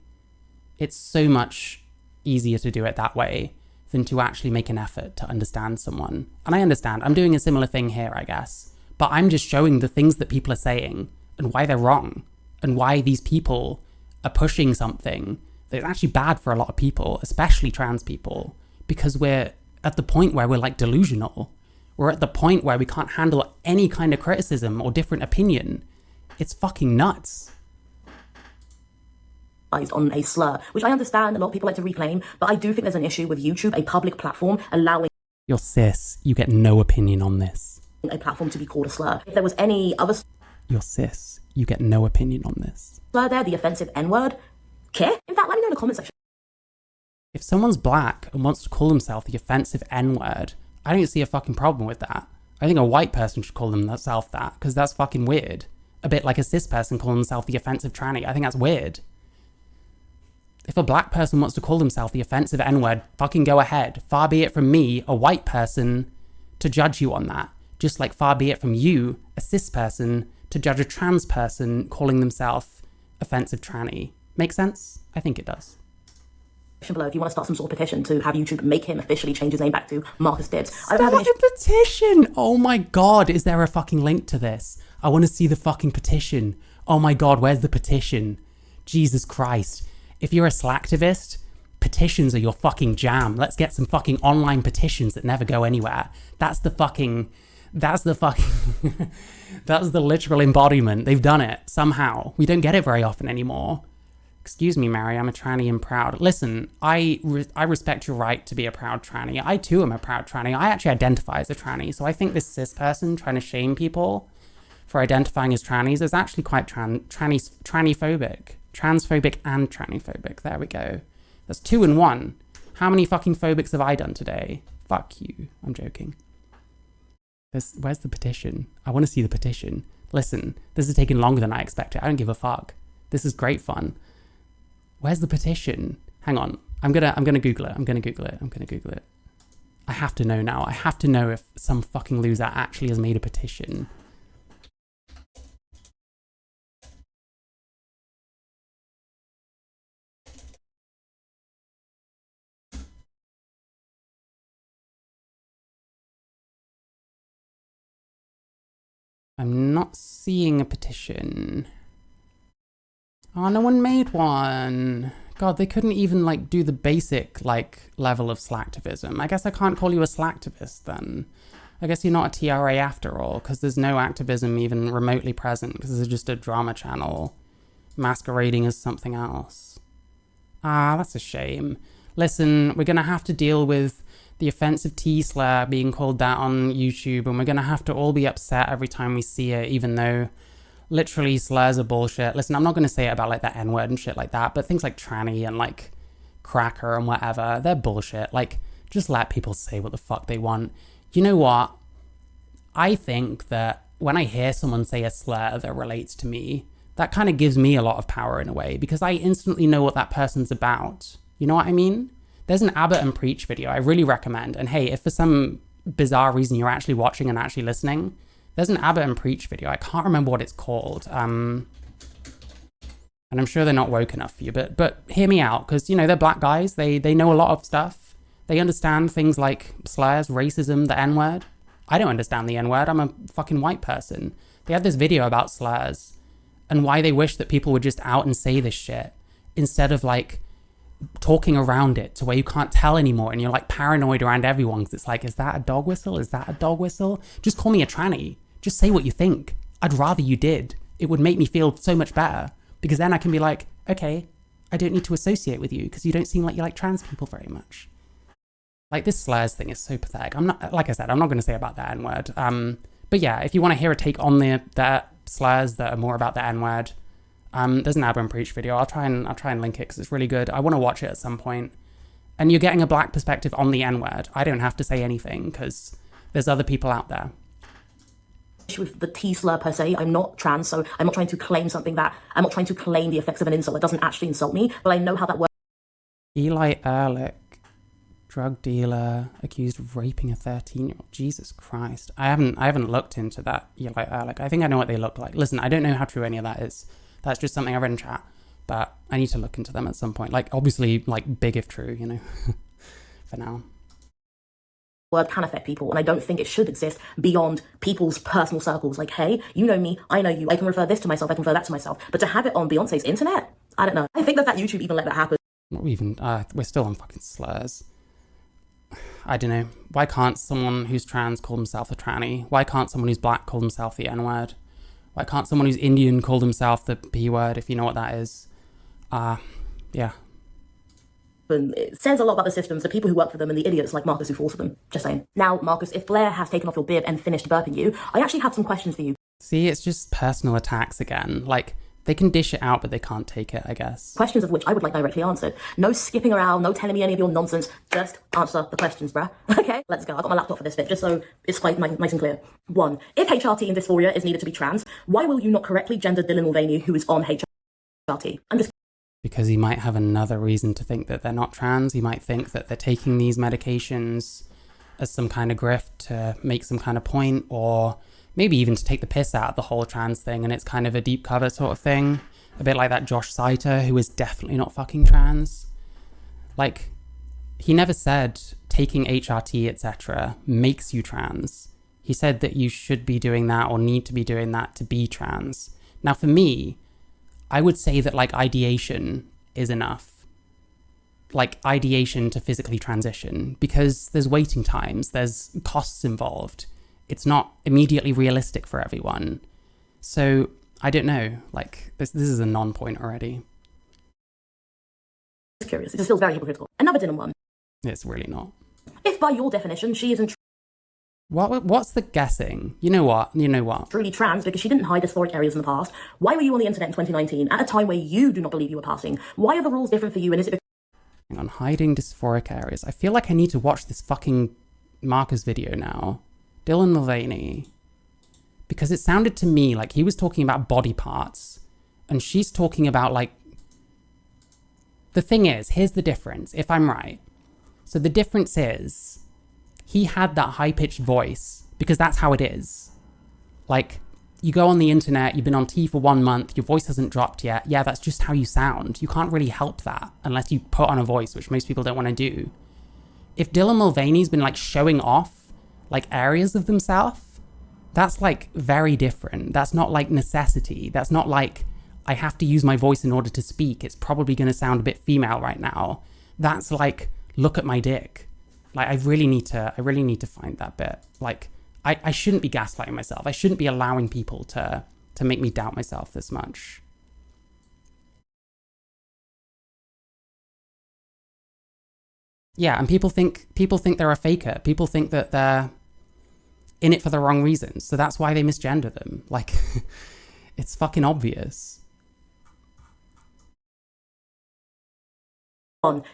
It's so much easier to do it that way than to actually make an effort to understand someone. And I understand. I'm doing a similar thing here, I guess. But I'm just showing the things that people are saying and why they're wrong and why these people are pushing something that's actually bad for a lot of people, especially trans people, because we're at the point where we're like delusional. We're at the point where we can't handle any kind of criticism or different opinion. It's fucking nuts. On a slur, which I understand a lot of people like to reclaim, but I do think there's an issue with YouTube, a public platform, allowing... You're cis. You get no opinion on this. ...a platform to be called a slur. If there was any other... You're cis. You get no opinion on this. ...slur there, the offensive N-word, care? In fact, let me know in the comment section. If someone's black and wants to call themselves the offensive N-word, I don't see a fucking problem with that. I think a white person should call themselves that, because that's fucking weird. A bit like a cis person calling themselves the offensive tranny. I think that's weird. If a black person wants to call themselves the offensive N-word, fucking go ahead. Far be it from me, a white person, to judge you on that. Just like far be it from you, a cis person, to judge a trans person calling themselves offensive tranny. Make sense? I think it does. Below if you want to start some sort of petition to have YouTube make him officially change his name back to Marcus Dib. Start a petition! Oh my god, is there a fucking link to this? I want to see the fucking petition. Oh my god, where's the petition? Jesus Christ. If you're a slacktivist, petitions are your fucking jam. Let's get some fucking online petitions that never go anywhere. That's the literal embodiment. They've done it somehow. We don't get it very often anymore. Excuse me, Mary, I'm a tranny and proud. Listen, I respect your right to be a proud tranny. I too am a proud tranny. I actually identify as a tranny, so I think this cis person trying to shame people for identifying as trannies is actually quite trannyphobic. Transphobic and trannyphobic. There we go. That's 2 in 1. How many fucking phobics have I done today? Fuck you. I'm joking. Where's the petition? I want to see the petition. Listen, this is taking longer than I expected. I don't give a fuck. This is great fun. Where's the petition? Hang on. I'm gonna Google it. I have to know now. I have to know if some fucking loser actually has made a petition. I'm not seeing a petition. Oh, no one made one. God, they couldn't even, like, do the basic, like, level of slacktivism. I guess I can't call you a slacktivist, then. I guess you're not a TRA after all, because there's no activism even remotely present, because this is just a drama channel masquerading as something else. Ah, that's a shame. Listen, we're going to have to deal with the offensive T-slur being called that on YouTube, and we're going to have to all be upset every time we see it, even though literally slurs are bullshit. Listen, I'm not going to say it about like the N-word and shit like that, but things like tranny and like cracker and whatever, they're bullshit. Like, just let people say what the fuck they want. You know what? I think that when I hear someone say a slur that relates to me, that kind of gives me a lot of power in a way, because I instantly know what that person's about. You know what I mean? There's an Abbott and Preach video I really recommend. And hey, if for some bizarre reason you're actually watching and actually listening, there's an Abbott and Preach video. I can't remember what it's called. And I'm sure they're not woke enough for you, but hear me out, because, you know, they're black guys. They know a lot of stuff. They understand things like slurs, racism, the N-word. I don't understand the N-word. I'm a fucking white person. They had this video about slurs and why they wish that people would just out and say this shit instead of like talking around it to where you can't tell anymore and you're like paranoid around everyone because it's like, is that a dog whistle? Is that a dog whistle? Just call me a tranny. Just say what you think. I'd rather you did. It would make me feel so much better, because then I can be like, okay, I don't need to associate with you because you don't seem like you like trans people very much. Like, this slurs thing is so pathetic. I'm not, like I said, I'm not going to say about the N-word. But yeah, if you want to hear a take on the slurs that are more about the N-word, there's an Abbott and Preach video. I'll try and link it because it's really good. I want to watch it at some point. And you're getting a black perspective on the N-word. I don't have to say anything because there's other people out there. With the T-slur per se, I'm not trans, so I'm not trying to claim I'm not trying to claim the effects of an insult. It doesn't actually insult me, but I know how that works. Eli Ehrlich, drug dealer, accused of raping a 13-year-old. Jesus Christ. I haven't looked into that Eli Ehrlich. I think I know what they look like. Listen, I don't know how true any of that is. That's just something I read in chat, but I need to look into them at some point. Like, obviously, like, big if true, you know, for now. Word can affect people, and I don't think it should exist beyond people's personal circles. Like, hey, you know me, I know you, I can refer this to myself, I can refer that to myself. But to have it on Beyonce's internet, I don't know. I think that YouTube even let that happen. We're still on fucking slurs. I don't know. Why can't someone who's trans call themselves a tranny? Why can't someone who's black call themselves the N-word? Why can't someone who's Indian call themselves the P-word, if you know what that is? Yeah. And it says a lot about the systems, the people who work for them, and the idiots like Marcus who fall for them. Just saying. Now, Marcus, if Blair has taken off your bib and finished burping you, I actually have some questions for you. See, it's just personal attacks again. Like, they can dish it out, but they can't take it, I guess. Questions of which I would like directly answered. No skipping around, no telling me any of your nonsense. Just answer the questions, bruh. Okay, let's go. I've got my laptop for this bit, just so it's quite nice and clear. 1. If HRT in dysphoria is needed to be trans, why will you not correctly gender Dylan Mulvaney, who is on HRT? I'm just... because he might have another reason to think that they're not trans. He might think that they're taking these medications as some kind of grift to make some kind of point, or maybe even to take the piss out of the whole trans thing, and it's kind of a deep cover sort of thing. A bit like that Josh Saiter, who is definitely not fucking trans. Like, he never said taking HRT, etc. makes you trans. He said that you should be doing that or need to be doing that to be trans. Now, for me, I would say that, like, ideation is enough. Like, ideation to physically transition, because there's waiting times, there's costs involved. It's not immediately realistic for everyone. So, I don't know. Like, this is a non-point already. It's curious. It feels very hypocritical. Another didn't one. It's really not. If by your definition she isn't What's the guessing? You know what? truly trans because she didn't hide dysphoric areas in the past, why were you on the internet in 2019 at a time where you do not believe you were passing? Why are the rules different for you, and is it Hang on, hiding dysphoric areas. I feel like I need to watch this fucking Marcus video now. Dylan Mulvaney. Because it sounded to me like he was talking about body parts, and she's talking about, like... The thing is, here's the difference, if I'm right. So the difference is, he had that high-pitched voice, because that's how it is. Like, you go on the internet, you've been on T for 1 month, your voice hasn't dropped yet. Yeah, that's just how you sound. You can't really help that, unless you put on a voice, which most people don't want to do. If Dylan Mulvaney's been, like, showing off, like, areas of themselves, that's, like, very different. That's not, like, necessity. That's not, like, I have to use my voice in order to speak. It's probably going to sound a bit female right now. That's, like, look at my dick. Like, I really need to find that bit. Like, I shouldn't be gaslighting myself. I shouldn't be allowing people to make me doubt myself this much. Yeah, and people think they're a faker. People think that they're in it for the wrong reasons. So that's why they misgender them. Like, it's fucking obvious.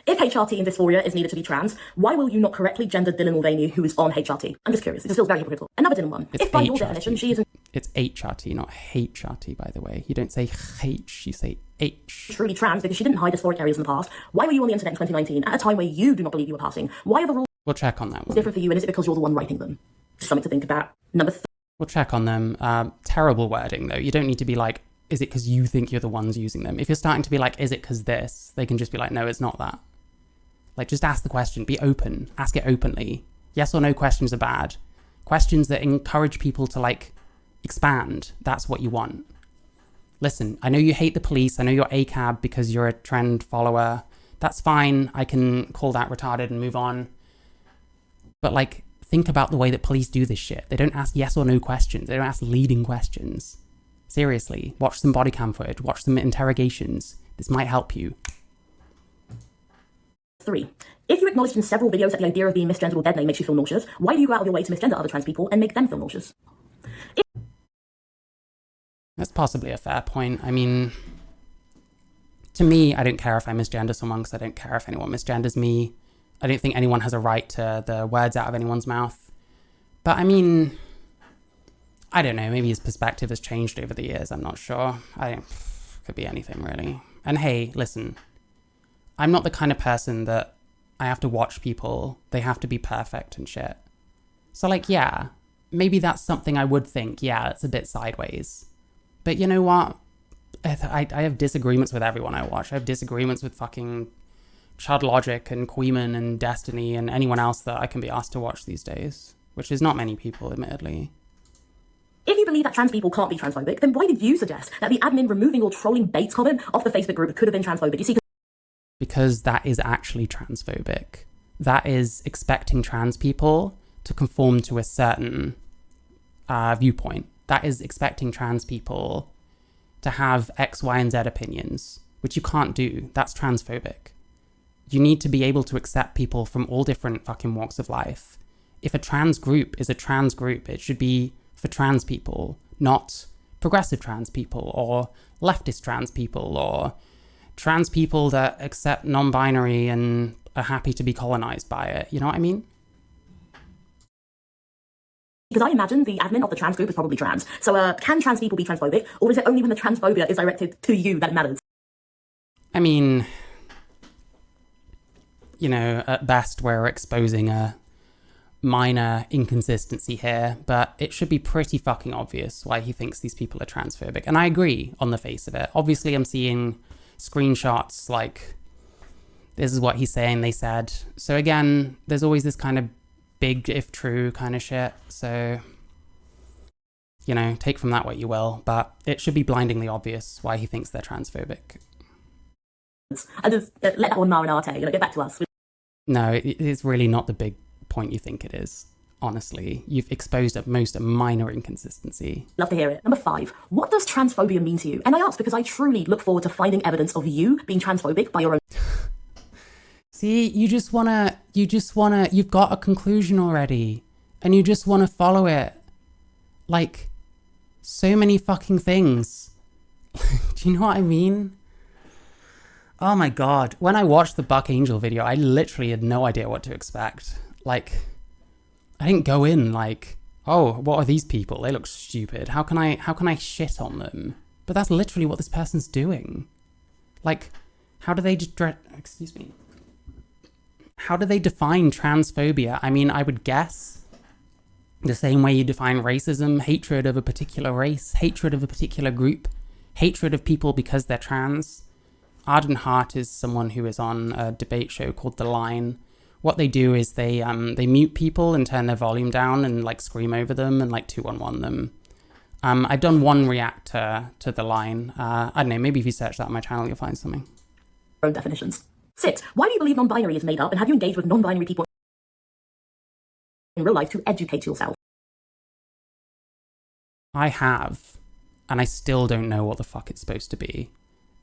If HRT in dysphoria is needed to be trans, why will you not correctly gender Dylan Mulvaney, who is on HRT? I'm just curious. It feels very hypocritical. Another didn't one. It's if by HRT. your definition she isn't It's HRT, not HRT, by the way. You don't say H, you say H. truly trans because she didn't hide dysphoric areas in the past, why were you on the internet in 2019 at a time where you do not believe you were passing? Why are the rules We'll check on that one. different for you, and is it because you're the one writing them? Just something to think about. Number We'll check on them. Terrible wording, though. You don't need to be like, is it because you think you're the ones using them? If you're starting to be like, is it because this? They can just be like, no, it's not that. Like, just ask the question. Be open. Ask it openly. Yes or no questions are bad. Questions that encourage people to, like, expand. That's what you want. Listen, I know you hate the police. I know you're ACAB because you're a trend follower. That's fine. I can call that retarded and move on. But, like, think about the way that police do this shit. They don't ask yes or no questions. They don't ask leading questions. Seriously. Watch some body cam footage. Watch some interrogations. This might help you. 3. If you acknowledged in several videos that the idea of being misgendered or dead name makes you feel nauseous, why do you go out of your way to misgender other trans people and make them feel nauseous? That's possibly a fair point. I mean, to me, I don't care if I misgender someone because I don't care if anyone misgenders me. I don't think anyone has a right to the words out of anyone's mouth. But I don't know, maybe his perspective has changed over the years, I'm not sure. Could be anything, really. And hey, listen, I'm not the kind of person that I have to watch people, they have to be perfect and shit. So, like, yeah, maybe that's something I would think, yeah, it's a bit sideways. But you know what? I have disagreements with everyone I watch. I have disagreements with fucking Chud Logic and Queeman and Destiny and anyone else that I can be asked to watch these days, which is not many people, admittedly. If you believe that trans people can't be transphobic, then why did you suggest that the admin removing or trolling Bates comment off the Facebook group could have been transphobic? You see, Because that is actually transphobic. That is expecting trans people to conform to a certain viewpoint. That is expecting trans people to have X, Y, and Z opinions, which you can't do. That's transphobic. You need to be able to accept people from all different fucking walks of life. If a trans group is a trans group, it should be for trans people, not progressive trans people or leftist trans people or trans people that accept non-binary and are happy to be colonized by it. You know what I mean? because I imagine the admin of the trans group is probably trans. So can trans people be transphobic, or is it only when the transphobia is directed to you that it matters? I mean, you know, at best we're exposing a minor inconsistency here, but it should be pretty fucking obvious why he thinks these people are transphobic. And I agree on the face of it. Obviously, I'm seeing screenshots like, this is what he's saying, they said. So again, there's always this kind of big if true kind of shit. So, you know, take from that what you will, but it should be blindingly obvious why he thinks they're transphobic. And just let that one marinate, get back to us. No, it's really not the big point you think it is. Honestly, you've exposed at most a minor inconsistency. Love to hear it. Number 5, what does transphobia mean to you? And I ask because I truly look forward to finding evidence of you being transphobic by your own. See, you've got a conclusion already, and you just wanna follow it. Like, so many fucking things. Do you know what I mean? Oh my god. When I watched the Buck Angel video, I literally had no idea what to expect. Like, I didn't go in like, oh, what are these people? They look stupid. How can I shit on them? But that's literally what this person's doing. Like, how do they How do they define transphobia? I mean, I would guess the same way you define racism, hatred of a particular race, hatred of a particular group, hatred of people because they're trans. Arden Hart is someone who is on a debate show called The Line. What they do is they mute people and turn their volume down and like scream over them and like 2-on-1 them. I've done one reactor to The Line. I don't know, maybe if you search that on my channel, you'll find something. Own definitions. 6, why do you believe non-binary is made up, and have you engaged with non-binary people in real life to educate yourself? I have, and I still don't know what the fuck it's supposed to be.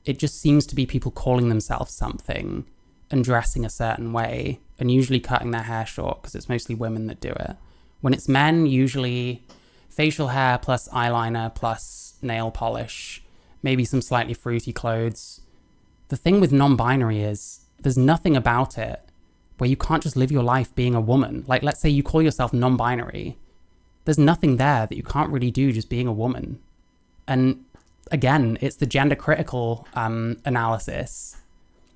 It just seems to be people calling themselves something and dressing a certain way and usually cutting their hair short because it's mostly women that do it. When it's men, usually facial hair plus eyeliner plus nail polish, maybe some slightly fruity clothes. The thing with non-binary is there's nothing about it where you can't just live your life being a woman. Like, let's say you call yourself non-binary. There's nothing there that you can't really do just being a woman. And again, it's the gender critical analysis.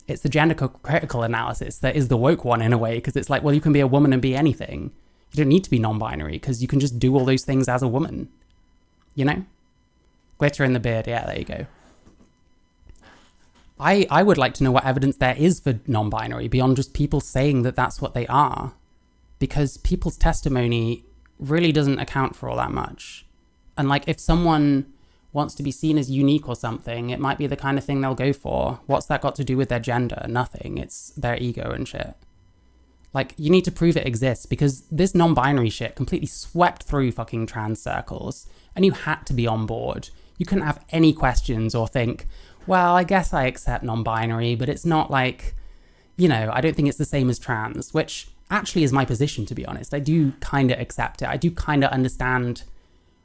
It's the gender critical analysis that is the woke one in a way, because it's like, well, you can be a woman and be anything. You don't need to be non-binary because you can just do all those things as a woman. You know? Glitter in the beard. Yeah, there you go. I would like to know what evidence there is for non-binary beyond just people saying that that's what they are, because people's testimony really doesn't account for all that much. And like, if someone wants to be seen as unique or something, it might be the kind of thing they'll go for. What's that got to do with their gender? Nothing. It's their ego and shit. Like, you need to prove it exists, because this non-binary shit completely swept through fucking trans circles, and you had to be on board. You couldn't have any questions or think, well, I guess I accept non-binary, but it's not like, you know, I don't think it's the same as trans, which actually is my position, to be honest. I do kind of accept it. I do kind of understand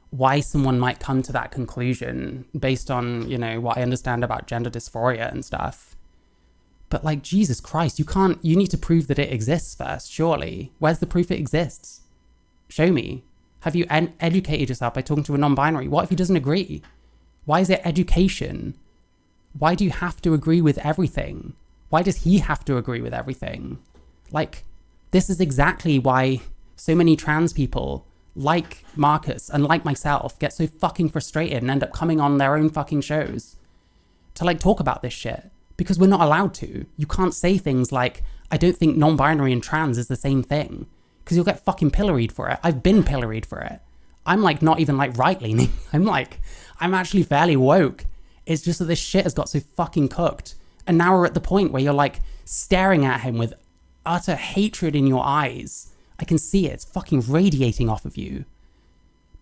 why someone might come to that conclusion based on, you know, what I understand about gender dysphoria and stuff. But like, Jesus Christ, you need to prove that it exists first, surely. Where's the proof it exists? Show me. Have you educated yourself by talking to a non-binary? What if he doesn't agree? Why is it education? Why do you have to agree with everything? Why does he have to agree with everything? Like, this is exactly why so many trans people, like Marcus and like myself, get so fucking frustrated and end up coming on their own fucking shows to like talk about this shit, because we're not allowed to. You can't say things like, I don't think non-binary and trans is the same thing, because you'll get fucking pilloried for it. I've been pilloried for it. I'm like not even like right-leaning. I'm actually fairly woke. It's just that this shit has got so fucking cooked. And now we're at the point where you're like staring at him with utter hatred in your eyes. I can see it. It's fucking radiating off of you.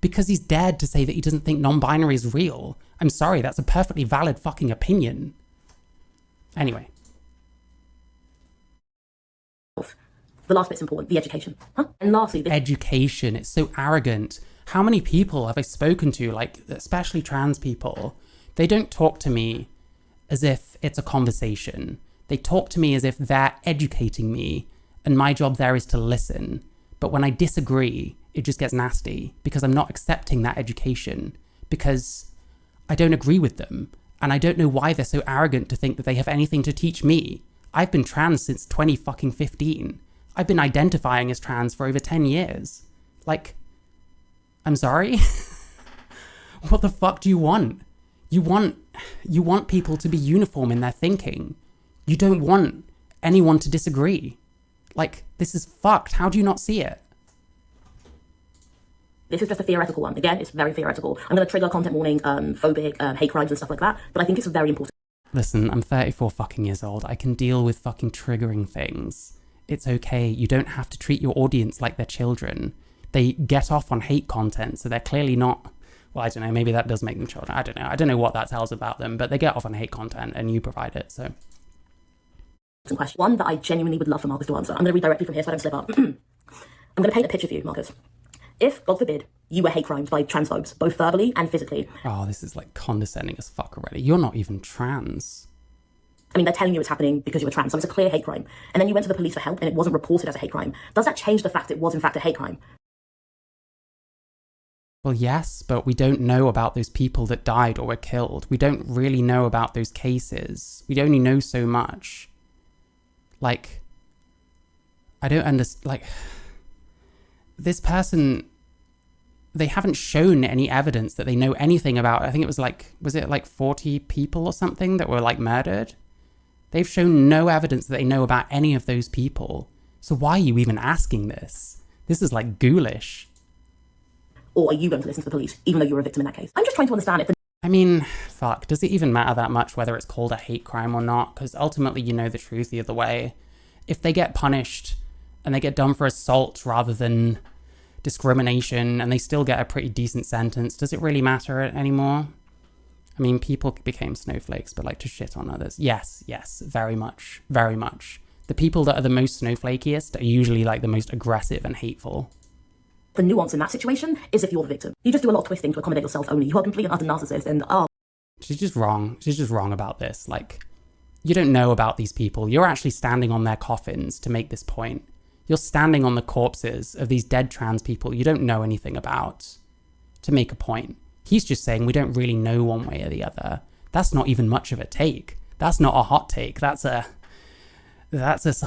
Because he's dared to say that he doesn't think non-binary is real. I'm sorry, that's a perfectly valid fucking opinion. Anyway. The last bit's important, the education. And lastly, education. It's so arrogant. How many people have I spoken to, like, especially trans people? They don't talk to me as if it's a conversation. They talk to me as if they're educating me, and my job there is to listen. But when I disagree, it just gets nasty, because I'm not accepting that education, because I don't agree with them. And I don't know why they're so arrogant to think that they have anything to teach me. I've been trans since 2015. I've been identifying as trans for over 10 years. Like, I'm sorry? What the fuck do you want? You want people to be uniform in their thinking. You don't want anyone to disagree. Like, this is fucked. How do you not see it? This is just a theoretical one. Again, it's very theoretical. I'm going to trigger content warning, phobic, hate crimes and stuff like that, but I think it's very important. Listen, I'm 34 fucking years old. I can deal with fucking triggering things. It's okay. You don't have to treat your audience like they're children. They get off on hate content, so they're clearly not... Well, I don't know. Maybe that does make them children. I don't know. I don't know what that tells about them, but they get off on hate content and you provide it, so... Question. One that I genuinely would love for Marcus to answer. I'm going to read directly from here so I don't slip up. I'm going to paint a picture for you, Marcus. If, God forbid, you were hate crimes by transphobes, both verbally and physically. Oh, this is like condescending as fuck already. You're not even trans. I mean, they're telling you it's happening because you were trans, so it's a clear hate crime. And then you went to the police for help and it wasn't reported as a hate crime. Does that change the fact it was in fact a hate crime? Well, yes, but we don't know about those people that died or were killed. We don't really know about those cases. We only know so much. Like, I don't understand, like... This person, they haven't shown any evidence that they know anything about, I think it was like, was it like 40 people or something that were like murdered? They've shown no evidence that they know about any of those people. So why are you even asking this? This is like ghoulish. Or are you going to listen to the police, even though you were a victim in that case? I'm just trying to understand if the... I mean, fuck, does it even matter that much whether it's called a hate crime or not? Because ultimately you know the truth either way. If they get punished and they get done for assault rather than discrimination and they still get a pretty decent sentence, does it really matter anymore? I mean, people became snowflakes, but like to shit on others. Yes, very much, very much. The people that are the most snowflakiest are usually like the most aggressive and hateful. The nuance in that situation is if you're the victim. You just do a lot of twisting to accommodate yourself only. You are complete and utter narcissist and She's just wrong. She's just wrong about this. Like, you don't know about these people. You're actually standing on their coffins to make this point. You're standing on the corpses of these dead trans people you don't know anything about to make a point. He's just saying we don't really know one way or the other. That's not even much of a take. That's not a hot take. That's a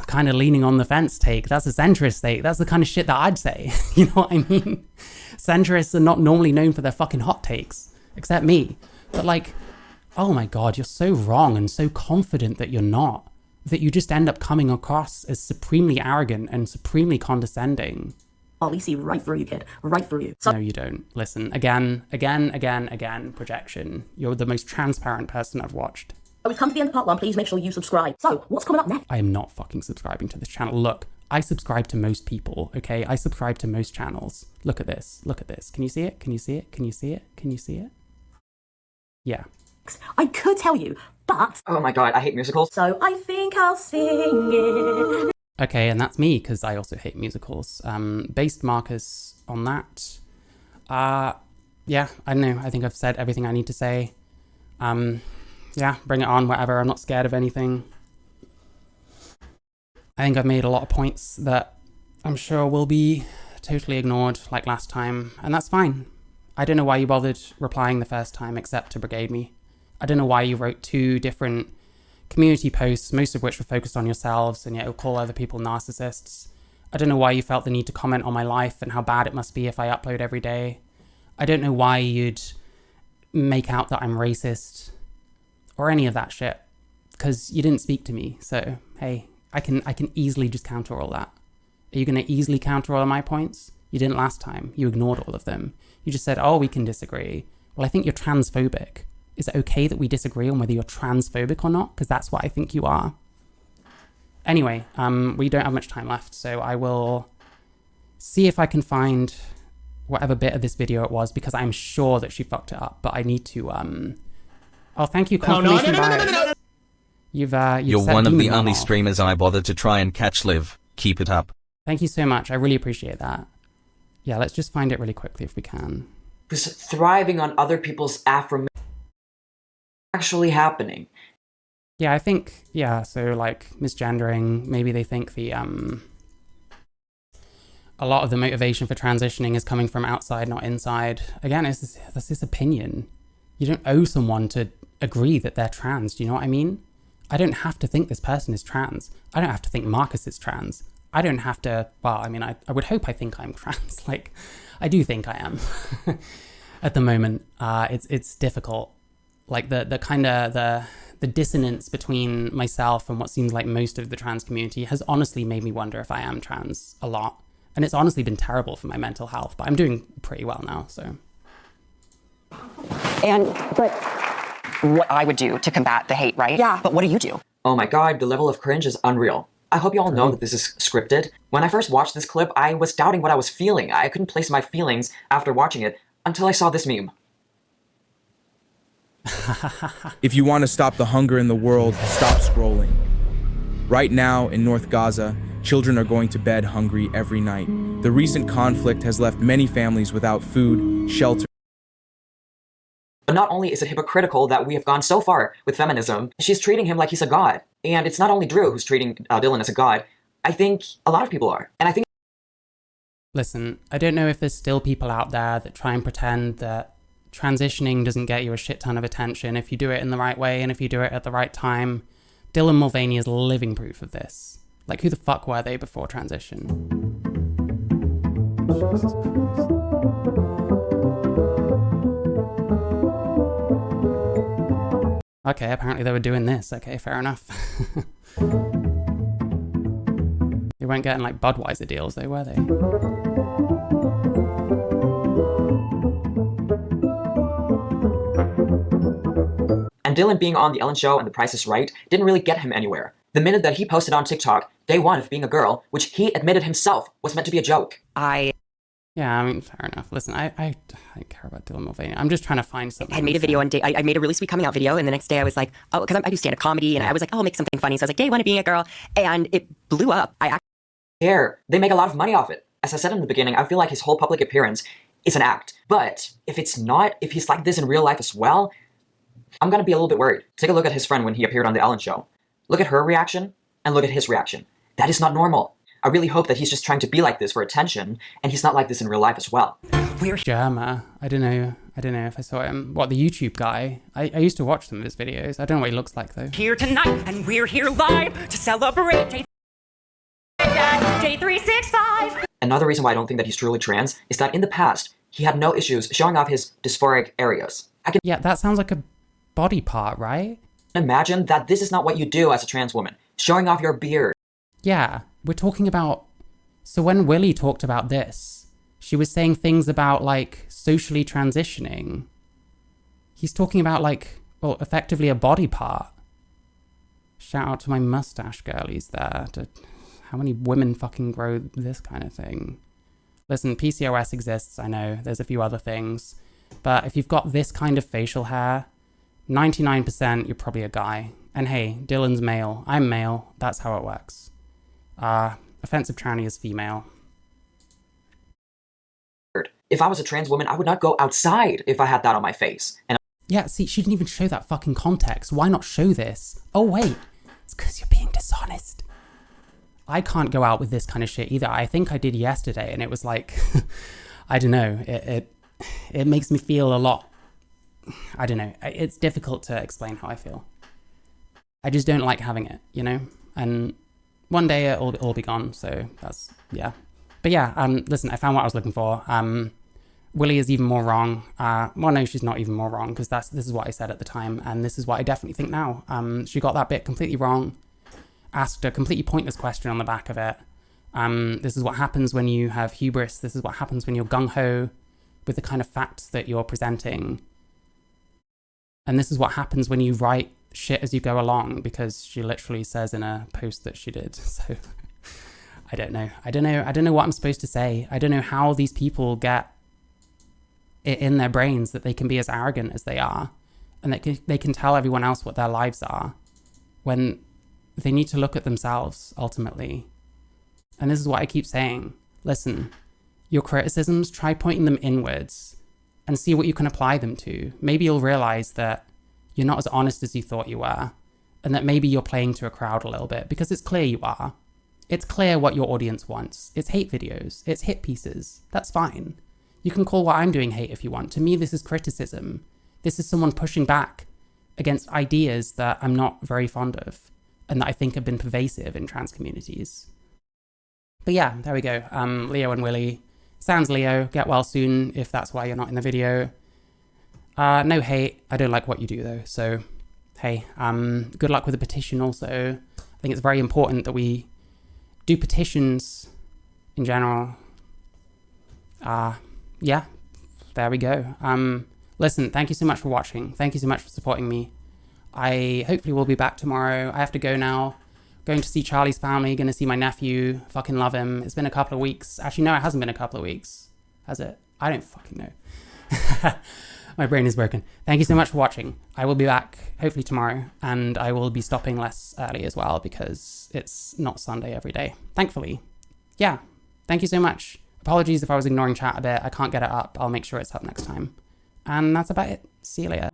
kind of leaning on the fence take. That's a centrist take. That's the kind of shit that I'd say. You know what I mean? Centrists are not normally known for their fucking hot takes, except me. But like, oh my God, you're so wrong and so confident that you're not. That you just end up coming across as supremely arrogant and supremely condescending. Oh, we see right through you, kid. Right through you. No, you don't. Listen, again, projection. You're the most transparent person I've watched. We've come to the end of part 1. Please make sure you subscribe. So, what's coming up next? I am not fucking subscribing to this channel. Look, I subscribe to most people, okay? I subscribe to most channels. Look at this. Look at this. Can you see it? Can you see it? Can you see it? Can you see it? Yeah. I could tell you, but... Oh my God, I hate musicals. So I think I'll sing it. Okay, and that's me, because I also hate musicals. Based Marcus on that. Yeah, I don't know. I think I've said everything I need to say. Yeah, bring it on, whatever. I'm not scared of anything. I think I've made a lot of points that I'm sure will be totally ignored like last time, and that's fine. I don't know why you bothered replying the first time except to brigade me. I don't know why you wrote 2 different community posts, most of which were focused on yourselves, and yet you'll call other people narcissists. I don't know why you felt the need to comment on my life and how bad it must be if I upload every day. I don't know why you'd make out that I'm racist or any of that shit, because you didn't speak to me. So, hey, I can easily just counter all that. Are you going to easily counter all of my points? You didn't last time. You ignored all of them. You just said, oh, we can disagree. Well, I think you're transphobic. Is it okay that we disagree on whether you're transphobic or not? Because that's what I think you are. Anyway, we don't have much time left, so I will see if I can find whatever bit of this video it was, because I'm sure that she fucked it up, but I need to, Oh, thank you, confirmation bias. You're one of the only streamers I bothered to try and catch live. Keep it up. Thank you so much. I really appreciate that. Yeah, let's just find it really quickly if we can. Who's thriving on other people's affirmation actually happening. Yeah, I think, yeah, so like misgendering, maybe they think the, a lot of the motivation for transitioning is coming from outside, not inside. Again, that's this opinion. You don't owe someone to agree that they're trans, do you know what I mean? I don't have to think this person is trans. I don't have to think Marcus is trans. I don't have to, well, I mean, I would hope I think I'm trans. Like, I do think I am. At the moment, it's difficult. Like the dissonance between myself and what seems like most of the trans community has honestly made me wonder if I am trans a lot. And it's honestly been terrible for my mental health, but I'm doing pretty well now, so. But what I would do to combat the hate, right? Yeah. But what do you do? Oh my god, the level of cringe is unreal. I hope you all know that this is scripted. When I first watched this clip, I was doubting what I was feeling. I couldn't place my feelings after watching it until I saw this meme. If you want to stop the hunger in the world, stop scrolling. Right now, in North Gaza, children are going to bed hungry every night. The recent conflict has left many families without food, shelter. But not only is it hypocritical that we have gone so far with feminism, she's treating him like he's a god. And it's not only Drew who's treating Dylan as a god. I think a lot of people are. And I think... Listen, I don't know if there's still people out there that try and pretend that transitioning doesn't get you a shit ton of attention if you do it in the right way and if you do it at the right time. Dylan Mulvaney is living proof of this. Like, who the fuck were they before transition? Jesus Christ. Okay, apparently they were doing this. Okay, fair enough. They weren't getting like Budweiser deals though, were they? And Dylan being on The Ellen Show and The Price is Right didn't really get him anywhere. The minute that he posted on TikTok, day one of being a girl, which he admitted himself was meant to be a joke. Yeah, I mean, fair enough. Listen, I don't care about Dylan Mulvaney. I'm just trying to find something. I made a video one day. I made a really sweet coming out video, and the next day I was like, oh, because I do stand-up comedy, and I was like, oh, I'll make something funny. So I was like, day one of being a girl, and it blew up. They make a lot of money off it. As I said in the beginning, I feel like his whole public appearance is an act. But if it's not, if he's like this in real life as well, I'm gonna be a little bit worried. Take a look at his friend when he appeared on The Ellen Show. Look at her reaction, and look at his reaction. That is not normal. I really hope that he's just trying to be like this for attention, and he's not like this in real life as well. We're Germa. I don't know if I saw him. What, the YouTube guy? I used to watch some of his videos. I don't know what he looks like though. Here tonight, and we're here live to celebrate day 365. Another reason why I don't think that he's truly trans is that in the past, he had no issues showing off his dysphoric areas. Yeah, that sounds like a body part, right? Imagine that this is not what you do as a trans woman, showing off your beard. Yeah, we're talking about... So when Willy talked about this, she was saying things about, like, socially transitioning. He's talking about, like, well, effectively a body part. Shout out to my mustache girlies there. How many women fucking grow this kind of thing? Listen, PCOS exists, I know. There's a few other things. But if you've got this kind of facial hair, 99% you're probably a guy. And hey, Dylan's male. I'm male. That's how it works. Offensive tranny is female. If I was a trans woman, I would not go outside if I had that on my face. And yeah, see, she didn't even show that fucking context. Why not show this? Oh, wait. It's because you're being dishonest. I can't go out with this kind of shit either. I think I did yesterday, and it was like, I don't know. It makes me feel a lot... I don't know. It's difficult to explain how I feel. I just don't like having it, you know? And one day it'll all be gone, so that's, yeah. But yeah, listen, I found what I was looking for. Willy is even more wrong. Well, no, she's not even more wrong, because this is what I said at the time, and this is what I definitely think now. She got that bit completely wrong, asked a completely pointless question on the back of it. This is what happens when you have hubris. This is what happens when you're gung-ho with the kind of facts that you're presenting. And this is what happens when you write shit as you go along, because she literally says in a post that she did. So I don't know what I'm supposed to say. I don't know how these people get it in their brains that they can be as arrogant as they are, and that they can tell everyone else what their lives are, when they need to look at themselves ultimately. And this is what I keep saying. Listen, your criticisms, try pointing them inwards and see what you can apply them to. Maybe you'll realize that you're not as honest as you thought you were, and that maybe you're playing to a crowd a little bit, because it's clear you are. It's clear what your audience wants. It's hate videos. It's hit pieces. That's fine. You can call what I'm doing hate if you want. To me, this is criticism. This is someone pushing back against ideas that I'm not very fond of and that I think have been pervasive in trans communities. But yeah, there we go. Leo and Willy. Sans Leo, get well soon if that's why you're not in the video. No hate. I don't like what you do though. So, hey, good luck with the petition also. I think it's very important that we do petitions in general. Yeah, there we go. Listen, thank you so much for watching. Thank you so much for supporting me. I hopefully will be back tomorrow. I have to go now. Going to see Charlie's family, going to see my nephew. Fucking love him. It's been a couple of weeks. Actually, no, it hasn't been a couple of weeks. Has it? I don't fucking know. My brain is broken. Thank you so much for watching. I will be back hopefully tomorrow, and I will be stopping less early as well because it's not Sunday every day, thankfully. Yeah, thank you so much. Apologies if I was ignoring chat a bit. I can't get it up. I'll make sure it's up next time. And that's about it. See you later.